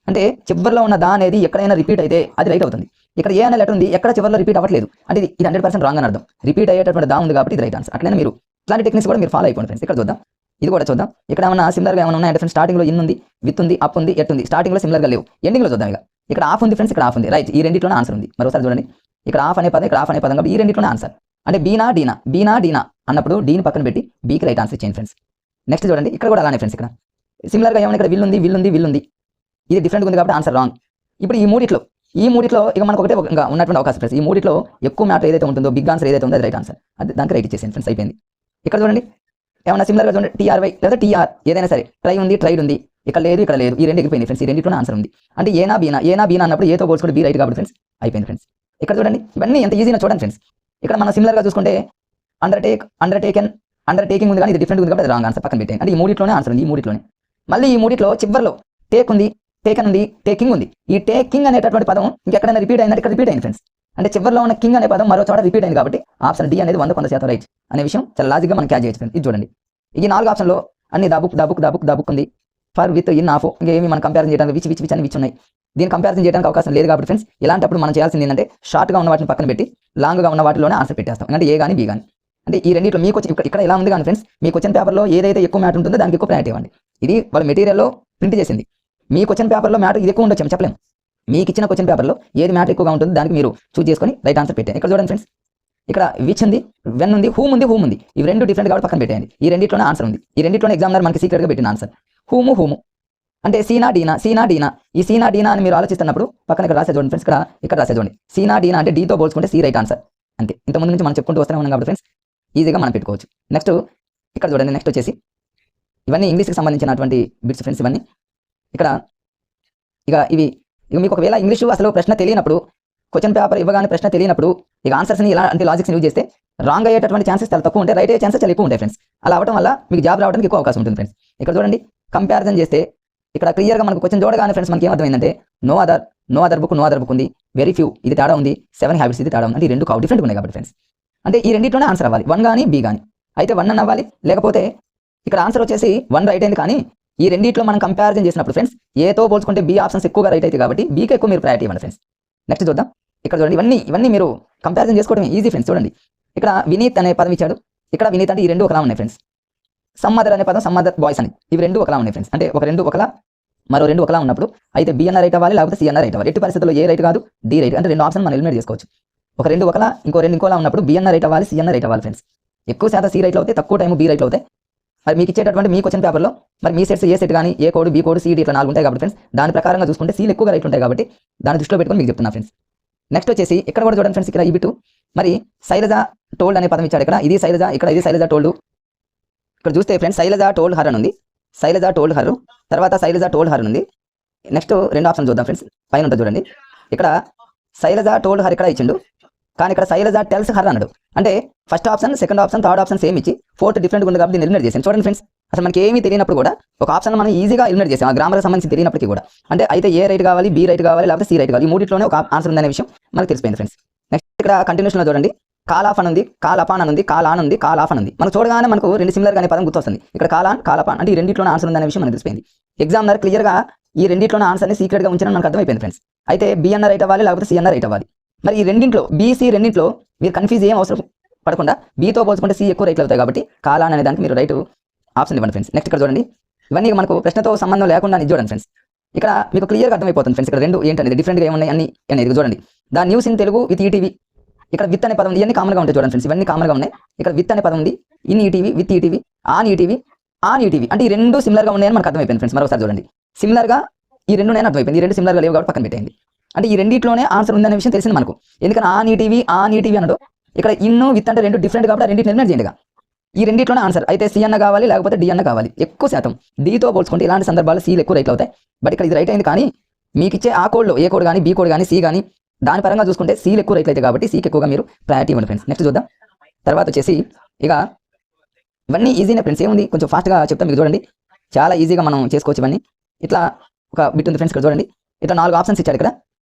అంటే చివరిలో ఉన్న దా అనేది ఎక్కడైనా రిపీట్ అయితే అది రైట్ అవుతుంది. ఇక్కడ ఏ అనే లెటర్ ఉంది, ఎక్కడ చివరిలో రిపీట్ అవ్వట్లేదు, అంటే ఇది 100% రాంగ్ అని అర్థం. రిపీట్ అయ్యేటటువంటి దా ఉంది కాబట్టి ఇది రైట్ ఆన్సర్. అట్లనే మీరు ఇట్లాంటి టెక్నిక్స్ కూడా మీరు ఫాలో అయిపోండి ఫ్రెండ్స్. ఇక్కడ చూద్దాం, ఇది కూడా చూద్దాం. ఇక్కడ ఏమైనా సిమిలర్గా ఏమైనా ఉన్నాయంటే ఫ్రెండ్స్, స్టార్టింగ్లో ఇన్ ఉంది, విత్ ఉంది, అప్ ఉంది, ఎట్ ఉంది. స్టార్టింగ్లో సిమిలర్గా లేవు, ఎండింగ్లో చూద్దాం. ఇక ఇక్కడ ఆఫ్ ఉంది ఫ్రెండ్స్, ఇక్కడ ఆఫ్ ఉంది, రైట్. ఈ రెండింటిలోనే ఆన్సర్ ఉంది. మరోసారి చూడండి, ఇక్కడ ఆఫ్ అనే పదం, ఇక్కడ ఆఫ్ అనే పదం కాబట్టి ఈ రెండింటిలోనే ఆన్సర్. అంటే బీనా డీనా అన్నప్పుడు డీని పక్కన పెట్టి బీకి రైట్ ఆన్సర్ చేయండి ఫ్రెండ్స్. నెక్స్ట్ చూడండి, ఇక్కడ కూడా అలానే ఫ్రెండ్స్. ఇక్కడ సిమిలర్గా ఏమైనా ఇక్కడ విల్ ఉంది, ఇది డిఫరెంట్ ఉంది కాబట్టి ఆన్సర్ రాంగ్. ఇప్పుడు ఈ మూడిట్లో ఇక మనకు ఒకటే ఉన్నటువంటి అవకాశం ఫ్రెండ్స్. ఈ మూడిట్లో ఎక్కువ మ్యాటర్ ఏదైతే ఉంటుందో, బిగ్ ఆన్సర్ ఏదైతే ఉందో అది రైట్ ఆన్సర్. అది దానికి రైట్ ఇచ్చేసాను ఫ్రెండ్స్, అయిపోయింది. ఇక్కడ చూడండి, ఏమన్నా సిమిలర్గా చూడండి, టీఆర్వై లేదా టీఆర్ ఏదైనా సరే, ట్రైడ్ ఉంది, ఇక్కడ లేదు, ఇక్కడ లేదు. ఈ 2 ఎగిరిపోయింది ఫ్రెండ్స్. ఈ రెండింటిలోనే ఆన్సర్ ఉంది. అంటే ఏనా బీనా అన్నప్పుడు ఏతో పోల్చుకుంటే బీ రైట్ కాబట్టి ఫ్రెండ్స్ అయిపోయింది ఫ్రెండ్స్. ఇక్కడ చూడండి, ఇవన్నీ ఎంత ఈజీగా చూడండి ఫ్రెండ్స్. ఇక్కడ మనం సిమిలర్గా చూసుకుంటే అండర్టేకింగ్ ఉంది కానీ ఇది డిఫరెంట్ ఉంది కాబట్టి రాంగ్ ఆన్సర్, పక్కన పెట్టండి. అంటే ఈ మూడిట్లోనే ఆన్సర్ ఉంది. ఈ మూడిట్లోనే మళ్ళీ ఈ మూడిట్లో చివరిలో టేక్ ఉంది, టేకన్ ఉంది, టేకింగ్ ఉంది. ఈ టేకింగ్ అనేటటువంటి పదం ఇంకెక్కడైనా రిపీట్ అయిందంటే ఇక్కడ రిపీట్ అయింది ఫ్రెండ్స్. అంటే చివరిలో ఉన్న కింగ్ అనే పదం మరో చోట రిపీట్ అయింది కాబట్టి ఆప్షన్ డి అనేది 100% రైట్ అనే విషయం చాలా లాజిక్గా మనం క్యాచ్ చేయొచ్చు ఫ్రెండ్స్. ఇది చూడండి, ఈ 4 ఆప్షన్లో అన్ని దా బుక్ ఉంది, ఫర్ విత్ ఇన్ ఆఫ్, ఇంకేమి మనం కంపారిజన్ చేయడానికి విచ్ అని ఉన్నాయి. దీన్ని కంపారిజన్ చేయడానికి అవకాశం లేదు కాబట్టి ఫ్రెండ్స్ ఇలాంటప్పుడు మనం చేయాల్సింది ఏంటంటే షార్ట్గా ఉన్న వాటిని పక్కన పెట్టి లాంగ్గా ఉన్న వాటిలోనే ఆన్సర్ పెట్టేస్తాం. అంటే ఏ కానీ బి కానీ. అంటే ఈ రెండింటిలో మీకు ఇక్కడ ఎలా ఉంది కానీ ఫ్రెండ్స్, మీ క్వశ్చన్ పేపర్లో ఏదైతే ఎక్కువ మ్యాటర్ ఉంటుందో దానికి ఎక్కువ ప్రయారిటీ ఇవ్వండి. ఇది వాళ్ళ మెటీరియల్లో ప్రింట్ చేసింది. మీ క్వశ్చన్ పేపర్లో మ్యాటర్ ఇది ఎక్కువ ఉండొచ్చు చెప్పలేము. మీకు ఇచ్చిన క్వశ్చన్ పేపర్లో ఏది మ్యాటర్ ఎక్కువగా ఉంటుందో దానికి మీరు చూస్ చేసుకొని రైట్ ఆన్సర్ పెట్టండి. ఇక్కడ చూడండి ఫ్రెండ్స్, ఇక్కడ విచ్ ఉంది, వెన్ ఉంది, హూమ్ ఉంది. ఇవి రెండు డిఫరెంట్ కాబట్టి పక్కన పెట్టేయండి. ఈ రెండిట్లోనే ఆన్సర్ ఉంది. ఈ రెండిట్లోనే ఎగ్జామినర్ మనకి సీక్రెట్గా పెట్టిన ఆన్సర్ హూము అంటే సీనా డీనా. ఈ సీనా డీనా అని మీరు ఆలోచిస్తున్నప్పుడు పక్కన ఇక్కడ రాసే చూడండి ఫ్రెండ్స్, ఇక్కడ రాసే చూడండి. సీనా డీనా అంటే డీతో పోల్చుకుంటే సి రైట్ ఆన్సర్. అంతే, ఇంతకుముందు నుంచి మనం చెప్పుకుంటూ వస్తూనే ఉన్నాం కాబట్టి ఫ్రెండ్స్ ఈజీగా మనం పెట్టుకోవచ్చు. నెక్స్ట్ ఇక్కడ చూడండి, నెక్స్ట్ వచ్చేసి ఇవన్నీ ఇంగ్లీష్కి సంబంధించినటువంటి బిట్స్ ఫ్రెండ్స్. ఇవన్నీ ఇక్కడ ఇవి మీకు ఒకవేళ ఇంగ్లీషు అసలు ప్రశ్న తెలియనప్పుడు, క్వశ్చన్ పేపర్ ఇవ్వగానే ప్రశ్న తెలియనప్పుడు ఇక ఆన్సర్స్ని ఇలా అంటే లాజిక్స్ని యూజ్ చేస్తే రాంగ్ అయ్యేటటువంటి ఛాన్సెస్ చాలా తక్కువ ఉంటాయి, రైట్ అయ్యే ఛాన్సెస్ చాలా ఎక్కువ ఉంటాయి ఫ్రెండ్స్. అలా అవడం వల్ల మీకు జాబ్ రావడానికి ఎక్కువ అవకాశం ఉంటుంది ఫ్రెండ్స్. ఇక్కడ చూడండి, కంపారిజన్ చేస్తే ఇక్కడ క్లియర్గా మనకు క్వశ్చన్ చూడగానే ఫ్రెండ్స్ మనకి ఏమర్థమైందంటే నో అదర్ బుక్ ఉంది, వెరీ ఫ్యూ ఇది తేడా ఉంది, 7 హ్యాబిట్స్ ఇది తేడా ఉంది. అంటే ఈ రెండు డిఫరెంట్ ఉన్నాయి కాబట్టి ఫ్రెండ్స్, అంటే ఈ రెండింటిలోనే ఆన్సర్ అవ్వాలి, 1 కానీ బి కానీ. అయితే 1 అని అవ్వాలి, లేకపోతే ఇక్కడ ఆన్సర్ వచ్చేసి 1 రైట్ అయింది. కానీ ఈ రెండింటిలో మనం కంపారిజన్ చేసినప్పుడు ఫ్రెండ్స్ ఏతో పోల్చుకుంటే బి ఆప్షన్స్ ఎక్కువగా రైట్ అవుతాయి కాబట్టి బీకి ఎక్కువ మీరు ప్రయారిటీ ఇవ్వండి ఫ్రెండ్స్. నెక్స్ట్ చూద్దాం. ఇక్కడ చూడండి, ఇవన్నీ మీరు కంపారిజన్ చేసుకోవడం ఈజీ ఫ్రెండ్స్. చూడండి, ఇక్కడ వినీత్ అనే పదం ఇచ్చాడు, ఇక్కడ వినీత్ అంటే ఈ రెండు ఒకలా ఉన్నాయి ఫ్రెండ్స్. సమ్మదర్ అనే పదం సమ్మదర్ బాయ్స్ అని, ఇవి రెండు ఒకలా ఉన్నాయి ఫ్రెండ్స్. అంటే ఒక రెండు ఒకలా, మరో రెండు ఒకలా ఉన్నప్పుడు అయితే బి అన్న రైట్ అవ్వాలి, లేకపోతే సి అన్న రైట్ అవ్వాలి. ఎట్టి పరిస్థితుల్లో ఏ రైట్ కాదు, డి రైట్. అంటే రెండు ఆప్షన్ మనం ఎలిమినేట్ చేసుకోవచ్చు. ఒక రెండు ఒకలా, ఇంకోలా ఉన్నప్పుడు బి అన్న రైట్ అవ్వాలి, సి అన్న రైట్ అవ్వాలి ఫ్రెండ్స్. ఎక్కువ శాతం సి రైట్లు అవుతాయి, తక్కువ టైం బి రైట్లు అవుతాయి. మరి మీకు ఇచ్చేటటువంటి మీ క్వశ్చన్ పేపర్లో మరి మీ సెట్స్ ఏ సెట్ కానీ ఏ కోడ్, బి కోడ్, సి ఇట్లా 4 ఉంటాయి కాబట్టి ఫ్రెండ్స్ దాని ప్రకారంగా చూసుకుంటే సీలు ఎక్కువగా రైట్ ఉంటాయి కాబట్టి దాన్ని దృష్టిలో పెట్టుకొని మీకు చెప్తున్నా ఫ్రెండ్స్. నెక్స్ట్ వచ్చేసి ఇక్కడ కూడా చూడండి ఫ్రెండ్స్, ఇక్కడ ఈ బిట్టు మరి శైలజ టోల్డ్ అనే పదం ఇచ్చాడు. ఇక్కడ ఇది శైలజ, ఇక్కడ ఇది శైలజ టోల్డ్. ఇక్కడ చూస్తే ఫ్రెండ్స్ శైలజ టోల్డ్ హర్ అని ఉంది, శైలజ టోల్డ్ హర్, తర్వాత శైలజ టోల్డ్ హర్ ఉంది. నెక్స్ట్ రెండు ఆప్షన్ చూద్దాం ఫ్రెండ్స్, పైన ఉంటుంది చూడండి. ఇక్కడ శైలజ టోల్డ్ హర్ ఇక్కడ ఇచ్చిండు, కానీ ఇక్కడ శైలజ టెల్స్ హర్ అన్నాడు. అంటే first option, second option, third option same ఇచ్చి ఫోర్త్ డిఫరెంట్ ఉంది కాబట్టి ఎలిమినేట్ చేసాను. చూడండి ఫ్రెండ్స్, అసలు మనకి ఏమీ తెలియనప్పుడు కూడా ఒక ఆప్షన్ మనం ఈజీగా ఎలిమినేట్ చేసాం, ఆ గ్రామర్కి సంబంధించి తెలియనప్పటికీ కూడా. అంటే అయితే ఏ రైట్ కావాలి, బి రైట్ కావాలి, లేకపోతే సి రైట్ కావాలి, ఈ మూడిట్లోనే ఒక ఆన్సర్ ఉందనే విషయం మనకు తెలిసిపోయింది ఫ్రెండ్స్. నెక్స్ట్ ఇక్కడ కంటిన్యూషన్లో చూడండి, కాల్ ఆఫ్ అని ఉంది, కాల్ అపాన్ అని ఉంది, కాల్ ఆన్ ఉంది, కాల్ ఆఫ్ అని ఉంది. మనం చూడగానే మనకు రెండు సిమిలర్ అనే పదం గుర్తొస్తుంది. ఇక్కడ కాల్ ఆన్, కాల్ అపాన్ అంటే ఈ రెండిట్లోనే ఆన్సర్ ఉందనే విషయం మనకు తెలిసిపోయింది. ఎగ్జామినర్ క్లియర్గా ఈ రెండిట్లోనే ఆన్సర్ని సీక్రెట్గా ఉంచడం మనకు అర్థమైపోయింది ఫ్రెండ్స్. అయితే బి అన్న రైట్ అవ్వాలి, లేకపోతే సి అన్న రైట్ అవ్వాలి. మరి ఈ రెండింట్లో బీసీ రెండింట్లో మీరు కన్ఫ్యూజ్ ఏం అవసరం పడకుండా బీతో పోల్చుకుంటే సి ఎక్కువ రైట్లు అవుతాయి కాబట్టి కాల్ ఆన్ అనే దానికి మీరు రైట్ ఆప్షన్ ఇవ్వండి ఫ్రెండ్స్. నెక్స్ట్ ఇక్కడ చూడండి, ఇవన్నీ మనకు ప్రశ్నతో సంబంధం లేకుండా ఇది చూడండి ఫ్రెండ్స్. ఇక్కడ మీకు క్లియర్గా అర్థమైపోతుంది ఫ్రెండ్స్, ఇక్కడ రెండు ఏంటనేది డిఫరెంట్గా ఏమున్నాయి అన్ని అనేది చూడండి. The news in Telugu with ETV, ఇక్కడ విత్ అనే పదం ఉంది, ఇవన్నీ కామన్గా ఉంటాయి చూడండి ఫ్రెండ్స్, ఇవన్నీ కామన్గా ఉన్నాయి. ఇక్కడ విత్ అనే పదం ఉంది, in ETV, with ETV, on ETV, అంటే ఈ రెండు సిమిలర్గా ఉన్నాయని మనకు అర్థమైపోయింది ఫ్రెండ్స్. మరోసారి చూడండి, సిమిలర్గా ఈ రెండు నేను అర్థమైపోయింది, ఈ రెండు సిమిలర్గా లేవు కాబట్టి పక్కన పెట్టేయండి. అంటే ఈ రెండింటిలోనే ఆన్సర్ ఉందనే విషయం తెలిసింది మనకు. ఎందుకంటే ఆన్ ఈటీవీ అన్నాడు, ఇక్కడ ఇన్ విత్ అంటే రెండు డిఫరెంట్ కాబట్టి రెండింటిని ఎలిమినేట్ చేయండి. ఈ రెండింటిలోనే ఆన్సర్ అయితే సి అన్న కావాలి, లేకపోతే డి అన్న కావాలి. ఎక్కువ శాతం డీతో పోల్చుకుంటే ఇలాంటి సందర్భాలు సీలు ఎక్కువ రైట్లు అవుతాయి. బట్ ఇక్కడ ఇది రైట్ అయింది, కానీ మీకు ఇచ్చే ఆ కోడ్లో ఏ కోడ్ కానీ, బి కోడ్ కానీ, సి కానీ దాని పరంగా చూసుకుంటే సీలు ఎక్కువ రైట్లు అవుతాయి కాబట్టి సీకి ఎక్కువగా మీరు ప్రయారిటీ ఇవ్వండి ఫ్రెండ్స్. నెక్స్ట్ చూద్దాం. తర్వాత వచ్చేసి ఇక ఇవన్నీ ఈజీనే ఫ్రెండ్స్, ఏముంది కొంచెం ఫాస్ట్గా చెప్తాం మీకు చూడండి, చాలా ఈజీగా మనం చేసుకోవచ్చు ఇవన్నీ. ఇట్లా ఒక బిట్ ఉంది ఫ్రెండ్స్, ఇక్కడ చూడండి, ఇట్లా 4 ఆప్షన్స్ ఇచ్చాడు.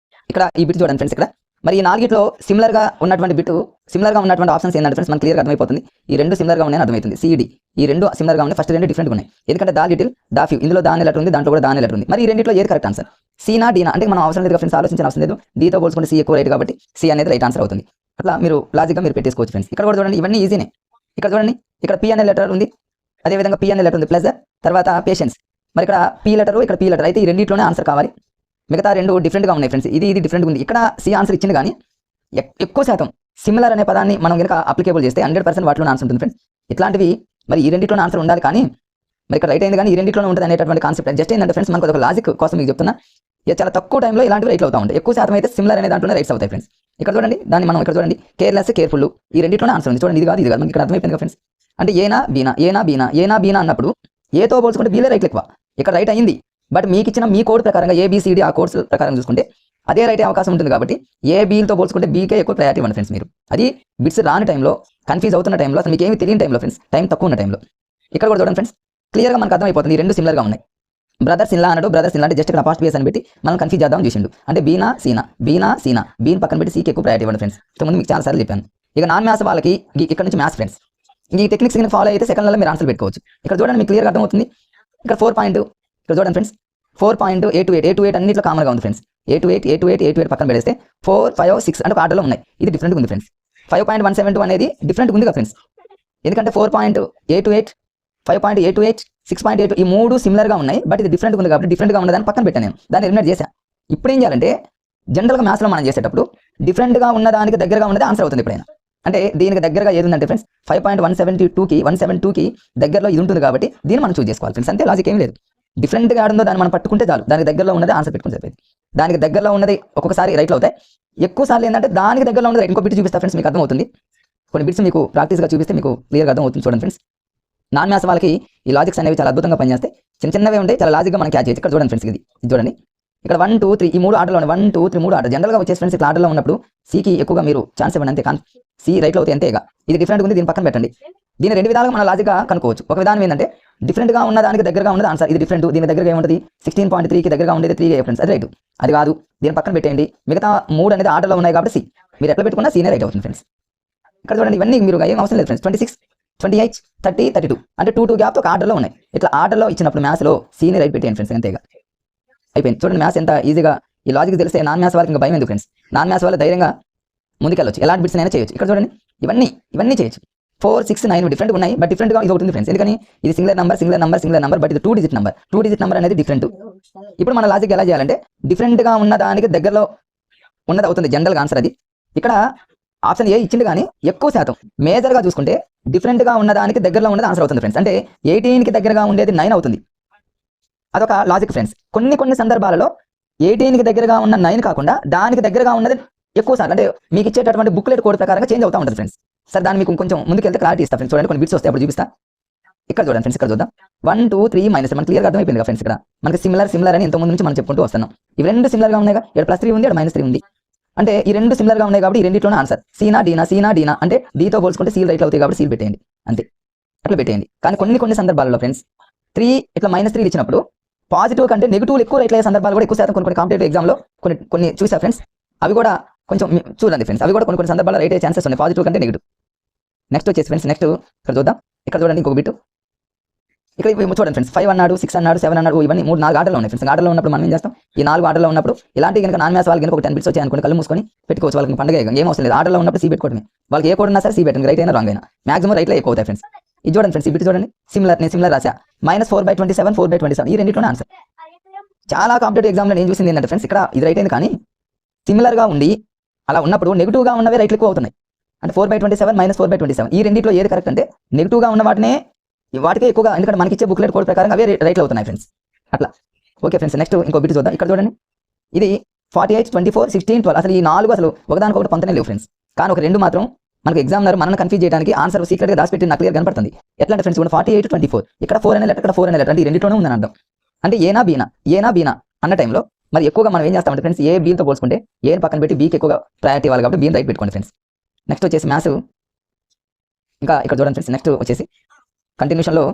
ఇక్కడ ఈ బిట్ చూడండి ఫ్రెండ్స్. ఇక్కడ మరి ఈ 4గిట్లో సిమిలర్గా ఉన్నటువంటి బిట్, సిమిలర్గా ఉన్నటువంటి ఆప్షన్స్ ఏంటంటే ఫ్రెండ్స్ మనకు క్లియర్గా అర్థమైపోతుంది. ఈ రెండు సిమిలర్గా ఉన్నాయని అర్థమవుతుంది. సిడి ఈ రెండు సిమిలర్గా ఉన్నాయి, ఫస్ట్ రెండు డిఫరెంట్గా ఉన్నాయి. ఎందుకంటే దా లిటిల్, దా ఫ్యూ, ఇందులో దాని లెటర్ ఉంది, దాంట్లో కూడా దాని లెటర్ ఉంది. మరి ఈ రెండింటిలో ఏది కరెక్ట్ ఆన్సర్? సీనా డీనా అంటే మనం అవసరం లేదు ఫ్రెండ్స్, ఆలోచించిన అవసరం లేదు. డీతో పోల్చుకుంటే సి ఎక్కువ రైట్ కాబట్టి సి అనేది రైట్ ఆన్సర్ అవుతుంది. అట్లా మీరు లాజిక్గా మీరు పెట్టేసుకోవచ్చు ఫ్రెండ్స్. ఇక్కడ కూడా చూడండి, ఇవన్నీ ఈజీనే. ఇక్కడ చూడండి, ఇక్కడ పి అనే లెటర్ ఉంది, అదేవిధంగా పి అనే లెటర్ ఉంది, ప్లస్ తర్వాత పేషెన్స్. మరి ఇక్కడ పి లెటర్, ఇక్కడ పి లెటర్, అయితే ఈ రెండింటిలోనే ఆన్సర్ కావాలి. మిగతా రెండు డిఫరెంట్గా ఉన్నాయి ఫ్రెండ్స్. ఇది డిఫరెంట్గా ఉంది. ఇక్కడ సి ఆన్సర్ ఇచ్చింది, కానీ ఎక్కువ శాతం సిమిలర్ అనే పదాన్ని మనం కనుక అప్లికేబుల్ చేస్తే 100% వాటిలో ఆన్సర్ ఉంటుంది ఫ్రెండ్స్. ఇట్లాంటివి మరి ఈ రెండింటిలోనే ఆన్సర్ ఉండాలి, కానీ మరి ఇక్కడ రైట్ అయింది కానీ ఈ రెండింటిలోనే ఉంటుంది అనేటటువంటి కాన్సెప్ట్. జస్ట్ ఏంటంటే ఫ్రెండ్స్ మనకు ఒక లాజిక్ కోసం మీకు చెప్తున్నా, చాలా తక్కువ టైంలో ఇలాంటివి రైట్లు అవుతా ఉంటాయి. ఎక్కువ శాతం అయితే సిమిలర్ అనే దాంట్లోనే రైట్స్ అవుతాయి ఫ్రెండ్స్. ఇక్కడ చూడండి, దాన్ని మనం ఇక్కడ చూడండి, కేర్లెస్, కేర్ఫుల్, ఈ రెండింటిలోనే ఆన్సర్ ఉంది. చూడండి, ఇది కాదు మనకి ఇక్కడ అర్థమైపోయింది ఫ్రెండ్స్. అంటే ఏనా బీనా అన్నప్పుడు ఏతో పోల్చుకుంటే బీలే రైట్లు ఎక్కువ. ఇక్కడ రైట్ అయింది, బట్ మీకు ఇచ్చిన మీ కోడ్ ప్రకారంగా ఏబిసిడి ఆ కోడ్స్ ప్రకారం చూసుకుంటే అదే రైట్ అవకాశం ఉంటుంది కాబట్టి ఏ బీలతో పోల్చుకుంటే బీకే ఎక్కువ ప్రయారిటీ ఇవ్వండి ఫ్రెండ్స్. మీరు అది బిట్స్ రాని టైంలో, కన్ఫ్యూజ్ అవుతున్న టైంలో, అసలు మీకు ఏమి తెలియని టైంలో ఫ్రెండ్స్, టైం తక్కువ ఉన్న టైంలో. ఇక్కడ కూడా చూడండి ఫ్రెండ్స్, క్లియర్గా మనకు అర్థమైపోతుంది, ఈ రెండు సిమిలర్గా ఉన్నాయి. బ్రదర్స్ ఇన్లా అన్నాడు, బ్రదర్స్ ఇన్లా అంటే జస్ట్ ఇక్కడ పాస్ట్ బేస్ అని పెట్టి మనం కన్ఫ్యూజ్ చేద్దాం చూసిండు. అంటే బీనా సీనా, బీన్ పక్కన పెట్టి సీకి ఎక్కువ ప్రయారిటీ ఇవ్వండి ఫ్రెండ్స్. ఇంతకుముందు మీకు చాలా సార్లు చెప్పాను. ఇక నాన్ మ్యాథ్స్ వాళ్ళకి ఇక్కడ నుంచి మ్యాథ్స్ ఫ్రెండ్స్, ఈ టెక్నిక్స్ ఫాలో అయితే సెకండ్లలో మీరు ఆన్సర్ పెట్టుకోవచ్చు. ఇక్కడ చూడండి, మీకు క్లియర్గా అర్థమవుతుంది. ఇక్కడ 4 పాయింట్, ఇక్కడ చూడండి ఫ్రెండ్స్, 4.828 అన్నిట్లో కామన్గా ఉంది ఫ్రెండ్స్. 828 పక్కన పెడితే 4, 5, 6 అంటే ఒక ఆర్డర్లో ఉన్నాయి. ఇది డిఫరెంట్గా ఉంది ఫ్రెండ్స్. 5.172 అనేది డిఫరెంట్గా ఉంది కదా ఫ్రెండ్స్. ఎందుకంటే 4.828, 5.828, 6.8 ఈ మూడు సిమిలర్గా ఉన్నాయి, బట్ ఇది డిఫరెంట్గా ఉంది కాబట్టి డిఫరెంట్గా ఉన్నదాన్ని పక్కన పెట్టాను నేను, దాన్ని ఎలిమినేట్ చేశాను. ఇప్పుడు ఏం చేయాలంటే జనరల్గా మ్యాథ్స్లో మనం చేసేటప్పుడు డిఫరెంట్గా ఉన్న దానికి దగ్గరగా ఉన్నది ఆన్సర్ అవుతుంది ఎప్పుడైనా. అంటే దీనికి దగ్గరగా ఏది ఉందంటే ఫ్రెండ్స్ 5.172కి దగ్గరలో ఇది ఉంటుంది కాబట్టి దీన్ని మనం చూస్ చేసుకోవాలి ఫ్రెండ్స్. అంతే, లాజిక్ ఏం లేదు. డిఫరెంట్గా ఆడుందో దాన్ని మనం పట్టుకుంటే చాలు, దానికి దగ్గరలో ఉన్నది ఆన్సర్ పెట్టుకుని సరిపోయింది. దానికి దగ్గరలో ఉన్నది ఒక్కొక్కసారి రైట్లో అవుతాయి, ఎక్కువ సార్లు ఏంటంటే దానికి దగ్గరలో ఉన్నది ఇంకో బిట్ చూపిస్తా ఫ్రెండ్స్, మీకు అర్థమవుతుంది. కొన్ని బిట్స్ మీకు ప్రాక్టీస్గా చూపిస్తే మీకు క్లియర్గా అర్థమవుతుంది. చూడండి ఫ్రెండ్స్, నాన్ మ్యాథ్స్ వాళ్ళకి ఈ లాజిక్స్ అనేవి చాలా అద్భుతంగా పనిచేస్తాయి. చిన్నవే ఉంటాయి, చాలా లాజిక్గా మనం క్యాచ్ చేయొచ్చు. ఇక్కడ చూడండి ఫ్రెండ్స్, ఇది చూడండి, ఇక్కడ 1 2 3 ఈ 3 ఆర్డర్లో 1 2 3 3 ఆర్డర్ జనరల్గా వచ్చేసి ఫ్రెండ్స్. ఇట్లా ఆర్డర్లో ఉన్నప్పుడు సికి ఎక్కువగా మీరు ఛాన్స్ ఇవ్వండి అంతే, సి రైట్లో అవుతాయి అంతేగా. ఇది డిఫరెంట్ ఉంది, దీని పక్కన పెట్టండి. దీని రెండు విధాలుగా మన లాజిక్గా కనుక్కోవచ్చు. ఒక విధానం ఏంటంటే డిఫరెంట్గా ఉన్న దానికి దగ్గరగా ఉన్నది ఆన్సర్, ఇది డిఫరెంట్, దీని దగ్గరగా ఏముంటుంది 16.3కి దగ్గరగా ఉండేది 3 ఫ్రెండ్స్, అది రైట్. అది కాదు, దీని పక్కన పెట్టేయండి. మిగతా 3 అనేది ఆర్డర్లో ఉన్నాయి కాబట్టి సి, మీరు ఎట్లా పెట్టుకున్నా సీనే రైట్ అవుతుంది ఫ్రెండ్స్. ఇక్కడ చూడండి, ఇవన్నీ మీరు ఏం అవసరం లేదు ఫ్రెండ్స్. 26 28 30 32 అంటే 2 2 గ్యాప్ ఒక ఆర్డర్లో ఉన్నాయి. ఇట్లా ఆర్డర్లో ఇచ్చినప్పుడు మ్యాథ్స్లో సీని రైట్ పెట్టేయండి ఫ్రెండ్స్, అంతేగా అయిపోయింది. చూడండి మ్యాథ్స్ ఎంత ఈజీగా, ఈ లాజిక్ తెలిస్తే నాన్ మ్యాథ్స్ వాళ్ళకి ఇంకా భయం ఎందుకు ఫ్రెండ్స్. నాన్ మ్యాథ్స్ వాళ్ళ ధైర్యంగా ముందుకెళ్ళొచ్చు, ఎలాంటి బిట్స్ అయినా చేయొచ్చు. ఇక్కడ చూడండి, ఇవన్నీ చేయొచ్చు. 4 6 9 డిఫరెంట్ ఉన్నాయి, బట్ డిఫరెంట్గా ఇది ఒకటి ఉంది ఫ్రెండ్స్. ఎందుకని ఇది సింగులర్ నెంబర్ బట్ ఇది 2 డిజిట్ నెంబర్ అనేది డిఫరెంట్. ఇప్పుడు మన లాజిక్ ఎలా చేయాలంటే డిఫరెంట్గా ఉన్న దానికి దగ్గరలో ఉన్నది అవుతుంది జనరల్గా ఆన్సర్. అది ఇక్కడ ఆప్షన్ ఏ ఇచ్చింది, కానీ ఎక్కువ శాతం మేజర్గా చూసుకుంటే డిఫరెంట్గా ఉన్న దానికి దగ్గరలో ఉన్నది ఆన్సర్ అవుతుంది ఫ్రెండ్స్. అంటే 18కి దగ్గరగా ఉండేది 9 అవుతుంది. అదొక లాజిక్ ఫ్రెండ్స్. కొన్ని సందర్భాలలో 18కి దగ్గరగా ఉన్న 9 కాకుండా దానికి దగ్గరగా ఉన్నది ఎక్కువ సార్లు అంటే మీకు ఇచ్చేటటువంటి బుక్లెట్ కోడ్ ప్రకారంగా చేంజ్ అవుతా ఉంటుంది ఫ్రెండ్స్. సార్ దాన్ని మీకు కొంచెం ముందుకెళ్తే క్లారిటీ ఇస్తా ఫ్రెండ్స్. చూడండి, కొన్ని బిట్స్ వస్తాయి అప్పుడు చూపిస్తా. ఇక్కడ చూడండి ఫ్రెండ్స్, ఇక్కడ చూద్దాం 1 2 3 మైనస్, మనకి క్లియర్గా అర్థమైపోయింది కదా ఫ్రెండ్స్. ఇక్కడ మనకి సిమిలర్ అని ఇంతకుముందు నుంచి మనం చెప్పుకుంటూ వస్తున్నాం. ఇవి రెండు సిమిలర్గా ఉన్నాయి కదా, ఇక్కడ +3 ఉంది, ఇక్కడ -3 ఉంది. అంటే ఈ రెండు సిమిలర్గా ఉన్నాయి కాబట్టి ఈ రెండిట్లోనే ఆన్సర్ సీనా డీనా అంటే డీతో పోల్చుకుంటే సీల్ రైట్ అవుతాయి కాబట్టి సీల్ పెట్టేయండి అంతే, అట్లా పెట్టేయండి. కానీ కొన్ని సందర్భాలలో ఫ్రెండ్స్ 3 ఇట్లా -3 ఇచ్చినప్పుడు పాజిటివ్ కంటే నెగిటివ్ ఎక్కువ రైట్ అయ్యే సందర్భాలు కూడా ఎక్కువ శాతం కొన్ని కాంపిటేటివ్ ఎగ్జామ్లో కొన్ని చూసా ఫ్రెండ్స్. అవి కూడా కొంచెం చూడండి ఫ్రెండ్స్, అవి కూడా కొన్ని సందర్భాల్లో రైట్ అయ్యే ఛాన్సెస్ ఉన్నాయి, పాజిటివ్ కంటే నెగిటివ్. నెక్స్ట్ వచ్చేసి ఫ్రెండ్స్, నెక్స్ట్ ఇక్కడ చూద్దాం. ఇక్కడ చూడండి ఇంకొక బిట్, ఇక్కడ చూడండి ఫ్రెండ్స్ 5 అన్నాడు, 6 అన్నాడు, 7 అన్నాడు, ఇవన్నీ 4 ఆర్డర్లో ఉన్నాయి ఫ్రెండ్స్. ఆర్డర్లో ఉన్నప్పుడు మనం ఏం చేస్తాం, ఈ 4 ఆర్డర్లో ఉన్నప్పుడు ఇలాంటి కనుక నాన్ మ్యాథ్స్ వాళ్ళకి ఒక 10 బిట్స్ వచ్చాయి అనుకోండి, కళ్ళు మూసుకొని పెట్టుకోవచ్చు. వాళ్ళకి పండుగ ఏం అవసరం లేదు, ఆర్డర్లో ఉన్నప్పుడు సి పెట్టుకోవడమే. వాళ్ళకి ఏ కోడ్ ఉన్నా సరే సి పెట్టండి, రైట్ అయినా రాంగ్ అయినా మాక్సిమం రైట్లో ఎక్కువ అవుతాయి ఫ్రెండ్స్. ఇది చూడండి ఫ్రెండ్స్, ఈ బిట్ చూడండి, సిమిలర్ రాసా -4/27 4/27 ఈ రెండింటిలోనే ఆన్సర్. చాలా కాంపిటేటివ్ ఎగ్జామ్లో నేను చూసింది ఏంటంటే ఫ్రెండ్స్, ఇక్కడ ఇది రైట్ అయింది, కానీ సిమిలర్గా ఉండి అలా ఉన్నప్పుడు నెగిటివ్గా ఉన్నవే రైట్లు ఎక్కువ అవుతున్నాయి. అంటే 4/27 -4/27 ఈ రెండింటిలో ఏది కరెక్ట్ అంటే నెగిటివ్గా ఉన్న వాటికే ఎక్కువగా, ఎందుకంటే మనకి ఇచ్చే బుక్లెట్ కోడ్ ప్రకారం అవే రైట్లు అవుతున్నాయి ఫ్రెండ్స్. అట్లా ఓకే ఫ్రెండ్స్. నెక్స్ట్ ఇంకో బిట్ చూద్దాం. ఇక్కడ చూడండి, ఇది 48 24 16 12 అసలు ఈ 4 అసలు ఒకదానికొకటి పొంతనే లేవు ఫ్రెండ్స్. కానీ ఒక 2 మాత్రం మనకు ఎగ్జామినర్ మనల్ని కన్ఫ్యూజ్ చేయడానికి ఆన్సర్ సీక్రెట్గా దాచిపెట్టి నాకు క్లియర్ కనపడుతుంది. ఎట్లా అంటే ఫ్రెండ్స్, 48 24 ఇక్కడ 4 అనే లెటర్, ఇక్కడ 4 అనే లెటర్, అంటే ఈ రెండింటిలోనే ఉందని అర్థం. అంటే ఏనా బీనా అన్న టైంలో మరి ఎక్కువగా మనం ఏం చేస్తామంటే ఫ్రెండ్స్, ఏ బీతో పోల్చుకుంటే ఏని పక్కన పెట్టి బీకి ఎక్కువగా ప్రయారిటీ ఇవ్వాలి కాబట్టి బీని రైట్ పెట్టుకోండి ఫ్రెండ్స్. నెక్స్ట్ వచ్చేసి మ్యాథ్స్, ఇంకా ఇక్కడ చూడండి ఫ్రెండ్స్, నెక్స్ట్ వచ్చేసి కంటిన్యూషన్లో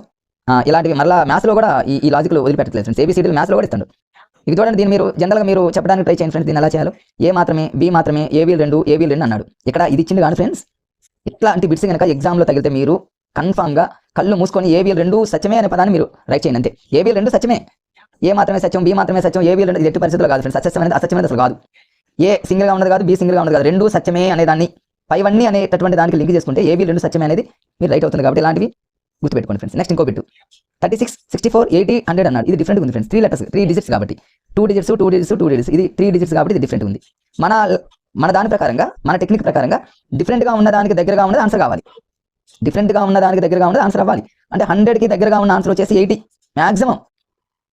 ఇలాంటివి మళ్ళీ మ్యాథ్స్లో కూడా ఈ లాజిక్లో వదిలిపెట్టలేదు ఫ్రెండ్స్. ఏబీసీడీలు మ్యాథ్స్లో కూడా ఇస్తాడు. ఇది చూడండి, దీన్ని మీరు జనరల్గా మీరు చెప్పడానికి ట్రై చేయండి ఫ్రెండ్స్. దీన్ని ఎలా చేయాలో, ఏ మాత్రమే బి మాత్రమే ఏబీలు 2 అన్నాడు. ఇక్కడ ఇది ఇచ్చింది కానీ ఫ్రెండ్స్, ఇట్లాంటి బిట్స్ కనుక ఎగ్జామ్లో తగిలితే మీరు కన్ఫామ్గా కళ్ళు మూసుకొని ఏబీలు 2 సత్యమే అనే పదాన్ని మీరు రైట్ చేయండి అంతే. ఏబీలు 2 సత్యమే, ఏ మాత్రమే సత్యం, బి మాత్రమే సత్యం, ఏబీలు 2 ఇది ఎట్టి పరిస్థితుల్లో కాదు ఫ్రెండ్స్. అసత్యం అనేది అసలు కాదు. ఏ సింగిల్గా ఉన్నది కాదు, బి సింగిల్గా ఉన్నది కాదు, 2 సత్యమే అనేదాన్ని పైవన్నీ అనేటటువంటి దానికి లింక్ చేసుకుంటే ఏబీలు 2 సత్యమే అనేది మీరు రైట్ అవుతుంది కాబట్టి ఇలాంటివి గుర్తుపెట్టుకోండి ఫ్రెండ్స్. నెక్స్ట్ ఇంకో బిట్ 36 64 80 100 అన్నాడు. ఇది డిఫరెంట్ ఉంది ఫ్రెండ్స్. 3 లెటర్స్ 3 డిజిట్స్ కాబట్టి 2 డిజిట్స్ ఇది 3 డిజిట్స్ కాబట్టి ఇది డిఫరెంట్ ఉంది. మన దాని ప్రకారంగా, మన టెక్నిక్ ప్రకారంగా డిఫరెంట్గా ఉన్న దానికి దగ్గరగా ఉన్నది ఆన్సర్ కావాలి, డిఫరెంట్గా ఉన్న దానికి దగ్గరగా ఉన్నది ఆన్సర్ అవ్వాలి. అంటే 100కి దగ్గరగా ఉన్న ఆన్సర్ వచ్చేసి 80 మ్యాక్సిమం.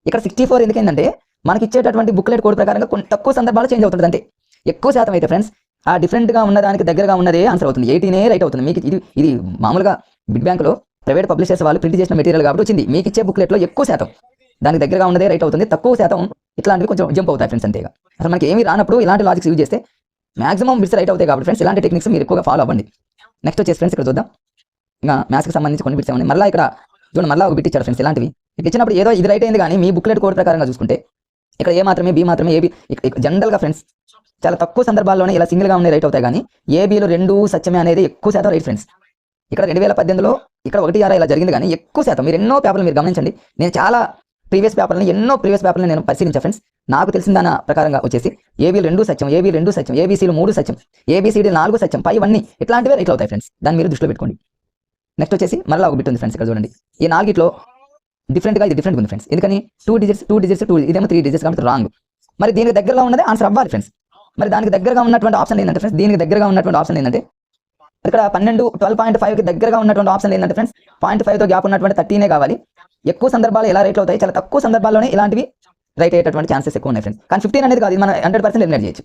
ఇక్కడ 64 ఎందుకంటే మనకి ఇచ్చేటటువంటి బుక్లెట్ కోడ్ ప్రకారంగా కొన్ని తక్కువ సందర్భాలు చేంజ్ అవుతుంది. అంటే ఎక్కువ శాతం అయితే ఫ్రెండ్స్ ఆ డిఫరెంట్గా ఉన్న దానికి దగ్గరగా ఉన్నదే ఆన్సర్ అవుతుంది, 80నే రైట్ అవుతుంది. మీకు ఇది మామూలుగా బిగ్ బ్యాంక్లో ప్రైవేట్ పబ్లిషర్స్ వాళ్ళు ప్రింట్ చేసిన మెటీరియల్ కాబట్టి వచ్చింది. మీకు ఇచ్చే బుక్లెట్లో ఎక్కువ శాతం దానికి దగ్గరగా ఉన్నదే రైట్ అవుతుంది, తక్కువ శాతం ఇట్లాంటివి కొంచెం జంప్ అవుతాయి ఫ్రెండ్స్ అంతేగా. అసలు మనకి ఏమి రానప్పుడు ఇలాంటి లాజిక్స్ యూజ్ చేస్తే మాక్సిమం బిట్స్ రైట్ అవుతాయి కాబట్టి ఫ్రెండ్స్ ఇలాంటి టెక్నిక్స్ మీరు ఎక్కువగా ఫాలో అవ్వండి. నెక్స్ట్ వచ్చేసి ఫ్రెండ్స్ ఇక్కడ చూద్దాం, ఇంకా మ్యాథ్స్కి సంబంధించి కొన్ని బిట్స్ ఏమన్నా మళ్ళీ ఇక్కడ చూడండి, మళ్ళీ ఒక బిట్ ఇచ్చారు ఫ్రెండ్స్. ఇలాంటివి ఇచ్చినప్పుడు ఏదో ఇది రైట్ అయింది, కానీ మీ బుక్లెట్ కోడ్ ప్రకారంగా చూసుకుంటే ఇక్కడ ఏ మాత్రమే బి మాత్రమే ఏబీ జనరల్గా ఫ్రెండ్స్ చాలా తక్కువ సందర్భాల్లోనే ఇలా సింగిల్గా ఉన్నాయి రైట్ అవుతాయి, కానీ ఏబీలో 2 సత్యమే అనేది ఎక్కువ శాతం రైట్ ఫ్రెండ్స్. ఇక్కడ 2018లో ఇక్కడ 1/6 ఇలా జరిగింది, కానీ ఎక్కువ శాతం మీరు ఎన్నో పేపర్లు మీరు గమనించండి. నేను చాలా ప్రీవియస్ పేపర్లను నేను పరిశీలించాను ఫ్రెండ్స్. నాకు తెలిసిన దాని ప్రకారంగా వచ్చేసి ఏబీలు 2 సత్యం, ఏబీసీలు 3 సత్యం, ఏబీసీడీ 4 సత్యం, పైవన్నీ ఇట్లాంటివే రైట్ అవుతాయి ఫ్రెండ్స్. దాన్ని మీరు దృష్టిలో పెట్టుకోండి. నెక్స్ట్ వచ్చేసి మళ్ళీ ఒక బిట్ ఉంది ఫ్రెండ్స్. ఇక్కడ చూడండి, ఈ 4గిట్లో డిఫరెంట్గా ఇది డిఫరెంట్ ఉంది ఫ్రెండ్స్. ఎందుకని 2 డిజిట్స్ ఇదేమో 3 డిజిట్స్ కాబట్టి రాంగ్. మరి దీనికి దగ్గరలో ఉన్నది ఆన్సర్ అవ్వాలి ఫ్రెండ్స్. మరి దానికి దగ్గరగా ఉన్నటువంటి ఆప్షన్ ఏంటంటే ఫ్రెండ్స్, దీనికి దగ్గరగా ఉన్నటువంటి ఆప్షన్ ఏంటంటే ఇక్కడ 12.5కి దగ్గరగా ఉన్నటువంటి ఆప్షన్ ఏంటంటే ఫ్రెండ్స్ 0.5తో గ్యాప్ ఉన్నటువంటి 13 కావాలి. ఎక్కువ సందర్భాలు ఎలా రైట్ అవుతాయి, చాలా తక్కువ సందర్భాల్లోనే ఇలాంటివి రైట్ అయ్యేటటువంటి ఛాన్సెస్ ఎక్కువ ఉన్నాయి ఫ్రెండ్స్. కానీ 15 అనేది కాదు, ఇది మనం 100% ఎలిమినేట్ చేయొచ్చు.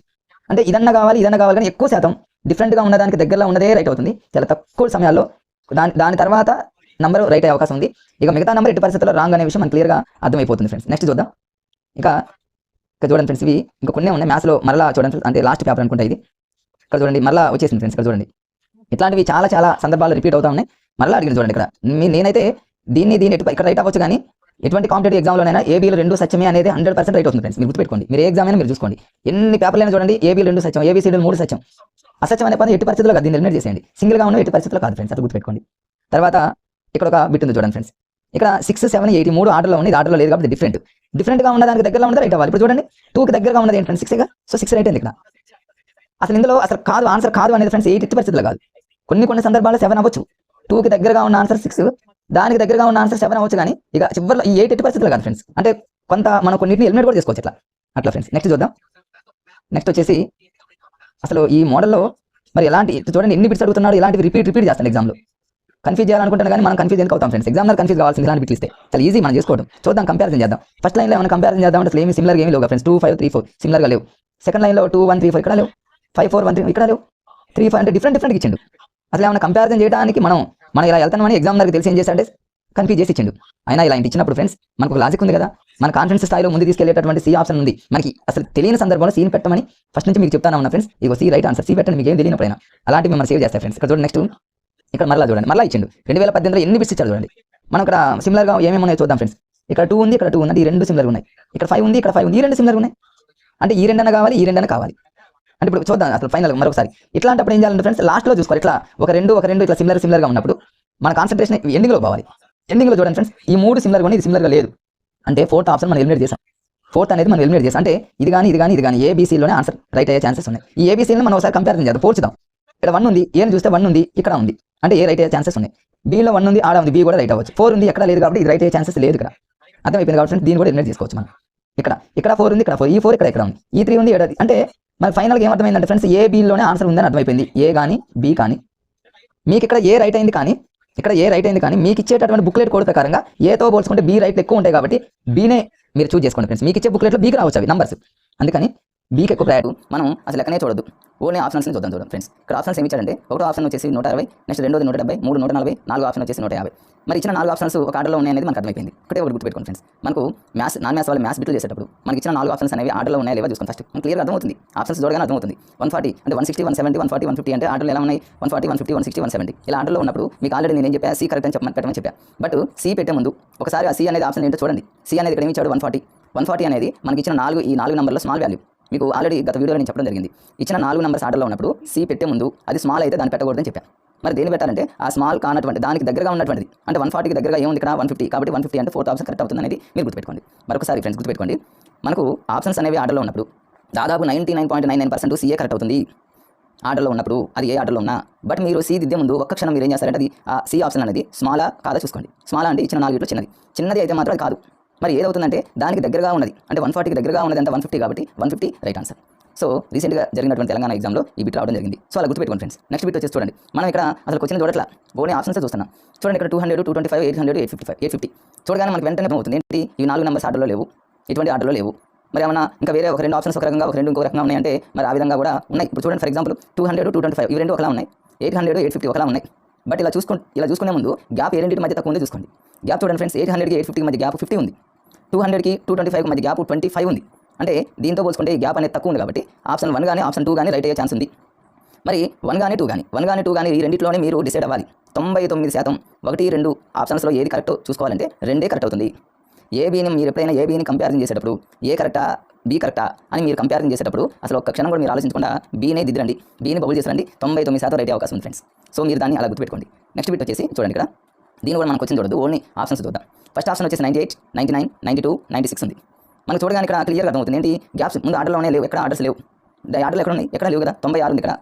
అంటే ఇదన్నా కావాలి కానీ ఎక్కువ శాతం డిఫరెంట్గా ఉన్నదానికి దగ్గరలో ఉన్నదే రైట్ అవుతుంది చాలా తక్కువ సమయాల్లో. దాని తర్వాత నంబర్ రైట్ అయ్యే అవకాశం ఉంది. ఇక మిగతా నెంబర్ ఎట్టి పరిస్థితుల్లో రాంగ్ అనే విషయం మనకు క్లియర్గా అర్థమైపోతుంది ఫ్రెండ్స్. నెక్స్ట్ చూద్దాం. ఇక చూడండి ఫ్రెండ్స్, ఇవి ఇంకా కొన్ని ఉన్నాయి మ్యాథ్స్లో. మరలా చూడండి, అంటే లాస్ట్ పేపర్ అనుకుంటా ఇది. ఇక్కడ చూడండి మరలా వచ్చేసింది ఫ్రెండ్స్. ఇక్కడ చూడండి ఇట్లాంటివి చాలా చాలా సందర్భాలు రిపీట్ అవుతా ఉన్నాయి. మరలా అడిగిన చూడండి ఇక్కడ నేనైతే దీన్ని ఇక్కడ రైట్ అవ్వచ్చు, కానీ ఎటువంటి కాంపిటేటివ్ ఎగ్జామ్లోనైనా ఏబీలు 2 సత్యమే అనేది 100% రైట్ అవుతుంది ఫ్రెండ్స్. మీరు గుర్తుపెట్టుకోండి, మీరు ఏ ఎగ్జామ్ అయినా మీరు చూసుకోండి, ఎన్ని పేపర్లైనా చూడండి ఏబీలు 2 సత్యం, ఏబీసీడీలు 3 సత్యం. అసత్యం అనే పని ఎట్టి పరిస్థితుల్లో కాదు, దీన్ని ఎలిమినేట్ చేసేయండి. సింగిల్గా ఉన్న ఎట్టి పరిస్థితుల్లో కాదు ఫ్రెండ్స్, అది గుర్తుపెట్టుకోండి. తర్వాత ఇక్కడ ఒక బిట్ ఉంది చూడండి ఫ్రెండ్స్. ఇక్కడ 6, 7, 8 3 ఆర్డర్లో ఉంది. ఇది ఆర్డర్లో లేదు కాబట్టి డిఫరెంట్గా ఉన్న దానికి దగ్గరలో ఉన్నది రైట్ అవ్వాలి. ఇప్పుడు చూడండి 2కి దగ్గరగా ఉన్నది ఏంటి ఫ్రెండ్స్ 6గా, సో 6 రైట్ అయింది. ఇక్కడ అసలు ఇందులో అసలు కాదు, ఆన్సర్ కాదు అనేది ఫ్రెండ్స్ 8 ఎట్టి పరిస్థితుల్లో కాదు. కొన్ని సందర్భాల్లో 7 అవ్వచ్చు. 2కి దగ్గరగా ఉన్న ఆన్సర్ 6, దానికి దగ్గరగా ఉన్న ఆన్సర్ 7 అవ్వచ్చు. కానీ ఇక చివరిలో ఈ 8 ఎట్టి పరిస్థితుల్లో కాదు ఫ్రెండ్స్. అంటే కొంత మనం కొన్నిటిని ఎలిమినేట్ కూడా చేసుకోవచ్చు అట్లా ఫ్రెండ్స్. నెక్స్ట్ చూద్దాం. నెక్స్ట్ వచ్చేసి అసలు ఈ మోడల్లో మరి ఎలాంటి చూడండి ఎన్ని బిట్స్ అడుగుతున్నాడు, ఇలాంటివి రిపీట్ చేస్తాను ఎగ్జామ్లో. కన్ఫ్యూజ్ చేయాలనుకుంటాను కానీ మనం కన్ఫ్యూజ్ ఎందుకు అవుతాం ఫ్రెండ్స్. ఎగ్జామ్లో కన్ఫ్యూజ్ కావాల్సింది ఇలాంటి బిట్లు ఇస్తే చాలా ఈజీ మనం చేసుకోవడం. చూద్దాం, కంపారిజన్ చేద్దాం. ఫస్ట్ లైన్లో ఏమైనా కంపారిజన్ చేద్దాం అంటే ఏమి సిమిలర్గా ఏమి లేవు ఫ్రెండ్స్. 2, 5, 3, 4 సిమిలర్గా లేవు. సెకండ్ లైన్లో 2, 1, 3, 4 ఇక్కడ లేవు. 5, 4, 1, 3 ఇక్కడ లేవు. 3, 5 అంటే డిఫరెంట్ ఇచ్చిండు. అసలు ఏమైనా కంపారిజన్ చేయడానికి మనం ఇలా వెళ్తామని ఎగ్జామ్ దగ్గరికి తెలిసి ఏం చేస్తాడంటే కన్ఫ్యూజ్ చేసి ఇచ్చిండు. అయినా ఇలా ఇచ్చినప్పుడు ఫ్రెండ్స్ మనకు ఒక లాజిక్ ఉంది కదా, మన కాన్ఫిడెన్స్ స్థాయిలో ముందు తీసుకెళ్లేటటువంటి సి ఆప్షన్ ఉంది. మనకి అసలు తెలియని సందర్భంలో సీని పెట్టమని ఫస్ట్ నుంచి మీకు చెప్తాను ఫ్రెండ్స్. ఇగో సి రైట్ ఆన్సర్, సి పెట్టండి మీకు ఏం తెలియనప్పుడైనా. అలాంటివి మనం సేవ్ చేస్తాయి ఫ్రెండ్స్. ఇక్కడ చూడండి. నెక్స్ట్ ఇక్కడ మరలా చూడండి, మరలా ఇచ్చిండు 2018లో ఎన్ని బిట్స్ ఇచ్చారు చూడండి. మనం ఇక్కడ సిమిలర్గా ఏమేమి ఉన్నాయో చూద్దాం ఫ్రెండ్స్. ఇక్కడ 2 ఉంది, ఇక్కడ 2 ఉంది, ఈ 2 సిమిలర్ ఉన్నాయి. ఇక్కడ 5 ఉంది, ఇక్కడ 5 ఉంది, ఈ 2 సిమిలర్ ఉన్నాయి. అంటే ఈ 2 కావాలి, ఈ 2 కావాలి. అంటే ఇప్పుడు చూద్దాం అసలు ఫైనల్ మరొకసారి. ఇట్లాంటప్పుడు ఏం చేయాలంటే ఫ్రెండ్స్ లాస్ట్లో చూసుకోవాలి. ఇట్లా ఒక రెండు ఇట్లా సిమిలర్గా ఉన్నప్పుడు మన కాన్సన్ట్రేషన్ ఎండింగ్లో పోవాలి. ఎండింగ్లో చూడండి ఫ్రెండ్స్, ఈ 3 సిమిలర్గా ఉన్నాయి, ఇది సిమిలర్గా లేదు అంటే 4th ఆప్షన్ మనం ఎలిమినేట్ చేసాం. 4th అనేది మనం ఎలిమినేట్ చేసాం. అంటే ఇది కానీ ఏబీసీలోనే ఆన్సర్ రైట్ అయ్యే ఛాన్సెస్ ఉన్నాయి. ఈ ఏబీసీని మనం ఒకసారి కంపారిజన్ చేద్దాం, పోల్చుదాం. ఇక్కడ 1 ఉంది, ఏని చూస్తే 1 ఉంది, ఇక్కడ ఉంది, అంటే ఏ రైట్ అయ్యే ఛాన్సెస్ ఉన్నాయి. బీలో 1 ఉంది, ఆడ ఉంది, బీ కూడా రైట్ అవ్వచ్చు. 4 ఉంది, ఎక్కడ లేదు కాబట్టి ఇది రైట్ అయ్యే ఛాన్సెస్ లేదు. ఇక్కడ అర్థమైపోయింది కాబట్టి దీన్ని కూడా ఎలిమినేట్ చేసుకోవచ్చు మనం. ఇక్కడ 4 ఉంది, ఇక్కడ 4, ఈ 4 ఇక్కడ ఉంది, ఈ 3 ఉంది, అంటే మరి ఫైనల్గా ఏమర్థమైందంటే ఫ్రెండ్స్ ఏ బీలోనే ఆన్సర్ ఉందని అర్థమైపోయింది. ఏ కానీ బీ కానీ మీకు ఇక్కడ ఏ రైట్ అయింది, కానీ ఇక్కడ ఏ రైట్ అయింది. కానీ మీకు ఇచ్చేటటువంటి బుక్లెట్ కోడ్ ప్రకారంగా ఏతో పోల్చుకుంటే బీ రైట్లు ఎక్కువ ఉంటాయి కాబట్టి బీనే మీరు చూస్ చేసుకోండి ఫ్రెండ్స్. మీకు ఇచ్చే బుక్లెట్లో బీకి రావచ్చు అవి నంబర్స్, అందుకని బీకి ఎక్కువ ప్రయారిటీ. మనం అసలు లెక్కనే చూడదు, ఓన్లీ ఆప్షన్స్ని చూద్దాం ఫ్రెండ్స్. ఇక్కడ ఆప్షన్స్ ఏమి ఇచ్చారంటే ఒకటో ఆప్షన్ వచ్చేసి 120, నెక్స్ట్ రెండోది 170, 3 140, 4 ఆప్షన్ వచ్చేసి 150. మరి ఇచ్చిన 4 ఆప్షన్స్ ఒక ఆర్డర్లో ఉన్నాయి అనేది మనకు అర్థమైపోయింది. ఒకటి గుర్తుపెట్టుకోండి ఫ్రెండ్స్. మనకు నాన్ మ్యాథ్స్ వాళ్ళు మ్యాథ్స్ బిట్లు చేసేటప్పుడు మనకి ఇచ్చిన 4 ఆప్షన్స్ అనేవి ఆర్డర్లో ఉన్నాయా లేవా చూసుకోండి. ఫస్ట్ మనకు క్లియర్గా అర్థమవుతుంది. ఆప్షన్స్ చూడగానే అర్థమవుతుంది. 140 అంటే 160, 170, 140, 150 అంటే ఆర్డర్లు ఎలా ఉన్నాయి 140, 150, 160, 170 ఇలా ఆర్డర్లో ఉన్నప్పుడు మీకు ఆల్రెడీ నేను ఏం చెప్పా, సి కరెక్ట్ అని పెట్టమని చెప్పా. బట్ సి పెట్టే ముందు ఒకసారి ఆ సి అనేది ఆప్షన్ ఏంటో చూడండి. సి అనేది ఇక్కడ ఏమి ఇచ్చాడు 140 అనేది మనకి ఇచ్చిన 4 నెంబర్లో స్మాల్ వాల్యూ. మీకు ఆల్రెడీ గత వీడియోలో నేను చెప్పడం జరిగింది. ఇచ్చిన 4 నెంబర్స్ ఆర్డర్లో ఉన్నప్పుడు సి పెట్టే ముందు అది స్మాల్ అయితే దాన్ని పెట్టకూడదని చెప్పాను. మరి దేని పెట్టాలంటే ఆ స్మాల్ కానటువంటి దానికి దగ్గరగా ఉన్నటువంటిది. అంటే 140కి దగ్గరగా ఏముంది ఇక్కడ 150, కాబట్టి 150 అంటే 4th ఆప్షన్ కరెక్ట్ అవుతుంది అనేది మీరు గుర్తుపెట్టుకోండి. మరొకసారి ఫ్రెండ్స్ గుర్తుపెట్టుకోండి, మనకు ఆప్షన్స్ అనేవి ఆర్డర్లో ఉన్నప్పుడు దాదాపు 99.99% సిఏ కరెక్ట్ అవుతుంది ఆర్డర్లో ఉన్నప్పుడు, అది ఏ ఆర్డర్లో ఉన్నా. బట్ మీరు సి దిద్దే ముందు ఒక్క క్షణం మీరు ఏం చేస్తారంటే అది ఆ సి ఆప్షన్ అనేది స్మాలా కాదా చూసుకోండి. స్మాలా అంటే ఇచ్చిన 4 చిన్నది అయితే మాత్రం అది కాదు. మరి ఏదవుతుందంటే దానికి దగ్గరగా ఉన్నది, అంటే 140కి దగ్గరగా ఉన్నది అంటే 150 కాబట్టి 150 రైట్ ఆన్సర్. సో రీసెంట్గా జరిగినటువంటి తెలంగాణ ఎగ్జామ్లో ఈ బిట్ రావడం జరిగింది. సో అలా గుర్తుపెట్టుకోండి ఫ్రెండ్స్. నెక్స్ట్ బిట్ వచ్చేసి చూడండి, మనం ఇక్కడ అసలు క్వశ్చన్ చూడట్లా, ఓన్లీ ఆప్షన్స్ చూస్తున్నాం. చూడండి ఇక్కడ 200, 225, 800, 850 చూడగానే మనకి వెంటనే అవుతుంది ఏంటి, ఈ 4 నెంబర్స్ ఆర్డర్లో లేవు, ఎటువంటి ఆర్డర్లో లేవు. మరి ఏమన్నా ఇంకా వేరే ఒక 2 ఆప్షన్స్ ఒక రకంగా, ఒక 2 ఇంకో రకంగా ఉన్నాయంటే మరి ఆ విధంగా కూడా ఉన్నాయి. ఇప్పుడు చూడండి ఫర్ ఎగ్జాంపుల్ 200, 225 ఇవి 2 ఒకలా ఉన్నాయి, 800, 850 ఒకలా ఉన్నాయి. బట్ ఇలా చూసుకునే ముందు గ్యాప్ ఏ రెండింటి మధ్య తక్కువ ఉంది చూసుకోండి. గ్యాప్ చూడండి ఫ్రెండ్స్, 800కి 850 మధ్య గ్యాప్ 50 ఉంది, 200కి 225 మధ్య గ్యాప్ 25 ఉంది. అంటే దీంతో పోల్చుకుంటే ఈ గ్యాప్ అనేది తక్కువ ఉంది కాబట్టి ఆప్షన్ 1 కానీ ఆప్షన్ 2 కానీ రైట్ అయ్యే ఛాన్స్ ఉంది. మరి 1 కానీ 2 కానీ ఈ రెండింటిలోనే మీరు డిసైడ్ అవ్వాలి. 99% 1, 2 ఆప్షన్స్లో ఏది కరెక్టో చూసుకోవాలంటే 2 కరెక్ట్ అవుతుంది. ఏబీని మీరు ఎప్పుడైనా ఏబీని కంపారిజన్ చేసేటప్పుడు ఏ కరెక్టా బీ కరెక్టా అని మీరు కంపారిజన్ చేసేటప్పుడు అసలు ఒక్క క్షణం కూడా మీరు ఆలోచించకుండా బీనే దిద్దండి, బీని బబుల్ చేసండి. 99% రైట్ అయ్యే అవకాశం ఉంది ఫ్రెండ్స్. సో మీరు దాన్ని అలా గుర్తుపెట్టుకోండి. నెక్స్ట్ బిట్ వచ్చేసి చూడండి, ఇక్కడ దీని కూడా మనం క్వశ్చన్ చూడదు, ఓన్లీ ఆప్షన్స్ చూద్దాం. ఫస్ట్ ఆప్షన్ వచ్చేసి 98, 99, 92, 96 ఉంది. మనకు చూడగానే ఇక్కడ క్లియర్గా అర్థమవుతుంది ఏంటి, గ్యాప్స్ ముందు ఆర్డర్లోనే లేవు, ఎక్కడ ఆర్డర్స్ లేవు. ఆర్డర్లు ఎక్కడ ఉన్నాయి, ఎక్కడ లేవు కదా. 96 ఉంది, ఇక్కడ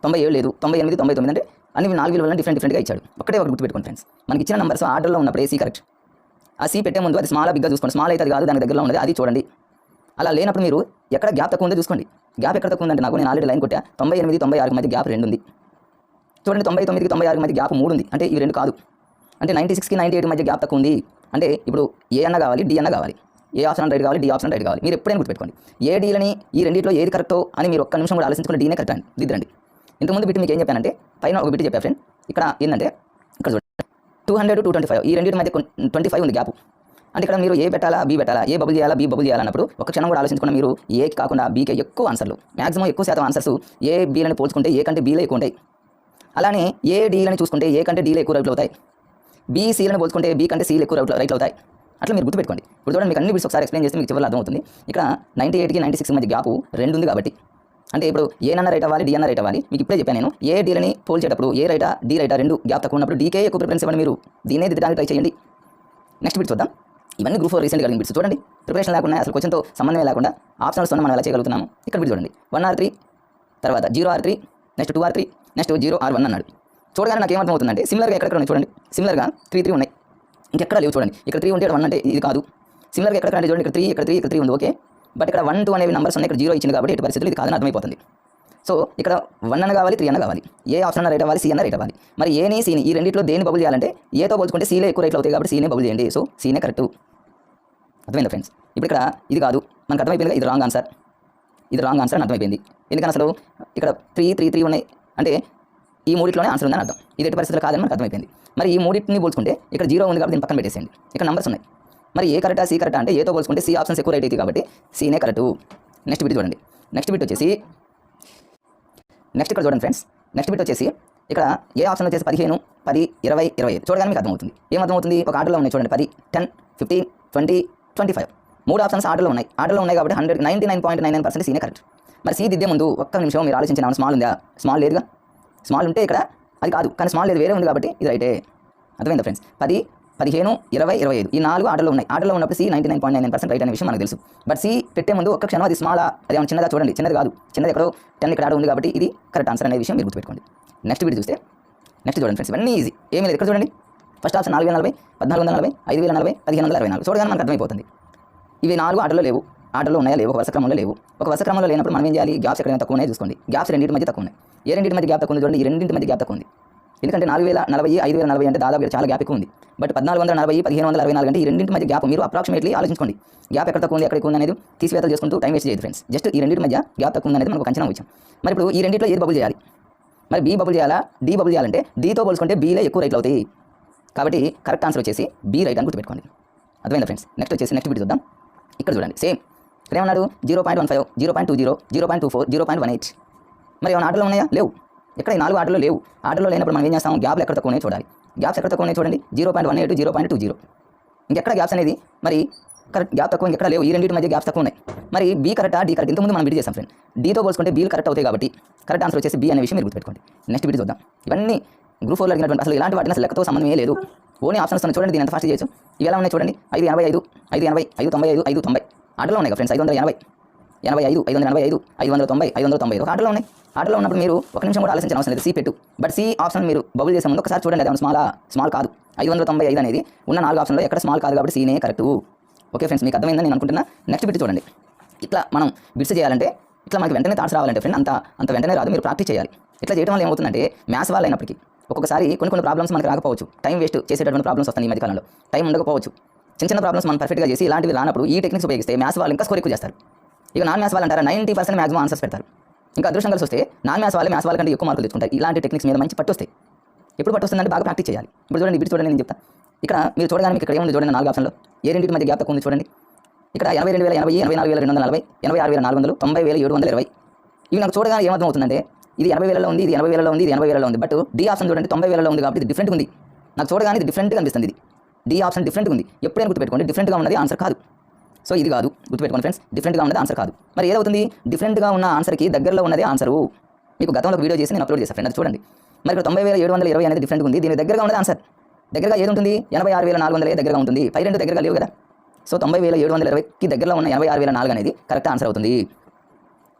97 లేదు, 98, 99 అంటే అన్ని 4 విలువలను డిఫరెంట్గా ఇచ్చాడు. ఒకటే ఒకటి గుర్తుపెట్టుకోండి ఫ్రెండ్స్, మనకి ఇచ్చిన నెంబర్స్ ఆర్డర్లో ఉన్నప్పుడు ఏసీ కరెక్ట్. ఆ సి పెట్టే ముందు అది స్మాల్ బిగ్గా చూసుకోండి, స్మాల్ అయితే అది కాదు, దాని దగ్గరలో ఉన్నది అది చూడండి. అలా లేనప్పుడు మీరు ఎక్కడ గ్యాప్ తక్కువ ఉందో చూసుకోండి. గ్యాప్ ఎక్కడ తక్కువ ఉందంటే నాకు నేను ఆల్రెడీ లైన్ కొట్టా, 98, 96 మధ్య గ్యాప్ 2 ఉంది. చూడండి 99కి 96 మధ్య గ్యాప్ 3 ఉంది, అంటే ఇవి రెండు కాదు. అంటే 96కి 98 మధ్య గ్యాప్ తక్కువ ఉంది. అంటే ఇప్పుడు ఏ అన్న కావాలి, డి అన్న కావాలి, ఏ ఆప్షన్ రైట్ కావాలి, డి ఆప్షన్ రైట్ కావాలి. మీరు ఎప్పుడైనా గుర్తుపెట్టుకోండి, ఏ డీలని ఈ రెండింటిలో ఏది కరెక్టో అని మీరు ఒక్క నిమిషం కూడా ఆలోచించుకుని డీనే కరెక్ట్ అండి దిద్దండి. ఇంతకుముందు బిట్ మీకు ఏం చెప్పానంటే పైన ఒక బిట్ చెప్పా ఫ్రెండ్, ఇక్కడ ఏంటంటే ఇక్కడ చూడండి 200 to 225 ఈ రెండింటి మధ్య 25 ఉంది గ్యాప్. అంటే ఇక్కడ మీరు ఏ పెట్టాలా, బి పెట్టాలా, ఏ బబుల్ చేయాలా, బి బబుల్ చేయాలన్నప్పుడు ఒక క్షణం కూడా ఆలోచించుకున్న మీరు ఏకి కాకుండా బీకే ఎక్కువ ఆన్సర్లు, మాక్సిమం ఎక్కువ శాతం ఆన్సర్స్ ఏ బీలని పోల్చుకుంటే ఏ కంటే బీలో ఎక్కువ ఉంటాయి. అలానే ఏ డీలని చూసుకుంటే ఏ కంటే డీలో ఎక్కువ రైట్లు అవుతాయి, బీ సీలను పోల్చుకుంటే బీ కంటే సీలు ఎక్కువ రైట్లు అవుతాయి. అట్లా మీరు గుర్తుపెట్టుకోండి. ఇప్పుడు చూడండి మీకు అన్ని బిట్స్ ఒకసారి ఎక్స్ప్లెయిన్ చేస్తే మీకు చివరిలో అర్థమవుతుంది. ఇక్కడ 98కి 96 మధ్య గ్యాప్ 2 ఉంది కాబట్టి, అంటే ఇప్పుడు ఏ అన్న రైట్ అవ్వాలి, డి అన్న రైట్ అవ్వాలి. మీకు ఇప్పుడే చెప్పాను నేను, ఏ డీలని పోల్చేటప్పుడు ఏ రైటా డి రైటా రెండు గ్యాప్ తక్కువ ఉన్నప్పుడు డీకే ఎక్కువ ప్రిఫరెన్స్ ఇవ్వండి. మీరు దీనే దిద్దడానికి ట్రై చేయండి. నెక్స్ట్ బిట్ చూద్దాం. ఇవన్నీ గ్రూప్ 4 రీసెంట్గా కలిగిన బిట్స్ చూడండి. ప్రిపరేషన్ లేకుండా అసలు క్వశ్చన్తో సంబంధమే లేకుండా ఆప్షన్స్తో మనం ఎలా చేయగలుగుతున్నాము. ఇక్కడ బిట్ చూడండి 1R3 తర్వాత 0R3 next 2R3 next 0R1 అన్నాడు. చూడగానే నాకు ఏమర్థమవుతుందంటే సిమిలర్గా ఎక్కడెక్కడ ఉన్నాయి చూడండి. సిమిలర్గా 3 ఉన్నాయి, ఇంకెక్కడ లేవు చూడండి. ఇక్కడ 3 ఉంటే 1 అంటే ఇది కాదు. సిమిలర్గా ఎక్కడ అంటే చూడండి, ఇక్కడ 3 ఇక్కడ 3 ఇక్కడ 3 ఉంది, ఓకే. బట్ ఇక్కడ 1 2 అనేవి నెంబర్స్ ఉన్నాయి, ఇక్కడ 0 ఇచ్చింది కాబట్టి ఎటు పరిస్థితులు ఇది కాదని అర్థమైపోతుంది. సో ఇక్కడ 1 అన్న కావాలి, 3 అన్న కావాలి, ఏ ఆప్షన్ అన్న రైట్ అవ్వాలి, సి అన్న రైట్ అవ్వాలి. మరి ఏని సీని ఈ రెండింటిలో దేని బబుల్ చేయాలంటే ఏతో పోల్చుకుంటే సీలే ఎక్కువ రైట్లు అవుతాయి కాబట్టి సీనే బబుల్ చేయండి. సో సీనే కరెక్ట్. అర్థమైందా ఫ్రెండ్స్? ఇప్పుడు ఇక్కడ ఇది కాదు, మనకు అర్థమైపోయింది, ఇది రాంగ్ ఆన్సర్, ఇది రాంగ్ ఆన్సర్ అని అర్థమైపోయింది. ఎందుకని అసలు ఇక్కడ 3 3 3 ఉన్నాయి అంటే ఈ మూడిట్లోనే ఆన్సర్ ఉందని అర్థం. ఇది ఎటు పరిస్థితులు కాదని మనకు అర్థమైపోయింది. మరి ఈ మూడింటిని పోల్చుకుంటే ఇక్కడ 0 ఉంది కాబట్టి దీన్ని పక్కన పెట్టేసేయండి. ఇక్కడ నెంబర్స్ ఉన్నాయి, మరి ఏ కరెక్టా సి కరెక్టా అంటే ఏతో పోల్చుకుంటే సి ఆప్షన్స్ ఎక్కువ రైట్ అవుతాయి కాబట్టి సీనే కరెక్ట్. నెక్స్ట్ బిట్ చూడండి. నెక్స్ట్ బిట్ వచ్చేసి ఇక్కడ చూడండి ఫ్రెండ్స్. నెక్స్ట్ బిట్ వచ్చేసి ఇక్కడ ఏ ఆప్షన్ వచ్చేసి 15 10 20 25 చూడగానే మీకు అర్థమవుతుంది. ఏమర్థమవుతుంది? ఒక ఆర్డర్లో ఉన్నాయి చూడండి, 10 10 15 20 25 3 ఆప్షన్స్ ఆర్డర్లో ఉన్నాయి కాబట్టి 99.99% సీనే కరెక్ట్. మరి సి దిద్దే ముందు ఒక్క నిమిషం మీరు ఆలోచించిన స్మాల్ ఉందా? స్మాల్ లేదుగా. స్మాల్ ఉంటే ఇక్కడ అది కాదు, కానీ స్మాల్ లేదు వేరే ఉంది కాబట్టి ఇది రైటే. అర్థమైందా ఫ్రెండ్స్? 10 15 20 25 ఈ 4 ఆర్డర్లో ఉన్నాయి. ఆర్డర్లో ఉన్నప్పుడు సి 99.99% రైట్ అనే విషయం మనకు తెలుసు. బట్ సి పెట్టే ముందు ఒక్క క్షణం అది స్మాల్ అది ఏమైనా చిన్నదా చూడండి, చిన్నది కాదు, చిన్నది ఎక్కడో 10 ఇక్కడ ఆర్డర్ ఉంది కాబట్టి ఇది కరెక్ట్ ఆన్సర్ అనే విషయం మీరు గుర్తుపెట్టుకోండి. నెక్స్ట్ వీడియో చూస్తే నెక్స్ట్ చూడండి ఫ్రెండ్స్, ఇవన్నీ ఈజీ, ఏమీ లేదు. ఇక్కడ చూడండి ఫస్ట్ ఆప్షన్ 4040 1440 5040 1524 చూడగానే మనకు అర్థమైపోతుంది. ఇవి 4 ఆర్డర్లో లేవు, ఆర్డర్లో ఉన్నాయా లేవు, ఒక వరుస క్రమంలో లేవు. ఒక వరుస క్రమంలో లేనప్పుడు మనం ఏం చేయాలి? గ్యాప్స్ ఎక్కడైనా తక్కువ ఉన్నాయి చూసుకోండి. గ్యాప్స్ రెండింటి మధ్య తక్కువ ఉన్నాయి. ఏ రెండింటి మధ్య గ్యాప్ తక్కువ ఉంది చూడండి, ఈ రెండింటి మధ్య గ్యాప్ తక్కువ ఉంది. ఎందుకంటే 4040 5040 అంటే దాదాపు చాలా గ్యాప్ ఎక్కువ ఉంది. బట్ 1440 1564 అంటే ఈ రెండింటి మధ్య గ్యాప్ మీరు అప్రాక్సిమేట్లీ ఆలోచించుకోండి. గ్యాప్ ఎక్కడ తక్కువ ఉంది ఎక్కడ ఎక్కువ ఉంది అనేది తీసివేతలు చేసుకుంటూ టైం వేస్ట్ చేయదు ఫ్రెండ్స్. జస్ట్ ఈ రెండింటి మధ్య గ్యాప్ తక్కువ ఉంది అనేది మనకు అంచనా వచ్చాం. మరి ఇప్పుడు ఈ రెండింటిలో ఏది బబుల్ చేయాలి? మరి బీ బబుల్ చేయాలా, డి బబుల్ చేయాలంటే డీతో పోల్చుకుంటే బీలే ఎక్కువ రైట్లు అవుతాయి కాబట్టి కరెక్ట్ ఆన్సర్ వచ్చేసి బీ రైట్ అని గుర్తుపెట్టుకోండి. అర్థమైందా ఫ్రెండ్స్? నెక్స్ట్ వచ్చేసి నెక్స్ట్ వీడియో చూద్దాం. ఇక్కడ చూడండి సేమ్ ఇక్కడ ఏమన్నాడు 0.15 0.20 0.24 0.18 మరి ఏమైనా ఆర్డర్లో ఉన్నాయా? లేవు. ఎక్కడ ఈ 4 ఆర్డర్లో లేవు. ఆర్డర్లో లేనప్పుడు మనం ఏం చేస్తాం? గ్యాప్లు ఎక్కడ తక్కువ ఉన్నాయో చూడాలి. గ్యాప్స్ ఎక్కడ తక్కువ ఉన్నాయో చూడండి, 0.18 0.20 ఇంకెక్కడ గ్యాప్స్ అనేది మరి కరెక్ట్ గ్యాప్ తక్కువ ఇంకెక్కడ లేవు. ఈ రెండింటి మధ్య గ్యాప్స్ తక్కువ ఉన్నాయి. మరి బీ కరెక్టా డి కరెక్ట్? ఇంతకుముందు మనం బిడ్ చేస్తాం ఫ్రెండ్, డీతో పోల్చుకుంటే బీలు కరెక్ట్ అవుతాయి కాబట్టి కరెక్ట్ ఆన్సర్ వచ్చేసి బీ అనే విషయం మీరు గుర్తుపెట్టుకోండి. నెక్స్ట్ బిడ్ చూద్దాం. ఇవన్నీ గ్రూప్ 4లో అడిగినటువంటి అసలు ఇలాంటి వాటిని అసలు లెక్కతో సంబంధమే లేదు. ఓన్లీ ఆప్షన్స్ చూడండి, దీని ఎంత ఫాస్ట్ చేయొచ్చు. ఇవి ఎలా ఉన్నాయి చూడండి, 585 580 595 590 ఆర్డర్లో ఉన్నాయి కదా ఫ్రెండ్స్. 580 85 585 590 595 ఒక ఆర్డర్లో ఉన్నాయి. ఆర్డర్లో ఉన్నప్పుడు మీరు ఒక నిమిషం కూడా ఆలోచించిన అవసరం లేదు, సి పెట్టు. బట్ సి ఆప్షన్ మీరు బబుల్ చేసే ముందు ఒకసారి చూడండి, అది స్మాల్ కాదు. 595 అనేది ఉన్న 4 ఆప్షన్లో ఎక్కడ స్మాల్ కాదు కాబట్టి సీనే కరెక్ట్. ఓకే ఫ్రెండ్స్, మీకు అర్థమైందని నేను అనుకుంటున్నా. నెక్స్ట్ బిట్ చూడండి. ఇట్లా మనం బిట్స్ చేయాలంటే ఇట్లా మనకి వెంటనే థాట్స్ రావాలంటే ఫ్రెండ్ అంత వెంటనే రాదు, మీరు ప్రాక్టీస్ చేయాలి. ఇట్లా చేయడం వల్ల ఏమవుతుందంటే మ్యాథ్స్ వాళ్ళు అయినప్పటికీ ఒక్కొక్కసారి కొన్ని ప్రాబ్లమ్స్ మనకు రాకపోవచ్చు, టైం వేస్ట్ చేసేటటువంటి ప్రాబ్లమ్స్ వస్తాయి. ఈ మధ్యకాలంలో టైం ఉండకపోవచ్చు. చిన్న ప్రాబ్లమ్స్ మనం పర్ఫెక్ట్గా చేసి ఇలాంటివి రానప్పుడు ఈ టెక్నిక్స్ ఉపయోగిస్తే మ్యాథ్స్ వాళ్ళు ఇంకా స్కోర్ ఎక్కువ చేస్తారు. ఇక నాన్ మ్యాథ్స్ వాళ్ళు అంటారా 90% మ్యాక్సిమం ఆన్సర్స్ పెడతారు. ఇంకా అదృష్టం కలిసి వస్తే నాన్ మ్యాథ్స్ వాళ్ళ కంటే ఎక్కువ మార్కులు తెచ్చుకుంటారు. ఇలాంటి టెక్నిక్స్ మీద మంచి పట్టు వస్తాయి. ఎప్పుడు పట్టు వస్తుందంటే బాగా ప్రాక్టీస్ చేయాలి. ఇప్పుడు చూడండి బిట్ చూడండి, నేను చెప్తాను. ఇక్కడ మీరు చూడగానే ఇక్కడ ఏముంది చూడండి, 4 ఆప్షన్లో ఏ రెండింటి మధ్య గ్యాప్ తక్కువ ఉంది చూడండి. ఇక్కడ 82,080 84,240 86,400 90,720 ఇవి నాకు చూడగానే ఏమర్థం అవుతుందంటే ఇది 80,000లో ఉంది, ఇది 80,000లో ఉంది, ఇది 80,000లో ఉంది. బట్ డి ఆప్షన్ చూడండి 90,000లో ఉంది కాబట్టి ఇది డిఫరెంట్ ఉంది. నాకు చూడగానే ఇది డిఫరెంట్గా అనిపిస్తుంది. ఇది డి ఆప్షన్ డిఫరెంట్ ఉంది. ఎప్పుడైనా గుర్తుపెట్టుకోండి, డిఫరెంట్గా ఉన్నది ఆన్సర్ కాదు. సో ఇది కాదు, గుర్తుపెట్టుకోండి ఫ్రెండ్స్, డిఫరెంట్గా ఉన్నది ఆన్సర్ కాదు. మరి ఏదవుతుంది? డిఫరెంట్గా ఉన్న ఆన్సర్కి దగ్గరలో ఉన్నది ఆన్సరు. మీకు గతంలో వీడియో చేసి నేను అప్లోడ్ చేశాను ఫ్రెండ్, అది చూడండి. మరి ఇక్కడ 90,720 అనేది డిఫరెంట్గా ఉంది, దీనికి దగ్గరగా ఉన్నది ఆన్సర్. దగ్గరగా ఏది ఉంటుంది? 86,400 దగ్గరగా ఉంటుంది. పై రెండు దగ్గరగా లేవు కదా. సో 90,720కి దగ్గరలో ఉన్న 86,400 అనేది కరెక్ట్ ఆన్సర్ అవుతుంది.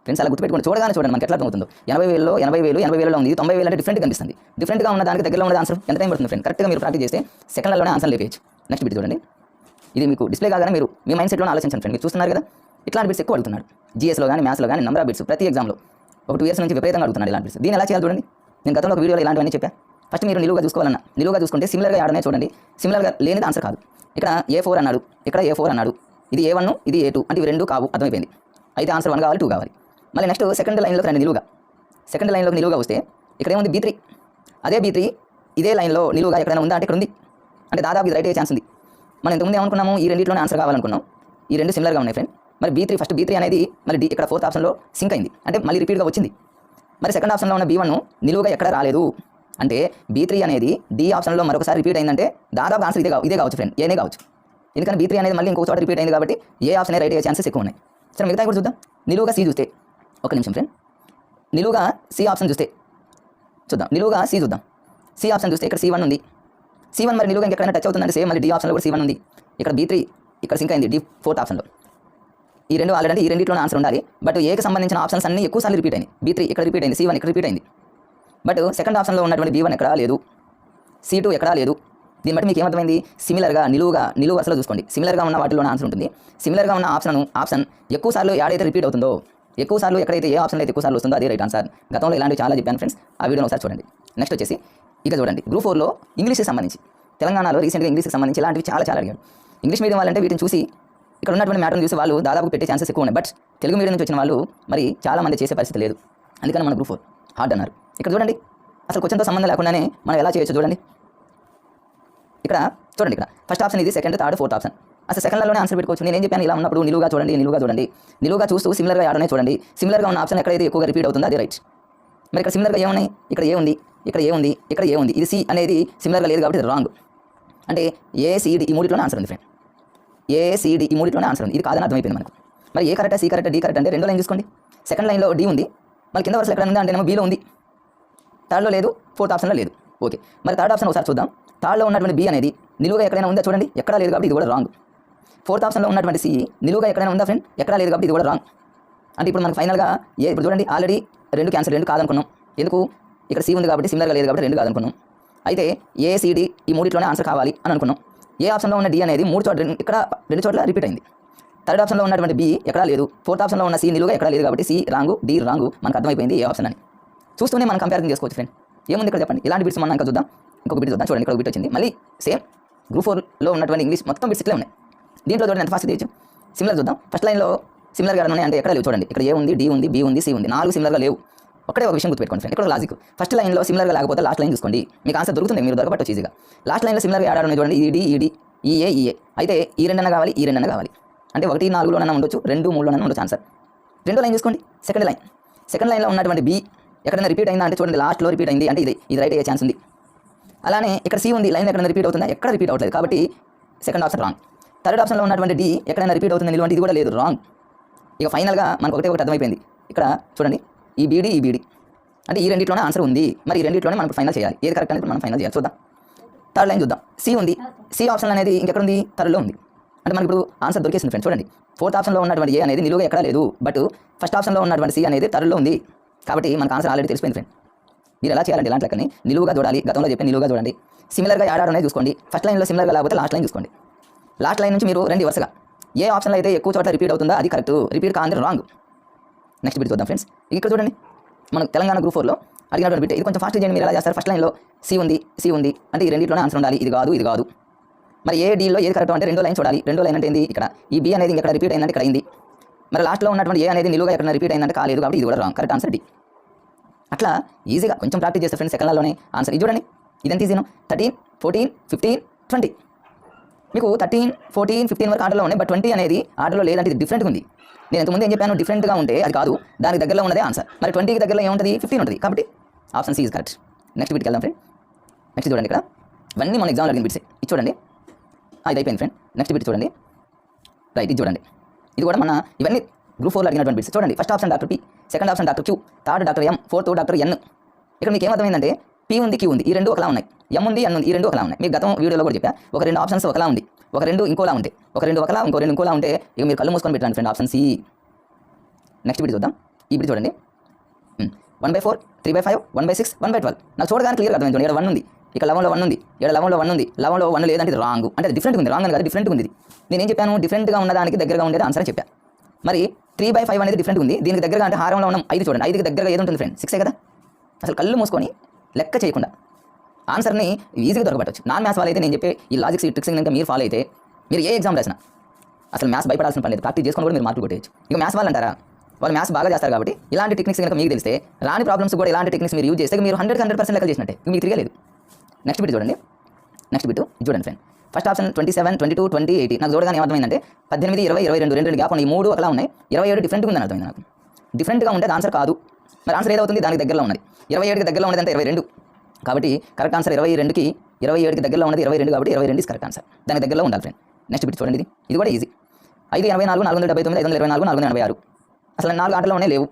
ఫ్రెండ్స్ అలా గుర్తుపెట్టుకోండి. చూడగానే చూడండి మనకి ఎట్లా అర్థమవుతుందో. 80,000లో 80,000లో ఉంది, 90,000 అంటే డిఫరెంట్గా కనిపిస్తుంది. డిఫరెంట్గా ఉన్న దానికి దగ్గరలో ఉన్న ఆన్సర్ ఎంత టైం పడుతుంది ఫ్రెండ్? కరెక్ట్గా మీరు ప్రాక్టీస్ చేస్తే సెకండ్లలోనే ఆన్సర్ లేపేయచ్చు. నెక్స్ట్ బిట్ చూడండి. ఇది మీకు డిస్ప్లే కాగానే మీరు మీ మైండ్ సెట్లో ఆలోచించండి ఫ్రెండ్. మీరు చూస్తున్నారు కదా, ఇట్లాంటి బిట్స్ ఎక్కువ అడుగుతున్నాడు. జీఎస్లో కానీ మ్యాథ్స్లో కానీ నెంబర్ ఆఫ్ బిట్స్ ప్రతి ఎగ్జామ్లో ఒక 2 years నుంచి విపరీతంగా అడుగుతున్నాడు ఇలాంటి బిట్స్. దీన్ని ఎలా చేయాలి చూడండి. నేను గతంలో ఒక వీడియోలో ఇలాంటివన్నీ చెప్పా. ఫస్ట్ మీరు నిలువుగా చూసుకోవాలన్నా, నిలువుగా చూసుకుంటే సిమిలర్గా యాడ్ అనేది చూడండి. సిమిలర్గా లేనిది ఆన్సర్ కాదు. ఇక్కడ A4 అన్నాడు, ఇక్కడ A4 అన్నాడు, ఇది A1 ఇది A2 అంటే ఇవి రెండు కావు, అర్థమైపోయింది. అయితే ఆన్సర్ 1 కావాలి, 2 కావాలి. మళ్ళీ నెక్స్ట్ సెకండ్ లైన్లోకి రండి. నిలువుగా సెకండ్ లైన్లోకి నిలువుగా వస్తే ఇక్కడ ఏముంది B3. అదే B3 ఇదే లైన్లో నిలువుగా ఎక్కడైనా ఉందా అంటే ఇక్కడ ఉంది. అంటే దాదాపు ఇది రైట్ అయ్యే ఛాన్స్ ఉంది. మనం ఇంతకుముందు ఏమనుకున్నాము, ఈ రెండింటిలోనే ఆన్సర్ కావాలనుకున్నాం. ఈ రెండు సిమిలర్గా ఉన్నాయి ఫ్రెండ్. మరి ఫస్ట్ B3 అనేది మరి ఇక్కడ 4th ఆప్షన్లో సింక్ అయింది, అంటే మళ్ళీ రిపీట్గా వచ్చింది. మరి సెకండ్ ఆప్షన్లో ఉన్న B1 నిలువుగా ఎక్కడ రాలేదు, అంటే B3 అనేది D ఆప్షన్లో మరొకసారి రిపీట్ అయిందంటే దాదాపు ఆన్సర్ ఇదే కావచ్చు ఫ్రెండ్, ఏనే కావచ్చు. ఎందుకంటే B3 అనేది మళ్ళీ ఇంకో చోట రిపీట్ అయింది కాబట్టి ఏ ఆప్షన్ రైట్ అయ్యే ఛాన్సెస్ ఎక్కువ ఉన్నాయి. సరే మిగతా కూడా చూద్దాం. నిలువుగా C చూస్తే, ఒక నిమిషం ఫ్రెండ్, నిలువుగా C ఆప్షన్ చూస్తే చూద్దాం. నిలువుగా C చూద్దాం. C ఆప్షన్ చూస్తే ఇక్కడ C1 ఉంది. C1 మరి నిలువుగా ఎక్కడైనా టచ్ అవుతుందంటే సేమ్ మళ్ళీ D ఆప్షన్లో కూడా C1 ఉంది. ఇక్కడ B3 ఇక్కడ సింక్ అయింది D4th ఆప్షన్లో. ఈ రెండు ఆల్రెడీ ఈ రెండింటిలోనే ఆన్సర్ ఉండాలి. బట్ ఏకి సంబంధించిన ఆప్షన్స్ అన్ని ఎక్కువసార్లు రిపీట్ అయింది. B3 ఇక్కడ రిపీట్ అయింది, C1 ఇక్కడ రిపీట్ అయింది. బట్ సెకండ్ ఆప్షన్లో ఉన్నటువంటి B1 ఎక్కడా లేదు, C2 ఎక్కడా లేదు. దీన్ని బట్టి మీకు ఏమర్థమైంది, సిమిలర్గా నిలువు వరుసలో చూసుకోండి. సిమిలర్గా ఉన్న వాటిలోనే ఆన్సర్ ఉంటుంది. సిమిలర్గా ఉన్న ఆప్షన్ ఎక్కువసార్లు యాడైతే రిపీట్ అవుతుందో, ఎక్కువసార్లు ఎక్కడైతే ఏ ఆప్షన్ అయితే ఎక్కువసార్లు వస్తుందో అదే రైట్ ఆన్సర్. గతంలో ఇలాంటివి చాలా చెప్పాను ఫ్రెండ్స్, ఆ వీడియోని ఒకసారి చూడండి. నెక్స్ట్ వచ్చేసి ఇక చూడండి, గ్రూప్ 4లో ఇంగ్లీష్కి సంబంధించి తెలంగాణలో రీసెంట్గా ఇంగ్లీష్కి సంబంధించి ఇలాంటివి చాలా అడిగారు. ఇంగ్లీష్ మీడియం వాళ్ళంటే వీటిని చూసి ఇక్కడ ఉన్నటువంటి మ్యాటర్ని చూసి వాళ్ళు దాదాపు పెట్టే ఛాన్సెస్ ఎక్కువ ఉన్నాయి. బట్ తెలుగు మీడియం నుంచి వచ్చిన వాళ్ళు మరి చాలా మంది చేసే పరిస్థితి లేదు. అందుకని మన గ్రూప్ 4 హార్డ్ అన్నారు. ఇక్కడ చూడండి, అసలు క్వశ్చన్తో సంబంధం లేకుండానే మనం ఎలా చేయొచ్చు చూడండి. ఇక్కడ చూడండి, ఇక్కడ ఫస్ట్ ఆప్షన్ ఇది, సెకండ్, థర్డ్, 4th ఆప్షన్. అసలు సెకండ్లోనే ఆన్సర్ పెట్టుకోవచ్చు. నేను ఏం చెప్పాను, ఇలా ఉన్నప్పుడు నిలువుగా చూడండి. నిలువుగా చూస్తూ సిమిలర్గా యాడ్ అనేది చూడండి. సిమిలర్గా ఉన్న ఆప్షన్ ఎక్కడైతే ఎక్కువగా రిపీట్ అవుతుందో అదే రైట్. మరి ఇక్కడ సిమిలర్గా ఏమున్నాయి, ఇక్కడ ఏ ఉంది, ఇక్కడ ఏ ఉంది, ఇక్కడ ఏ ఉంది. ఇది C అనేది సిమిలర్గా లేదు కాబట్టి ఇది రాంగ్. అంటే ACD ఈ మూడిట్లోనే ఆన్సర్ ఉంది ఫ్రెండ్. ACD ఈ మూడిట్లోనే ఆన్సర్ ఉంది. ఇది కాదని అర్థమైపోయింది మనకు. మరి ఏ కరెక్టా, C కరెక్టా, D కరెక్ట్ అంటే రెండో లైన్ చూసుకోండి. సెకండ్ లైన్లో D ఉంది, మళ్ళీ కింద వరుసలో ఎక్కడ ఉందా అంటే Bలో ఉంది, థర్డ్లో లేదు, 4th ఆప్షన్లో లేదు. ఓకే, మరి థర్డ్ ఆప్షన్ ఒకసారి చూద్దాం. థర్డ్లో ఉన్నటువంటి B అనేది నిలువుగా ఎక్కడైనా ఉందా చూడండి, ఎక్కడా లేదు కాబట్టి ఇది కూడా రాంగ్. 4th ఆప్షన్లో ఉన్నటువంటి C నిలువుగా ఎక్కడైనా ఉందా ఫ్రెండ్, ఎక్కడా లేదు కాబట్టి ఇది కూడా రాంగ్. అంటే ఇప్పుడు మనకు ఫైనల్గా ఇప్పుడు చూడండి, ఆల్రెడీ రెండు క్యాన్సర్, రెండు కాదనుకున్నాం. ఎందుకు, ఇక్కడ C ఉంది కాబట్టి సిమిలర్గా లేదు కాబట్టి రెండు కాదనుకున్నాం. అయితే ACD ఈ మూడిట్లోనే ఆన్సర్ కావాలి అని అనుకున్నాం. ఏ ఆప్షన్లో ఉన్న D అనేది ఇక్కడ రెండు చోట్ల రిపీట్ అయింది. థర్డ్ ఆప్షన్లో ఉన్నటువంటి B ఎక్కడా లేదు. 4th ఆప్షన్లో ఉన్న C నిలువుగా ఎక్కడా లేదు కాబట్టి C రాంగు, D రాంగు. మనకు అర్థమైపోయింది ఏ ఆప్షన్ అని. చూస్తూనే మనం కంపారిజన్ చేసుకోవచ్చు ఫ్రెండ్. ఏముంది ఇక్కడ చెప్పండి. ఇలాంటి బిట్స్ మనం ఇంకా చూద్దాం. ఇంకొక బిట్ చూద్దాం. చూడండి, ఇక్కడ ఒక బిట్ వచ్చింది. మళ్ళీ సేమ్ గ్రూప్ 4లో ఉన్నటువంటి ఇంగ్లీష్ మొత్తం బిట్స్ ఇట్లే ఉన్నాయి. దీంట్లో చూడండి ఎంత ఫాస్ట్ చేయొచ్చు. సిమిలర్ చూద్దాం. ఫస్ట్ లైన్లో సిమిలర్గా ఉన్నాయి అంటే ఎక్కడ లేవు చూడండి. ఇక్కడ ఏ ఉంది, D ఉంది, B ఉంది, C ఉంది. 4 సిమిలర్గా లేవు. ఒకటే ఒక విషయం గుర్తుపెట్టుకోండి ఫ్రెండ్, ఇక్కడ లాజిక్. ఫస్ట్ లైన్లో సిమిలర్గా లేకపోతే లాస్ట్ లైన్ చూసుకోండి, మీకు ఆన్సర్ దొరుకుతుంది, మీరు దొరకపట్టొచ్చు ఈజీగా. లాస్ట్ లైన్లో సిమిలర్గా యాడ్ ఉన్నాయి చూడండి, ED, EA. అయితే ఈ రెండన్నా కావాలి, ఈ రెండన్నా కావాలి. అంటే 1, 4లోనైనా ఉండొచ్చు, 2, 3లోనైనా ఉండొచ్చు ఆన్సర్. రెండో లైన్ చూసుకోండి, సెకండ్ లైన్లో ఉన్నటువంటి B ఎక్కడైనా రిపీట్ అయిందా అంటే చూడండి, లాస్ట్లో రిపీట్ అయింది అంటే ఇది రైట్ అయ్యే ఛాన్స్ ఉంది. అలానే ఇక్కడ C ఉంది, లైన్ ఎక్కడైనా రిపీట్ అవుతుందా, ఎక్కడ రిపీట్ అవ్వట్లేదు కాబట్టి సెకండ్ ఆప్షన్ రాంగ్. థర్డ్ ఆప్షన్లో ఉన్నటువంటి D ఎక్కడైనా రిపీట్ అవుతుంది నిలువ అంటే ఇది కూడా లేదు, రాంగ్. ఇక ఫైనల్గా మనకు ఒకటి అర్థమైపోయింది. ఇక్కడ చూడండి, ఈ BD అంటే ఈ రెండిట్లోనే ఆన్సర్ ఉంది. మరి ఈ రెండిట్లోనే మనం ఫైనల్ చేయాలి, ఏది కరెక్ట్ అనేది మనం ఫైనల్ చేయాలి. చూద్దాం. థర్డ్ లైన్ చూద్దాం. C ఉంది, C ఆప్షన్ అనేది ఇంకెక్కడ ఉంది, థర్డ్లో ఉంది. అంటే మనకి ఇప్పుడు ఆన్సర్ దొరికేసింది ఫ్రెండ్స్. చూడండి, 4th ఆప్షన్లో ఉన్నటువంటి A అనేది నిలువుగా ఎక్కడా లేదు, బట్ ఫస్ట్ ఆప్షన్లో ఉన్నటువంటి C అనేది థర్డ్లో ఉంది. కాబట్టి మనకు ఆన్సర్ ఆల్రెడీ తెలిసిపోయింది ఫ్రెండ్. మీరు ఎలా చేయాలంటే ఇలాంటి లెక్కని నిలువుగా చూడాలి. గతంలో చెప్పి నిలువుగా చూడండి. సిమిలర్గా యాడ్ అనేది చూసుకోండి. ఫస్ట్ లైన్లో సిమిలర్గా లేకపోతే లాస్ట్ లైన్ చూసుకోండి. లాస్ట్ లైన్ నుంచి మీరు రెండు వరుసగా ఏ ఆప్షన్లో అయితే ఎక్కువ చోట్ల రిపీట్ అవుతుందో అది కరెక్ట్, రిపీట్ కాంది రాంగ్. నెక్స్ట్ బిట్ చూద్దాం ఫ్రెండ్స్. ఇక్కడ చూడండి, మనకు తెలంగాణ గ్రూప్ 4లో అడిగినటువంటి బిట్. ఇది కొంచెం ఫాస్ట్ చేయండి. మీరు ఎలా చేస్తారు, ఫస్ట్ లైన్లో C ఉంది అంటే ఈ రెండింటిలోనే ఆన్సర్ ఉండాలి, ఇది కాదు. మరి ఏ Dలో ఏది కరెక్ట్ అంటే రెండో లైన్ చూడాలి. రెండో లైన్ అంటే ఏంది, ఇక్కడ ఈ B అనేది ఇక్కడ రిపీట్ అయిందంటే ఇక్కడ అయింది. మరి లాస్ట్లో ఉన్నటువంటి A అనేది నిలువుగా ఎక్కడ రిపీట్ అయిందంటే కాలేదు కాబట్టి ఇది కూడా రాంగ్. Correct answer D. అట్లా ఈజీగా కొంచెం ప్రాక్టీస్ చేస్తే ఫ్రెండ్స్ సెకండ్లోనే ఆన్సర్. ఇది చూడండి, ఇదంతా ఈజీను. 13, 14, 15, 20. మీకు 13, 14, 15 వరకు ఆర్డర్లో ఉన్నాయి, బట్ 20 అనేది ఆర్డర్లో లేదంటే ఇది డిఫరెంట్గా ఉంది. నేను ఇంతకుముందు ఏం చెప్పాను, డిఫరెంట్గా ఉంటే అది కాదు, దానికి దగ్గరలో ఉన్నదే ఆన్సర్. మరి 20కి దగ్గరలో ఏముంటుంది, 15 ఉంటుంది. కాబట్టి option C is correct. Next బిట్కి వెళ్దాం ఫ్రెండ్. నెక్స్ట్ చూడండి, ఇక్కడ ఇవన్నీ మన ఎగ్జామ్లో అడిగిన బిట్స్. ఇది చూడండి, ఇది అయిపోయింది ఫ్రెండ్. నెక్స్ట్ బిట్ చూడండి, రైట్, ఇది చూడండి. ఇది కూడా మన ఇవన్నీ గ్రూప్ 4లో అడిగినటువంటి బిట్స్. చూడండి, first option doctor P, second option doctor Q, third doctor M, fourth doctor N. ఇక్కడ మీకు ఏమర్థమైందంటే P ఉంది, Q ఉంది, ఈ రెండు ఒకలా ఉన్నాయి. M ఉంది, N ఉంది, ఈ రెండు ఒకలా ఉన్నాయి. మీకు గతం వీడియోలో కూడా చెప్పా, ఒక రెండు ఆప్షన్స్ ఒకలా ఉంది, ఒక రెండు ఇంకోలా ఉంటే, ఒక రెండు ఒకలా, ఇంకో రెండు ఇంకోలా ఉంటే ఇక మీరు కళ్ళు మూసుకొని పెట్టండి friend, option C. Next bit చూద్దాం. ఈ బిట్ చూడండి, 1/4, 3/5, 1/6, 1/12. నాకు చూడగానే క్లియర్గా అర్థమైంది. ఇక్కడ 1 ఉంది, ఇక్కడ 11లో 1 ఉంది, ఇక్కడ 11లో 1 ఉంది, 11లో 1 లేదంటే ఇది రాంగ్. అంటే అది డిఫరెంట్గా ఉంది, రాంగ్ అని కాదు, డిఫరెంట్గా ఉంది. నేనేం చెప్పాను, డిఫరెంట్గా ఉన్నదానికి దగ్గరగా ఉండేది ఆన్సర్ చెప్పా. మరి 3/5 అనేది డిఫరెంట్ ఉంది, దీనికి దగ్గరగా అంటే హారంలో ఉన్న 5 చూడండి, 5కి దగ్గరగా ఏది ఉంటుంది ఫ్రెండ్, 6 కదా. అసలు కళ్ళు మూసుకొని లెక్క చేయకుండా ఆన్సర్ని ఈజీగా దొరకబట్టవచ్చు. నాన్ మ్యాథ్స్ వాళ్ళైతే నేను చెప్పే ఈ లాజిక్స్ ఈ ట్రిక్స్ కనుక మీరు ఫాలో అయితే మీరు ఏ ఎగ్జామ్ రాసినా అసలు మ్యాథ్స్ భయపడాల్సిన పని లేదు. ప్రాక్టీస్ చేసుకొని కూడా మీరు మార్కులు కొట్టేయచ్చు. ఇక మ్యాథ్స్ వాళ్ళు అంటారా, వాళ్ళు మ్యాథ్స్ బాగా చేస్తారు కాబట్టి ఇలాంటి టెక్నిక్స్ కనుక మీకు తెలిస్తే రాని ప్రాబ్లమ్స్ కూడా ఇలాంటి టెక్నిక్స్ మీరు యూజ్ చేస్తే మీరు 100% లెక్క చేసినట్టే, మీకు తిరగలేదు. నెక్స్ట్ బిట్ చూడండి. నెక్స్ట్ బిట్ చూడండి ఫ్రెండ్. First option 27, 22, 20, 80. నాకు చూడగానే ఏమర్థమైందంటే 18, 20, 22 రెండు గ్యాప్ ఉన్నాయి. 3 ఒకలా ఉన్నాయి. 27 డిఫరెంట్గా ఉందని అర్థమైంది నాకు. డిఫరెంట్గా ఉంటే ఆన్సర్ కాదు. మరి ఆన్సర్ ఏదవుతుంది? దానికి దగ్గరలో ఉన్నది. 27కి దగ్గరలో ఉన్నది అంటే 22 కాబట్టి కరెక్ట్ ఆన్సర్ 22కి 27కి దగ్గరలో ఉన్నది 22 కాబట్టి 22 ఇస్ కరెక్ట్ ఆన్సర్. దానికి దగ్గరలో ఉండాలి ఫ్రెండ్. నెక్స్ట్ బిట్ చూడండి. ఇది కూడా ఈజీ. 584, 479, 524, 486. అసలు 4 ఆటలో ఉన్నాయి లేవు.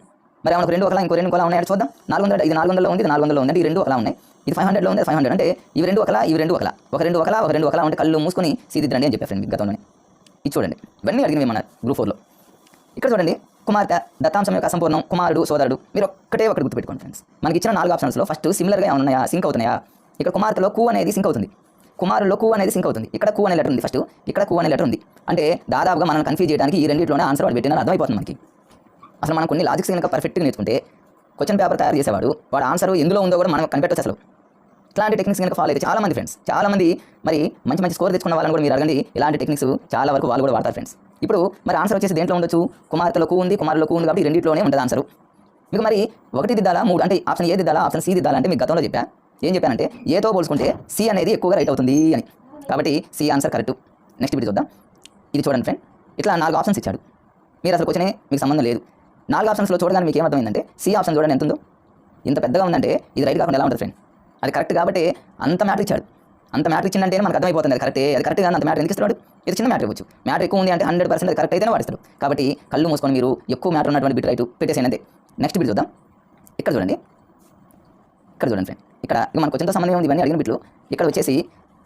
మరి మనకు 2 ఒకలా ఇంకో 2 ఒకలా ఉన్నాయి చూద్దాం. 400 ఇది 400లో ఉంది, ఇది 400లో ఉంది అంటే ఈ 2 ఒకలా ఉన్నాయి. ఇది 500లో ఉంది, 500 అంటే ఇవి 2 ఒకలా, ఇవి 2 ఒకలా. ఒక 2 ఒకలా, ఒక 2 ఒకలా ఉంటే కళ్ళు మూసుకొని సీదిద్దండి అని చెప్పారు ఫ్రెండ్ మీకు గతంలోనే. ఇది చూడండి. ఇవన్నీ అడిగినవి మన గ్రూప్ 4లో. ఇక్కడ చూడండి. కుమార్తె, దత్తాంశం యొక్క అసంపూర్ణం, కుమారుడు, సోదరుడు. మీరు ఒకటి గుర్తుపెట్టుకోండి ఫ్రెండ్స్. మనకి ఇచ్చిన 4 ఆప్షన్స్లో ఫస్ట్ సిమిలర్గా ఉన్నాయా, సింక్ అవుతున్నాయా? ఇక్కడ కుమార్తెలో కు అనేది సింక్ అవుతుంది, కుమారుల్లో కు అనేది సింక్ అవుతుంది. ఇక్కడ కు అనే లెటర్ ఉంది ఫస్ట్, ఇక్కడ కు అనే లెటర్ ఉంది. అంటే దాదాపుగా మనం కన్ఫ్యూజ్ చేయడానికి ఈ రెండింటిలోనే ఆన్సర్ వాడు పెట్టిన అర్థమైపోతుంది మనకి. అసలు మనం కొన్ని లాజిక్స్ కనుక పర్ఫెక్ట్గా నేర్చుకుంటే క్వశ్చన్ పేపర్ తయారు చేసేవాడు వాడు ఆన్సర్ ఎందులో ఉందో కూడా మనం కనిపెట్టచ్చు. అసలు ఇట్లాంటి టెక్నిక్స్ కనుక ఫాలో అయితే చాలామంది ఫ్రెండ్స్, చాలామంది మరి మంచి స్కోర్ తెచ్చుకున్న వాళ్ళని కూడా మీరు అడగండి. ఇలాంటి టెక్నిక్స్ చాలా వరకు వాళ్ళు కూడా వాడతారు ఫ్రెండ్స్. ఇప్పుడు మరి ఆన్సర్ వచ్చేసి దేంట్లో ఉండొచ్చు? కుమార్తెలో కు ఉంది, కుమారులో కు ఉంది కాబట్టి రెండింటిలోనే ఉంటుంది ఆన్సర్. మీకు మరి 1 దిద్దాలా 3 అంటే ఆప్షన్ ఏ దిద్దాలా ఆప్షన్ సి దిద్దాలా అంటే మీకు గతంలో చెప్పా. ఏం చెప్పానంటే ఏతో పోల్చుకుంటే సి అనేది ఎక్కువగా రైట్ అవుతుంది అని. కాబట్టి C answer correct. Next video చూద్దాం. ఇది చూడండి ఫ్రెండ్. ఇట్లా 4 ఆప్షన్స్ ఇచ్చాడు. మీరు అసలు క్వశ్చనే మీకు సంబంధం లేదు. 4 ఆప్షన్స్లో చూడగానే మీకు ఏమర్థమైందంటే సి ఆప్షన్ చూడండి ఎంత ఉందో. ఇంత పెద్దగా ఉందంటే ఇది రైట్ కాకుండా ఎలా ఉంటుంది ఫ్రెండ్? అది కరెక్ట్ కాబట్టి అంత మ్యాటర్ ఇచ్చాడు. అంత మ్యాటర్ ఇచ్చిందంటే మనకు అర్థమైపోతుంది అది కరెక్టే. అది కరెక్ట్గా అంత మ్యాటర్ ఎందుకు ఇస్తున్నాడు? ఇది చిన్న మ్యాటర్ ఇవ్వచ్చు. మ్యాటర్ ఎక్కువ ఉంది అంటే 100% అది కరెక్ట్ అయితేనే వాడిస్తాడు. కాబట్టి కళ్ళు మూసుకొని మీరు ఎక్కువ మ్యాటర్ ఉన్నటువంటి బిట్ రైట్ పెట్టేసేయండి అంతే. నెక్స్ట్ బిట్ చూద్దాం. ఇక్కడ చూడండి. ఇక్కడ చూడండి ఫ్రెండ్. ఇక్కడ మనకు క్వశ్చన్తో సంబంధం ఉంది ఇవన్నీ అడిగిన బిట్లు. ఇక్కడ వచ్చేసి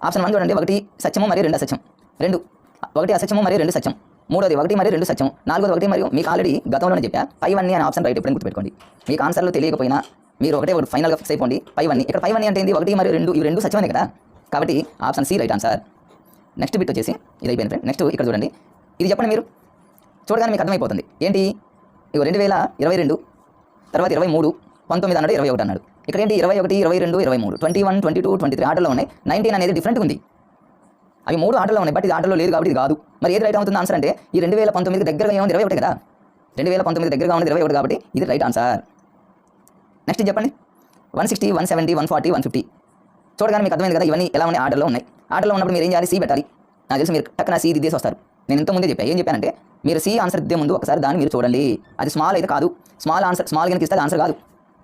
ఆప్షన్ 1 చూడండి. 1 సత్యము మరియు 2 అసత్యం. 2 1 అసత్యము మరియు 2 సత్యం. 3వది 1 మరియు 2 సత్యం. 4వది 1 మరియు మీకు ఆల్రెడీ గతంలోనే చెప్పా పైవన్నీ అనే ఆప్షన్ రైట్ ఎప్పుడైనా గుర్తుపెట్టుకోండి. మీకు ఆన్సర్లు తెలియకపోయినా మీరు ఒకటి ఫైనల్గా ఫిక్స్ అయిపోండి. పైవన్నీ ఇక్కడ పైవన్నీ అంటే ఏంది? 1 మరియు 2 ఇవి 2 సత్యమే కదా. కాబట్టి option C right answer. Next bit వచ్చేసి ఇది అయిపోయింది ఫ్రెండ్. నెక్స్ట్ ఇక్కడ చూడండి. ఇది చెప్పండి మీరు చూడగానే మీకు అర్థమైపోతుంది ఏంటి? ఇక 2022 తర్వాత 23 19 అన్నాడు 21 అన్నాడు. ఇక్కడ ఏంటి 21 22 23 21 22 23 ఆర్డర్లో ఉన్నాయి. 19 అనేది డిఫరెంట్గా ఉంది. అవి 3 ఆర్డర్లో ఉన్నాయి బట్ ఇది ఆర్డర్లో లేదు కాబట్టి ఇది కాదు. మరి ఏది రైట్ అవుతుంది ఆన్సర్ అంటే ఈ 2019 దగ్గరగా ఏముంది 21 కదా. 2019 దగ్గరగా ఉంది 21 కాబట్టి ఇది రైట్ ఆన్సర్. నెక్స్ట్ చెప్పండి. 160 170 140 150 చూడగానే మీకు అర్థమైంది కదా. ఇవన్నీ ఎలా ఉన్నాయి? ఆర్డర్లో ఉన్నాయి. ఆర్డర్లో ఉన్నప్పుడు మీరు ఏం చేయాలి? సి పెట్టాలి. నాకు తెలిసి మీరు టక్కున సి దిద్దేసి వస్తారు. నేను ఇంత ముందే చెప్పాను. ఏం చెప్పానంటే మీరు సి ఆన్సర్ దిద్దే ముందు ఒకసారి దాన్ని మీరు చూడండి. అది స్మాల్ అయితే కాదు. స్మాల్ కనుక ఇస్తే ఆన్సర్ కాదు.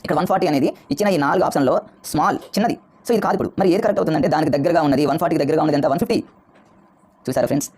ఇక్కడ 140 అనేది ఇచ్చిన ఈ 4 ఆప్షన్లో స్మాల్ చిన్నది. సో ఇది కాదు. ఇప్పుడు మరి ఏది కరెక్ట్ అవుతుందంటే దానికి దగ్గరగా ఉన్నది 140కి దగ్గరగా ఉన్నది ఎంత? 150. చూసారా ఫ్రెండ్స్?